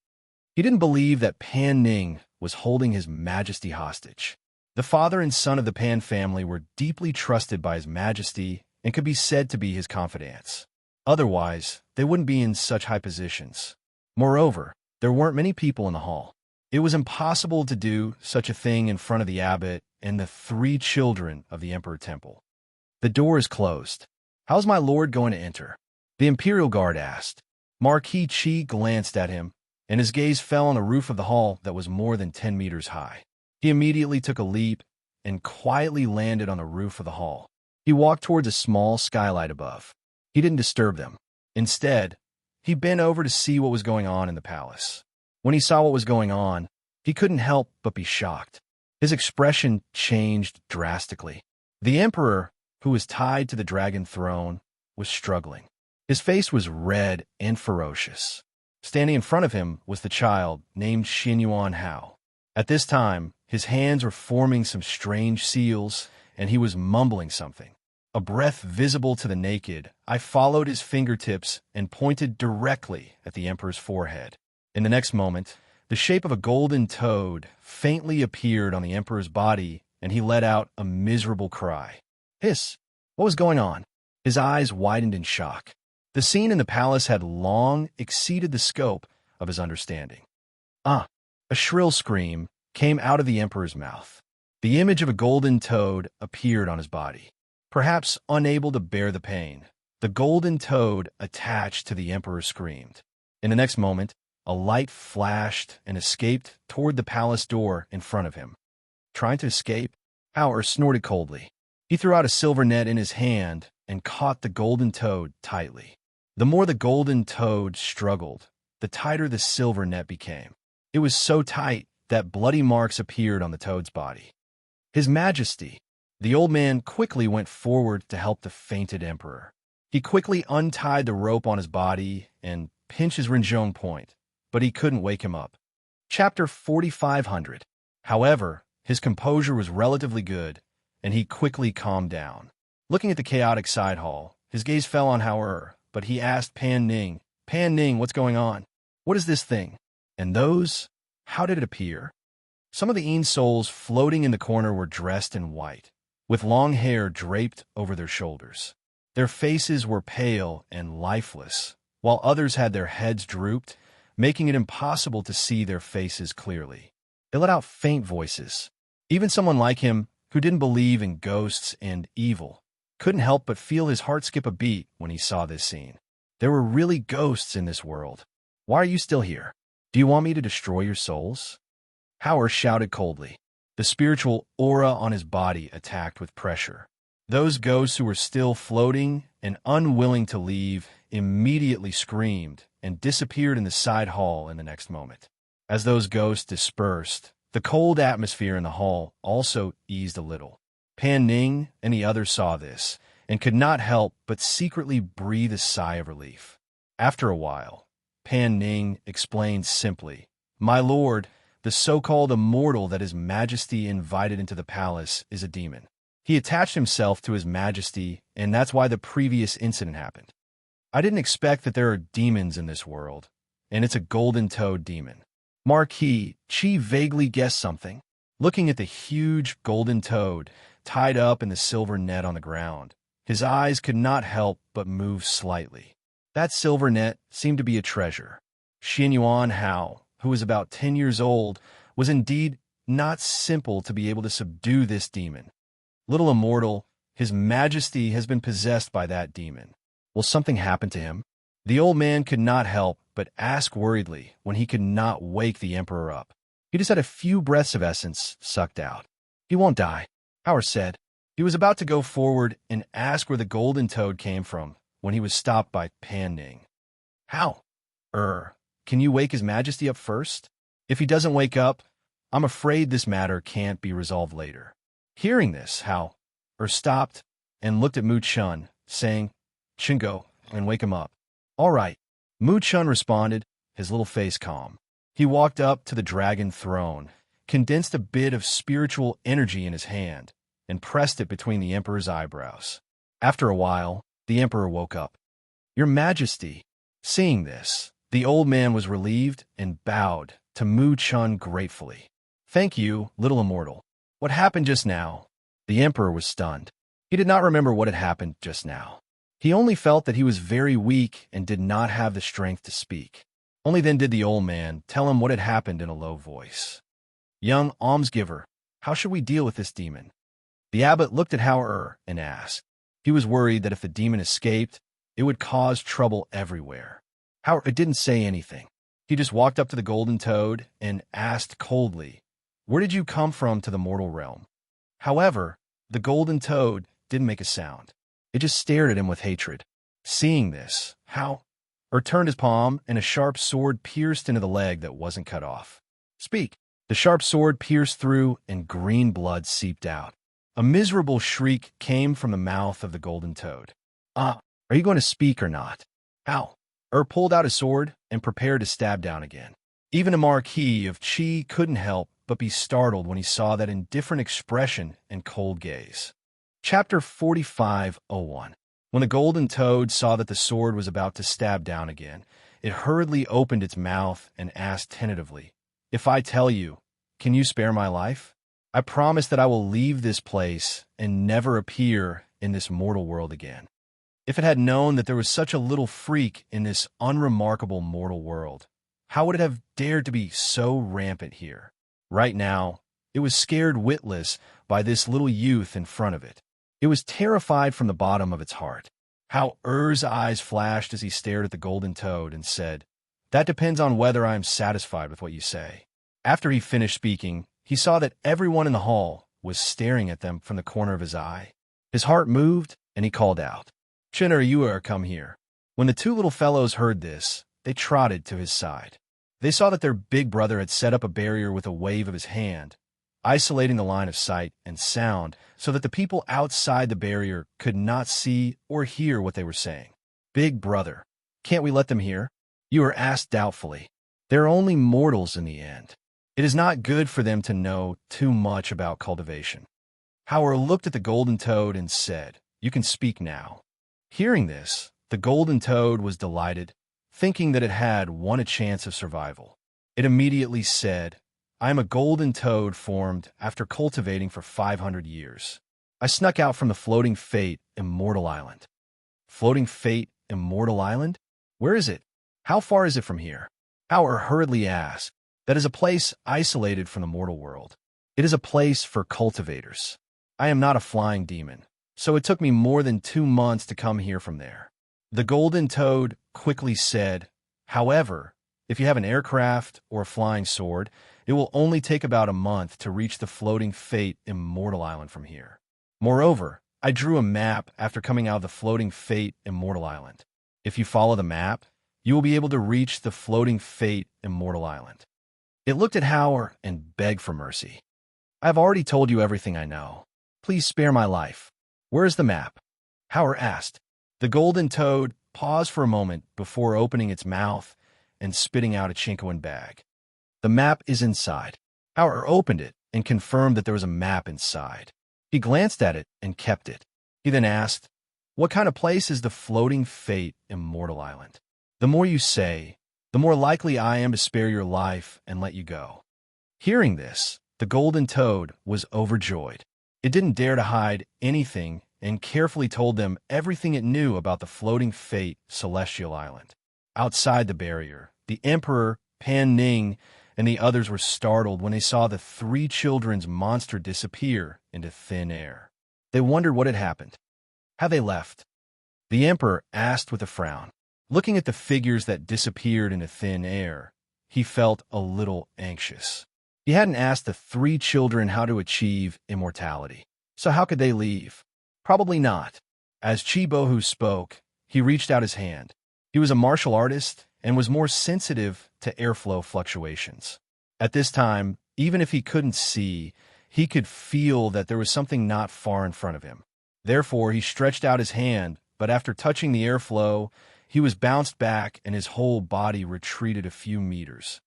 Speaker 1: He didn't believe that Pan Ning was holding His Majesty hostage. The father and son of the Pan family were deeply trusted by His Majesty and could be said to be his confidants. Otherwise, they wouldn't be in such high positions. Moreover, there weren't many people in the hall. It was impossible to do such a thing in front of the abbot and the 3 children of the Emperor Temple. "The door is closed. How's my lord going to enter?" the Imperial Guard asked. Marquis Chi glanced at him, and his gaze fell on the roof of the hall that was more than 10 meters high. He immediately took a leap and quietly landed on the roof of the hall. He walked towards a small skylight above. He didn't disturb them. Instead, he bent over to see what was going on in the palace. When he saw what was going on, he couldn't help but be shocked. His expression changed drastically. The Emperor, who was tied to the dragon throne, was struggling. His face was red and ferocious. Standing in front of him was the child named Xinyuan Hao. At this time, his hands were forming some strange seals, and he was mumbling something. A breath visible to the naked, I followed his fingertips and pointed directly at the Emperor's forehead. In the next moment, the shape of a golden toad faintly appeared on the Emperor's body, and he let out a miserable cry. "Hiss! What was going on?" His eyes widened in shock. The scene in the palace had long exceeded the scope of his understanding. "Ah!" A shrill scream came out of the Emperor's mouth. The image of a golden toad appeared on his body. Perhaps unable to bear the pain, the golden toad attached to the Emperor screamed. In the next moment, a light flashed and escaped toward the palace door in front of him. Trying to escape, Hauer snorted coldly. He threw out a silver net in his hand and caught the golden toad tightly. The more the golden toad struggled, the tighter the silver net became. It was so tight that bloody marks appeared on the toad's body. "His Majesty!" The old man quickly went forward to help the fainted Emperor. He quickly untied the rope on his body and pinched his Rinzhong point, but he couldn't wake him up. Chapter 4500. However, his composure was relatively good, and he quickly calmed down. Looking at the chaotic side hall, his gaze fell on Hauer, but he asked Pan Ning, "Pan Ning, what's going on? What is this thing? And those? How did it appear?" Some of the Een souls floating in the corner were dressed in white, with long hair draped over their shoulders. Their faces were pale and lifeless, while others had their heads drooped, making it impossible to see their faces clearly. They let out faint voices. Even someone like him, who didn't believe in ghosts and evil, couldn't help but feel his heart skip a beat when he saw this scene. There were really ghosts in this world. "Why are you still here? Do you want me to destroy your souls?" Hauer shouted coldly. The spiritual aura on his body attacked with pressure. Those ghosts who were still floating and unwilling to leave immediately screamed and disappeared in the side hall in the next moment. As those ghosts dispersed, the cold atmosphere in the hall also eased a little. Pan Ning and the others saw this and could not help but secretly breathe a sigh of relief. After a while, Pan Ning explained simply, "My lord, the so-called immortal that His Majesty invited into the palace is a demon. He attached himself to His Majesty, and that's why the previous incident happened. I didn't expect that there are demons in this world, and it's a golden toad demon." Marquis Chi vaguely guessed something, looking at the huge golden toad tied up in the silver net on the ground. His eyes could not help but move slightly. That silver net seemed to be a treasure. Xin Yuan Hao, who was about 10 years old, was indeed not simple to be able to subdue this demon. Little immortal, His Majesty has been possessed by that demon. Will something happen to him? The old man could not help but ask worriedly when he could not wake the emperor up. He just had a few breaths of essence sucked out. He won't die, Howard said. He was about to go forward and ask where the golden toad came from when he was stopped by Pan Ning. How? Can you wake His Majesty up first? If he doesn't wake up, I'm afraid this matter can't be resolved later. Hearing this, Hao stopped and looked at Mu Chun, saying, "Chingo, and wake him up." "All right." Mu Chun responded, his little face calm. He walked up to the dragon throne, condensed a bit of spiritual energy in his hand, and pressed it between the emperor's eyebrows. After a while, the emperor woke up. "Your Majesty." Seeing this, the old man was relieved and bowed to Mu Chun gratefully. "Thank you, little immortal. What happened just now?" The emperor was stunned. He did not remember what had happened just now. He only felt that he was very weak and did not have the strength to speak. Only then did the old man tell him what had happened in a low voice. "Young almsgiver, how should we deal with this demon?" The abbot looked at Hao and asked. He was worried that if the demon escaped, it would cause trouble everywhere. Hao didn't say anything. He just walked up to the golden toad and asked coldly, "Where did you come from to the mortal realm?" However, the golden toad didn't make a sound. It just stared at him with hatred. Seeing this, Hao turned his palm and a sharp sword pierced into the leg that wasn't cut off. "Speak." The sharp sword pierced through and green blood seeped out. A miserable shriek came from the mouth of the golden toad. Are you going to speak or not?" Hao pulled out his sword and prepared to stab down again. Even a Marquis of Qi couldn't help but be startled when he saw that indifferent expression and cold gaze. Chapter 45:01. When the golden toad saw that the sword was about to stab down again, it hurriedly opened its mouth and asked tentatively, "If I tell you, can you spare my life? I promise that I will leave this place and never appear in this mortal world again." If it had known that there was such a little freak in this unremarkable mortal world, how would it have dared to be so rampant here? Right now, it was scared witless by this little youth in front of it. It was terrified from the bottom of its heart. How eyes flashed as he stared at the golden toad and said, "That depends on whether I am satisfied with what you say." After he finished speaking, he saw that everyone in the hall was staring at them from the corner of his eye. His heart moved, and he called out, "Chinner, you come here." When the two little fellows heard this, they trotted to his side. They saw that their big brother had set up a barrier with a wave of his hand, isolating the line of sight and sound so that the people outside the barrier could not see or hear what they were saying. "Big brother, can't we let them hear?" You asked doubtfully. They're only mortals in the end. It is not good for them to know too much about cultivation. Howard looked at the golden toad and said, "You can speak now." Hearing this, the golden toad was delighted, thinking that it had won a chance of survival. It immediately said, "I am a golden toad formed after cultivating for 500 years. I snuck out from the Floating Fate Immortal Island." Floating Fate Immortal Island? Where is it? How far is it from here? Howard hurriedly asked. That is a place isolated from the mortal world. It is a place for cultivators. I am not a flying demon, so it took me more than 2 months to come here from there. The golden toad quickly said, "However, if you have an aircraft or a flying sword, it will only take about a month to reach the Floating Fate Immortal Island from here. Moreover, I drew a map after coming out of the Floating Fate Immortal Island. If you follow the map, you will be able to reach the Floating Fate Immortal Island." It looked at Howard and begged for mercy. "I have already told you everything I know. Please spare my life. Where is the map?" Howard asked. The golden toad paused for a moment before opening its mouth and spitting out a Chinkoan bag. The map is inside. Our opened it and confirmed that there was a map inside. He glanced at it and kept it. He then asked, "What kind of place is the Floating Fate Immortal Island? The more you say, the more likely I am to spare your life and let you go." Hearing this, the golden toad was overjoyed. It didn't dare to hide anything and carefully told them everything it knew about the Floating Fate Celestial Island. Outside the barrier, the Emperor, Pan Ning, and the others were startled when they saw the three children's monster disappear into thin air. They wondered what had happened. Had they left? The Emperor asked with a frown. Looking at the figures that disappeared into thin air, he felt a little anxious. He hadn't asked the three children how to achieve immortality. So how could they leave? Probably not. As Chi Bohu spoke, he reached out his hand. He was a martial artist and was more sensitive to airflow fluctuations. At this time, even if he couldn't see, he could feel that there was something not far in front of him. Therefore, he stretched out his hand, but after touching the airflow, he was bounced back and his whole body retreated a few meters.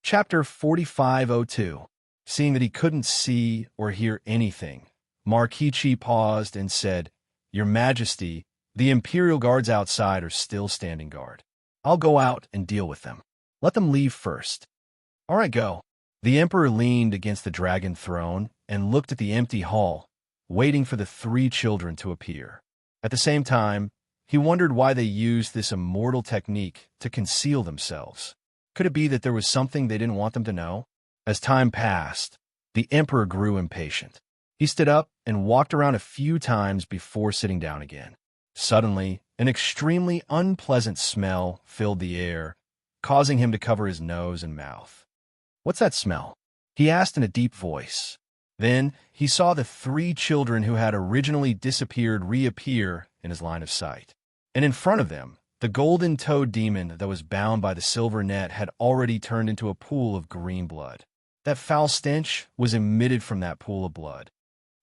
Speaker 1: Chapter 4502. Seeing that he couldn't see or hear anything, Markichi paused and said, "Your Majesty, the Imperial guards outside are still standing guard. I'll go out and deal with them. Let them leave first." "All right, go." The Emperor leaned against the dragon throne and looked at the empty hall, waiting for the three children to appear. At the same time, he wondered why they used this immortal technique to conceal themselves. Could it be that there was something they didn't want them to know? As time passed, the Emperor grew impatient. He stood up and walked around a few times before sitting down again. Suddenly, an extremely unpleasant smell filled the air, causing him to cover his nose and mouth. "What's that smell?" he asked in a deep voice. Then he saw the three children who had originally disappeared reappear in his line of sight. And in front of them, the golden toad demon that was bound by the silver net had already turned into a pool of green blood. That foul stench was emitted from that pool of blood.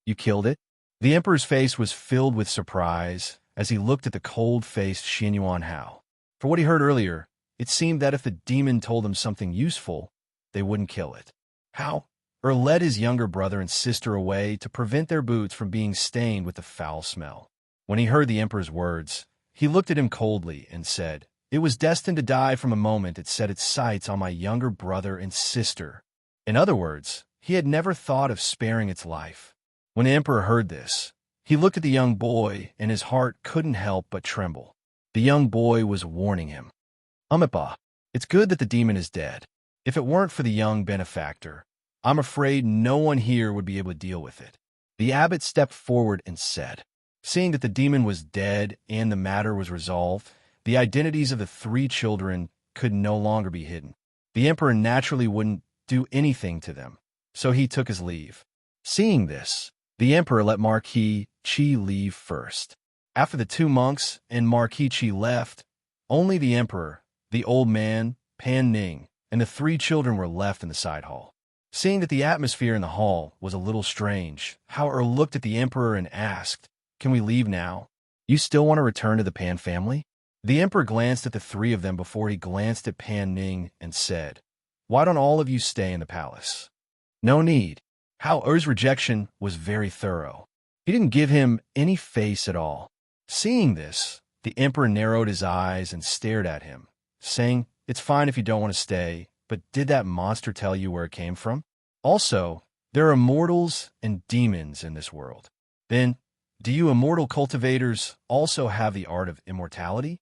Speaker 1: "You killed it?" The Emperor's face was filled with surprise as he looked at the cold-faced Xin Yuan Hao. For what he heard earlier, it seemed that if the demon told them something useful, they wouldn't kill it. Hao led his younger brother and sister away to prevent their boots from being stained with the foul smell. When he heard the Emperor's words, he looked at him coldly and said, "It was destined to die from the moment it set its sights on my younger brother and sister." In other words, he had never thought of sparing its life. When the Emperor heard this, he looked at the young boy and his heart couldn't help but tremble. The young boy was warning him. "Amipa, it's good that the demon is dead. If it weren't for the young benefactor, I'm afraid no one here would be able to deal with it." The abbot stepped forward and said, seeing that the demon was dead and the matter was resolved, the identities of the three children could no longer be hidden. The Emperor naturally wouldn't do anything to them, so he took his leave. Seeing this, the Emperor let Marquis Qi leave first. After the two monks and Marquis Qi left, only the Emperor, the old man, Pan Ning, and the three children were left in the side hall. Seeing that the atmosphere in the hall was a little strange, Hao looked at the Emperor and asked, "Can we leave now? You still want to return to the Pan family?" The Emperor glanced at the three of them before he glanced at Pan Ning and said, "Why don't all of you stay in the palace?" "No need." Hao's rejection was very thorough. He didn't give him any face at all. Seeing this, the Emperor narrowed his eyes and stared at him, saying, "It's fine if you don't want to stay, but did that monster tell you where it came from? Also, there are immortals and demons in this world. Then, do you immortal cultivators also have the art of immortality?"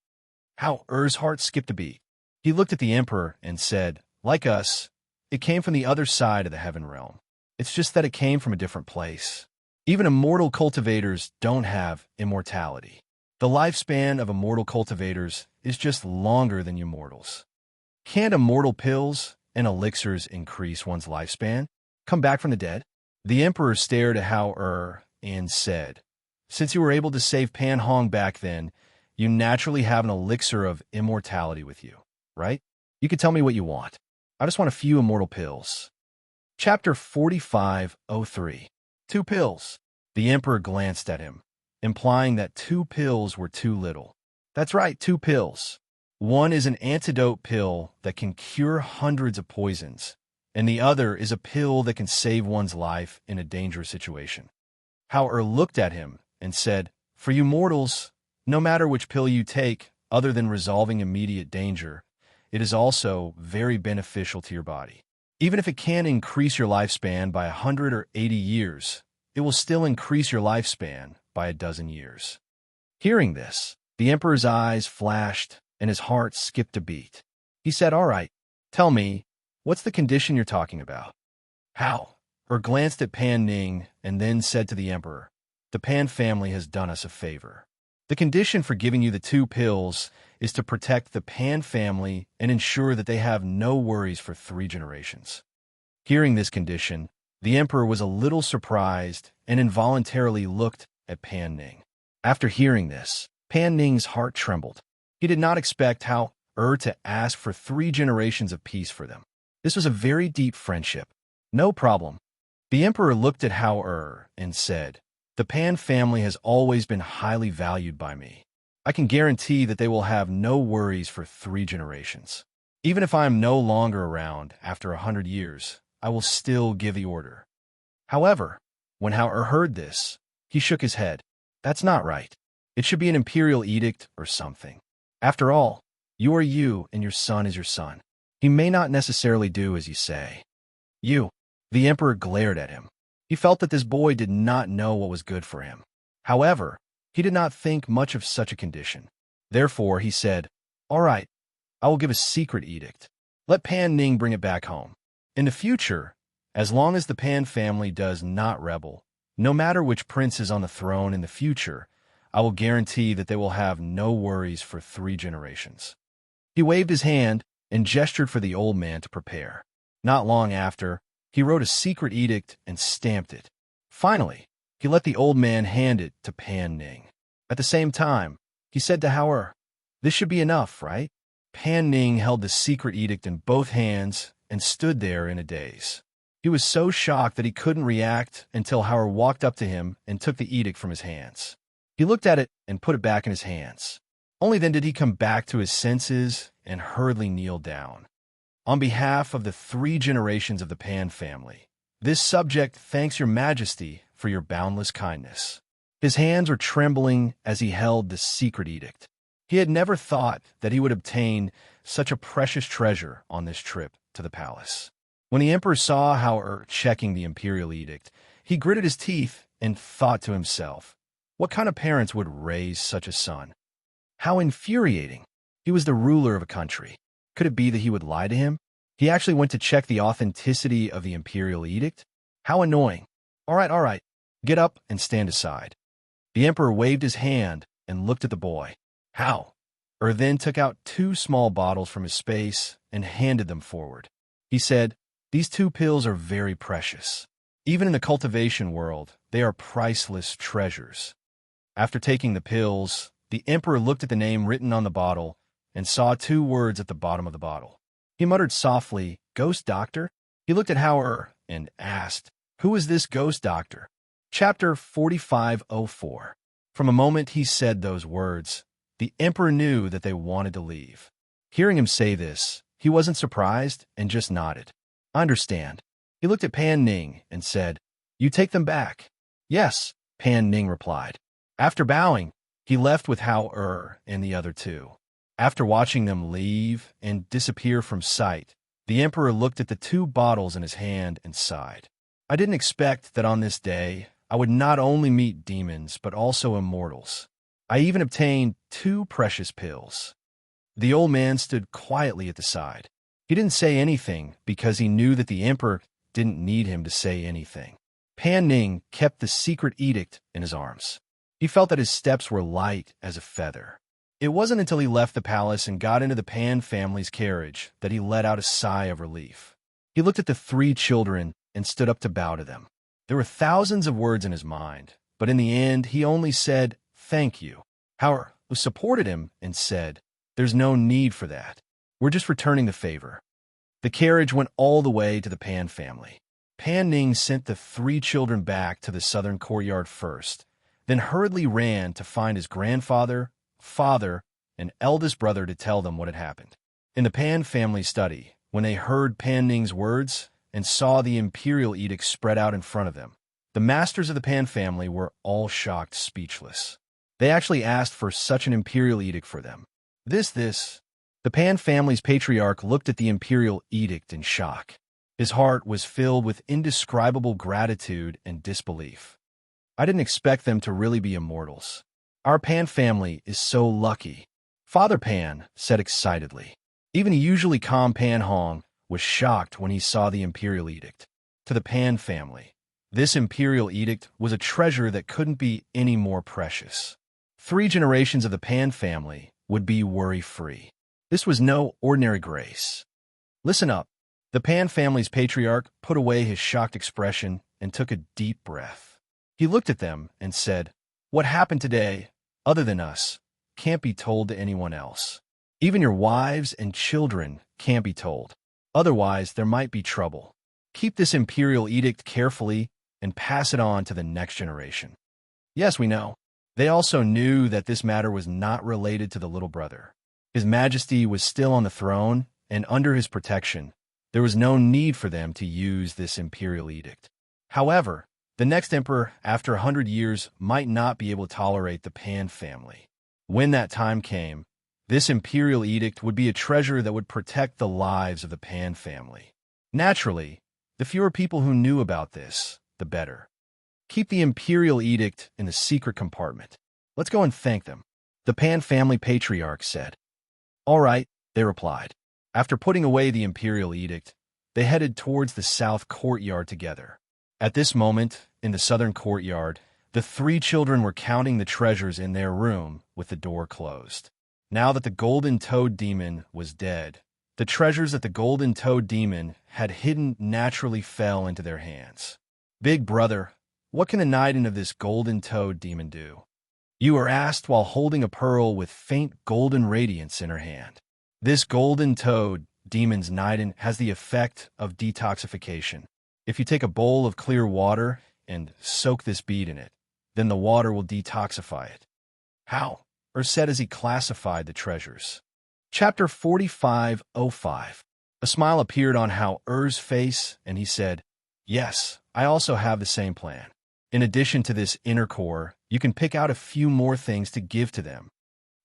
Speaker 1: Hao's heart skipped a beat. He looked at the Emperor and said, "Like us, it came from the other side of the heaven realm. It's just that it came from a different place. Even immortal cultivators don't have immortality. The lifespan of immortal cultivators is just longer than you mortals. Can't immortal pills and elixirs increase one's lifespan? Come back from the dead?" The Emperor stared at Hao and said, "Since you were able to save Pan Hong back then, you naturally have an elixir of immortality with you, right? You can tell me what you want. I just want a few immortal pills." Chapter 4503. 2 pills. The Emperor glanced at him, implying that 2 pills were too little. That's right, 2 pills. One is an antidote pill that can cure hundreds of poisons, and the other is a pill that can save one's life in a dangerous situation. Hao looked at him and said, "For you mortals, no matter which pill you take, other than resolving immediate danger, it is also very beneficial to your body. Even if it can increase your lifespan by 100 or 80 years, it will still increase your lifespan by a dozen years." Hearing this, the emperor's eyes flashed and his heart skipped a beat. He said, "All right, tell me, what's the condition you're talking about?" Hao glanced at Pan Ning and then said to the emperor, "The Pan family has done us a favor. The condition for giving you the 2 pills is to protect the Pan family and ensure that they have no worries for 3 generations." Hearing this condition, the emperor was a little surprised and involuntarily looked at Pan Ning. After hearing this, Pan Ning's heart trembled. He did not expect Hao to ask for 3 generations of peace for them. This was a very deep friendship. "No problem." The emperor looked at Hao and said, "The Pan family has always been highly valued by me. I can guarantee that they will have no worries for 3 generations. Even if I am no longer around after 100 years, I will still give the order." However, when Hao heard this, he shook his head. "That's not right. It should be an imperial edict or something. After all, you are you and your son is your son. He may not necessarily do as you say." "You." The emperor glared at him. He felt that this boy did not know what was good for him. However, he did not think much of such a condition. Therefore, he said, "All right, I will give a secret edict. Let Pan Ning bring it back home. In the future, as long as the Pan family does not rebel, no matter which prince is on the throne in the future, I will guarantee that they will have no worries for 3 generations." He waved his hand and gestured for the old man to prepare. Not long after, he wrote a secret edict and stamped it. Finally, he let the old man hand it to Pan Ning. At the same time, he said to Hao, "This should be enough, right?" Pan Ning held the secret edict in both hands and stood there in a daze. He was so shocked that he couldn't react until Hao walked up to him and took the edict from his hands. He looked at it and put it back in his hands. Only then did he come back to his senses and hurriedly kneel down. "On behalf of the 3 generations of the Pan family, this subject thanks your majesty for your boundless kindness." His hands were trembling as he held the secret edict. He had never thought that he would obtain such a precious treasure on this trip to the palace. When the emperor saw Hao checking the imperial edict, he gritted his teeth and thought to himself, what kind of parents would raise such a son? How infuriating. He was the ruler of a country. Could it be that he would lie to him? He actually went to check the authenticity of the imperial edict? How annoying. All right, get up and stand aside." The emperor waved his hand and looked at the boy. Hao then took out 2 small bottles from his space and handed them forward. He said, "These 2 pills are very precious. Even in the cultivation world, they are priceless treasures." After taking the pills, the emperor looked at the name written on the bottle and saw 2 words at the bottom of the bottle. He muttered softly, "Ghost Doctor?" He looked at Hao and asked, "Who is this ghost doctor?" Chapter 4504. From a moment he said those words, the emperor knew that they wanted to leave. Hearing him say this, he wasn't surprised and just nodded. "I understand." He looked at Pan Ning and said, "You take them back." "Yes," Pan Ning replied. After bowing, he left with Hao and the other 2. After watching them leave and disappear from sight, the emperor looked at the 2 bottles in his hand and sighed. "I didn't expect that on this day I would not only meet demons but also immortals. I even obtained 2 precious pills." The old man stood quietly at the side. He didn't say anything because he knew that the emperor didn't need him to say anything. Pan Ning kept the secret edict in his arms. He felt that his steps were light as a feather. It wasn't until he left the palace and got into the Pan family's carriage that he let out a sigh of relief. He looked at the 3 children and stood up to bow to them. There were thousands of words in his mind, but in the end he only said, "Thank you." Hao supported him and said, "There's no need for that. We're just returning the favor." The carriage went all the way to the Pan family. Pan Ning sent the 3 children back to the southern courtyard first, then hurriedly ran to find his grandfather, father, an eldest brother, to tell them what had happened. In the Pan family study, when they heard Pan Ning's words and saw the imperial edict spread out in front of them, the masters of the Pan family were all shocked, speechless. They actually asked for such an imperial edict for them. The Pan family's patriarch looked at the imperial edict in shock. His heart was filled with indescribable gratitude and disbelief. I didn't expect them to really be immortals. Our Pan family is so lucky, Father Pan said excitedly. Even a usually calm Pan Hong was shocked when he saw the imperial edict. To the Pan family, this imperial edict was a treasure that couldn't be any more precious. 3 generations of the Pan family would be worry-free. This was no ordinary grace. Listen up. The Pan family's patriarch put away his shocked expression and took a deep breath. He looked at them and said, "What happened today, other than us, can't be told to anyone else. Even your wives and children can't be told. Otherwise, there might be trouble. Keep this imperial edict carefully and pass it on to the next generation." Yes, we know. They also knew that this matter was not related to the little brother. His Majesty was still on the throne, and under his protection, there was no need for them to use this imperial edict. However, the next emperor, after 100 years, might not be able to tolerate the Pan family. When that time came, this imperial edict would be a treasure that would protect the lives of the Pan family. Naturally, the fewer people who knew about this, the better. Keep the imperial edict in the secret compartment. Let's go and thank them, the Pan family patriarch said. All right, they replied. After putting away the imperial edict, they headed towards the south courtyard together. At this moment, in the southern courtyard, the 3 children were counting the treasures in their room with the door closed. Now that the Golden Toad Demon was dead, the treasures that the Golden Toad Demon had hidden naturally fell into their hands. Big brother, what can the Knighten of this Golden Toad Demon do? You are asked while holding a pearl with faint golden radiance in her hand. This Golden Toad Demon's Knighten has the effect of detoxification. If you take a bowl of clear water and soak this bead in it, then the water will detoxify it. How? Said as he classified the treasures. Chapter 45:05. A smile appeared on Hao Er's face, and he said, "Yes, I also have the same plan. In addition to this inner core, you can pick out a few more things to give to them."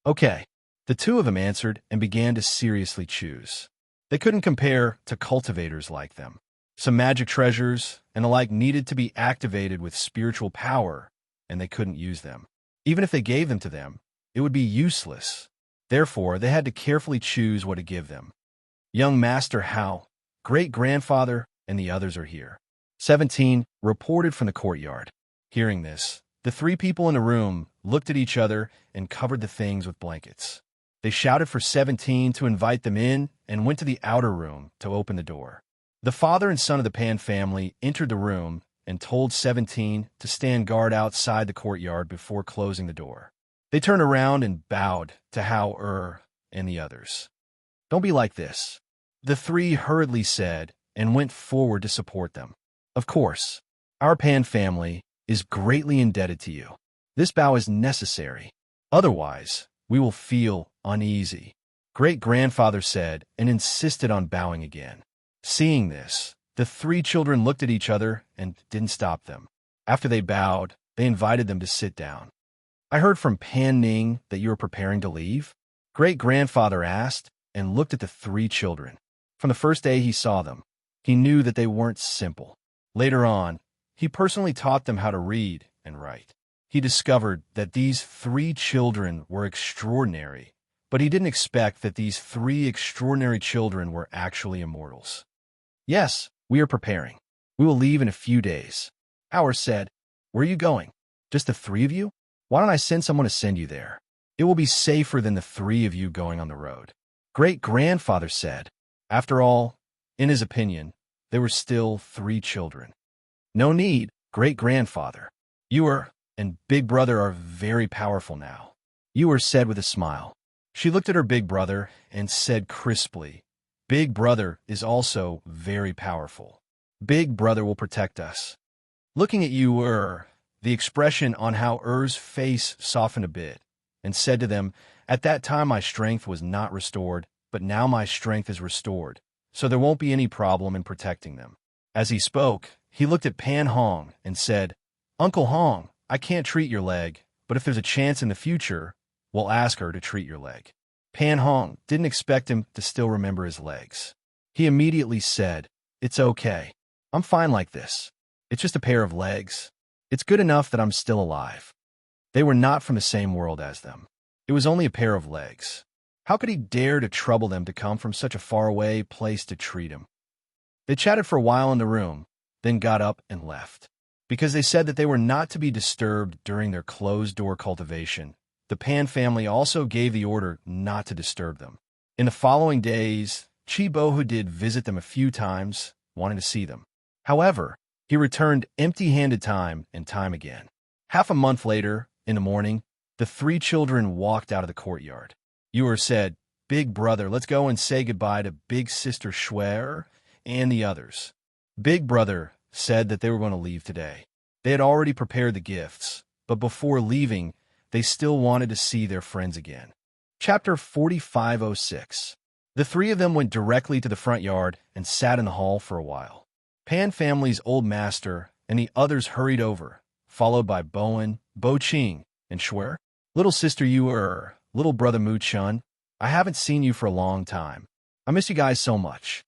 Speaker 1: Okay, the 2 of them answered and began to seriously choose. They couldn't compare to cultivators like them. Some magic treasures and the like needed to be activated with spiritual power, and they couldn't use them. Even if they gave them to them, it would be useless. Therefore, they had to carefully choose what to give them. Young Master Hao, great-grandfather, and the others are here. 17 reported from the courtyard. Hearing this, the 3 people in the room looked at each other and covered the things with blankets. They shouted for 17 to invite them in and went to the outer room to open the door. The father and son of the Pan family entered the room and told 17 to stand guard outside the courtyard before closing the door. They turned around and bowed to Hao and the others. "Don't be like this," the 3 hurriedly said and went forward to support them. "Of course, our Pan family is greatly indebted to you. This bow is necessary. Otherwise, we will feel uneasy," great-grandfather said and insisted on bowing again. Seeing this, the 3 children looked at each other and didn't stop them. After they bowed, they invited them to sit down. "I heard from Pan Ning that you are preparing to leave?" great-grandfather asked and looked at the 3 children. From the first day he saw them, he knew that they weren't simple. Later on, he personally taught them how to read and write. He discovered that these 3 children were extraordinary, but he didn't expect that these 3 extraordinary children were actually immortals. "Yes, we are preparing. We will leave in a few days." Howard said, "Where are you going? Just the 3 of you? Why don't I send someone to send you there? It will be safer than the 3 of you going on the road," great-grandfather said. After all, in his opinion, there were still 3 children. "No need, great-grandfather. You and big brother are very powerful now," you said with a smile. She looked at her big brother and said crisply, "Big brother is also very powerful. Big brother will protect us." Looking at you, the expression on Hao Er's face softened a bit, and said to them, At that time my strength was not restored, but now my strength is restored, so there won't be any problem in protecting them." As he spoke, he looked at Pan Hong and said, "Uncle Hong, I can't treat your leg, but if there's a chance in the future, we'll ask her to treat your leg." Pan Hong didn't expect him to still remember his legs. He immediately said, "It's okay. I'm fine like this. It's just a pair of legs. It's good enough that I'm still alive." They were not from the same world as them. It was only a pair of legs. How could he dare to trouble them to come from such a faraway place to treat him? They chatted for a while in the room, then got up and left. Because they said that they were not to be disturbed during their closed-door cultivation, the Pan family also gave the order not to disturb them. In the following days, Chi Bohu did visit them a few times, wanting to see them. However, he returned empty-handed time and time again. Half a month later, in the morning, the three children walked out of the courtyard. Ewer said, "Big brother, let's go and say goodbye to big sister Schwer and the others." Big brother said that they were going to leave today. They had already prepared the gifts, but before leaving, they still wanted to see their friends again. Chapter 4506. The three of them went directly to the front yard and sat in the hall for a while. Pan family's old master and the others hurried over, followed by Bowen, Bo Ching, and Schwer. "Little sister Ewer, little brother Mu Chun, I haven't seen you for a long time. I miss you guys so much."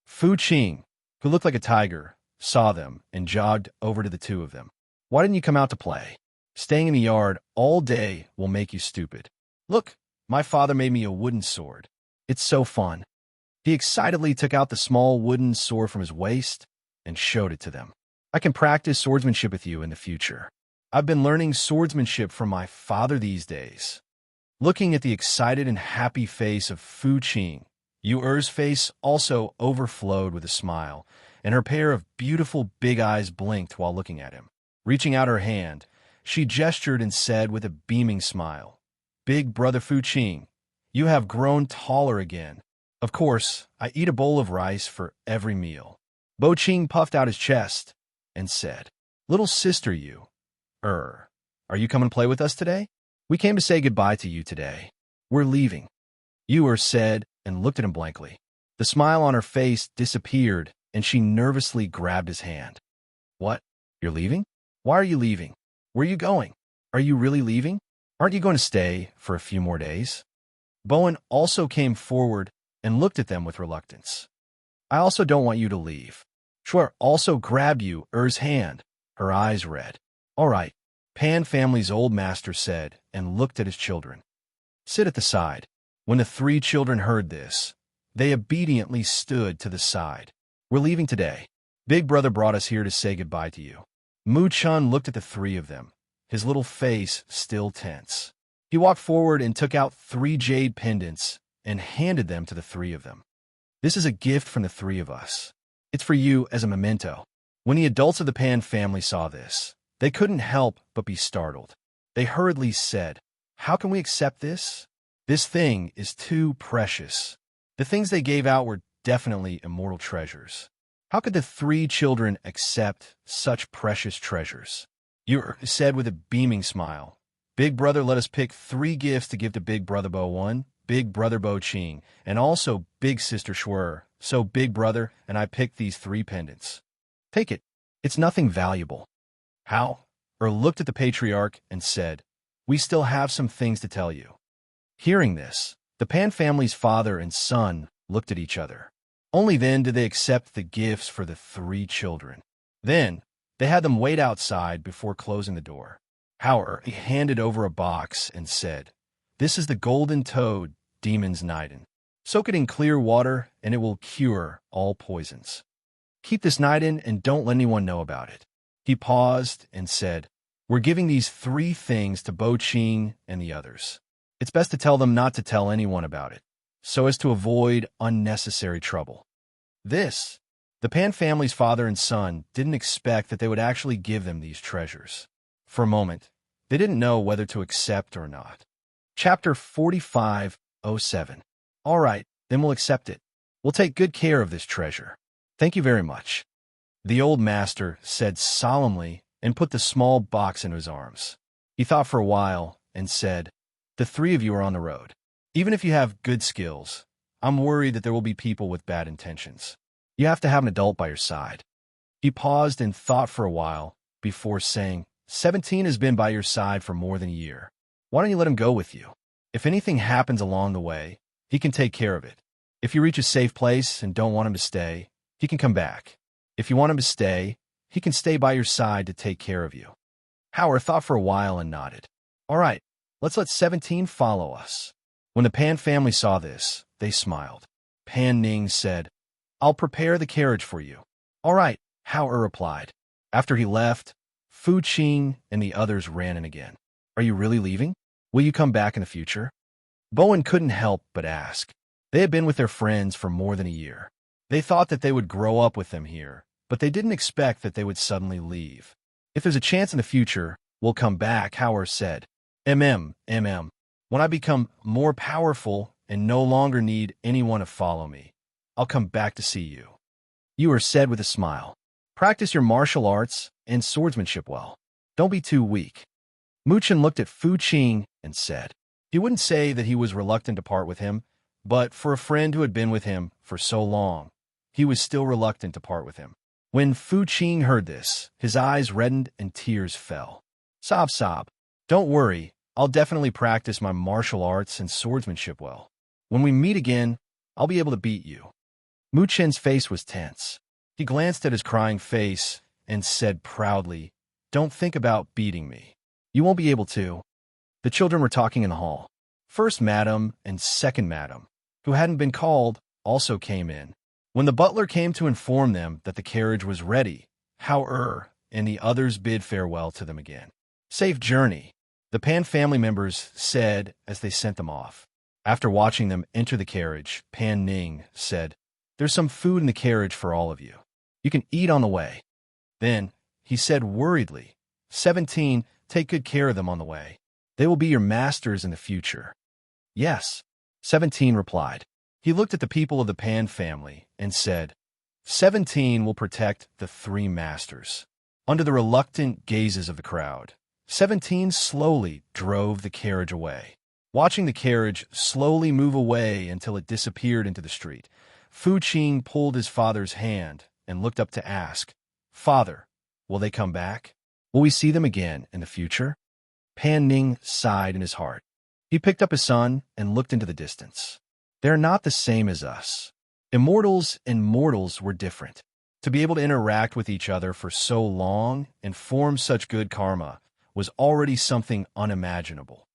Speaker 1: Fu Qing, who looked like a tiger, saw them and jogged over to the two of them. "Why didn't you come out to play? Staying in the yard all day will make you stupid. Look, my father made me a wooden sword. It's so fun." He excitedly took out the small wooden sword from his waist and showed it to them. "I can practice swordsmanship with you in the future. I've been learning swordsmanship from my father these days." Looking at the excited and happy face of Fu Qing, Yuer's face also overflowed with a smile, and her pair of beautiful big eyes blinked while looking at him. Reaching out her hand, she gestured and said with a beaming smile, "Big brother Fu Qing, you have grown taller again. Of course, I eat a bowl of rice for every meal." Bo Qing puffed out his chest and said, "Little sister are you coming to play with us today? We came to say goodbye to you today. We're leaving." Ewer said and looked at him blankly. The smile on her face disappeared, and she nervously grabbed his hand. "What? You're leaving? Why are you leaving? Where are you going? Are you really leaving? Aren't you going to stay for a few more days?" Bowen also came forward and looked at them with reluctance. "I also don't want you to leave." Schwer also grabbed Yuer's hand, her eyes red. "All right," Pan family's old master said and looked at his children. "Sit at the side." When the three children heard this, they obediently stood to the side. "We're leaving today. Big brother brought us here to say goodbye to you." Mu Chun looked at the three of them, his little face still tense. He walked forward and took out 3 jade pendants and handed them to the three of them. "This is a gift from the three of us. It's for you as a memento." When the adults of the Pan family saw this, they couldn't help but be startled. They hurriedly said, "How can we accept this? This thing is too precious." The things they gave out were definitely immortal treasures. How could the three children accept such precious treasures? Ewer said with a beaming smile, "Big brother let us pick 3 gifts to give to Big brother Bo One, Big brother Bo Ching, and also Big sister Schwer. So Big brother and I picked these 3 pendants. Take it. It's nothing valuable." "How?" Looked at the patriarch and said, "We still have some things to tell you." Hearing this, the Pan family's father and son looked at each other. Only then did they accept the gifts for the 3 children. Then, they had them wait outside before closing the door. Hauer handed over a box and said, "This is the golden toad, Demon's Nidin. Soak it in clear water and it will cure all poisons. Keep this Nidin and don't let anyone know about it." He paused and said, "We're giving these 3 things to Bo Ching and the others. It's best to tell them not to tell anyone about it, so as to avoid unnecessary trouble." The Pan family's father and son didn't expect that they would actually give them these treasures. For a moment, they didn't know whether to accept or not. Chapter 4507. "All right, then we'll accept it. We'll take good care of this treasure. Thank you very much," the old master said solemnly and put the small box into his arms. He thought for a while and said, The three of you are on the road. Even if you have good skills, I'm worried that there will be people with bad intentions. You have to have an adult by your side." He paused and thought for a while before saying, 17 has been by your side for more than a year. Why don't you let him go with you? If anything happens along the way, he can take care of it. If you reach a safe place and don't want him to stay, he can come back. If you want him to stay, he can stay by your side to take care of you." Howard thought for a while and nodded. "All right, let's let 17 follow us." When the Pan family saw this, they smiled. Pan Ning said, "I'll prepare the carriage for you." "All right," Howard replied. After he left, Fu Qing and the others ran in again. "Are you really leaving? Will you come back in the future?" Bowen couldn't help but ask. They had been with their friends for more than a year. They thought that they would grow up with them here, but they didn't expect that they would suddenly leave. "If there's a chance in the future, we'll come back," Howard said. When I become more powerful and no longer need anyone to follow me, I'll come back to see you." Ewer said with a smile. "Practice your martial arts and swordsmanship well. Don't be too weak." Muchen looked at Fu Qing and said, he wouldn't say that he was reluctant to part with him, but for a friend who had been with him for so long, he was still reluctant to part with him. When Fu Qing heard this, his eyes reddened and tears fell. Sob. "Don't worry, I'll definitely practice my martial arts and swordsmanship well. When we meet again, I'll be able to beat you." Muchen's face was tense. He glanced at his crying face and said proudly, "Don't think about beating me. You won't be able to." The children were talking in the hall. First Madam and Second Madam, who hadn't been called, also came in. When the butler came to inform them that the carriage was ready, Howard and the others bid farewell to them again. "Safe journey," the Pan family members said as they sent them off. After watching them enter the carriage, Pan Ning said, "There's some food in the carriage for all of you. You can eat on the way." Then, he said worriedly, 17, take good care of them on the way. They will be your masters in the future." "Yes," 17 replied. He looked at the people of the Pan family and said, 17 will protect the three masters." Under the reluctant gazes of the crowd, 17 slowly drove the carriage away. Watching the carriage slowly move away until it disappeared into the street, Fu Qing pulled his father's hand and looked up to ask, "Father, will they come back? Will we see them again in the future?" Pan Ning sighed in his heart. He picked up his son and looked into the distance. "They're not the same as us. Immortals and mortals were different. To be able to interact with each other for so long and form such good karma was already something unimaginable.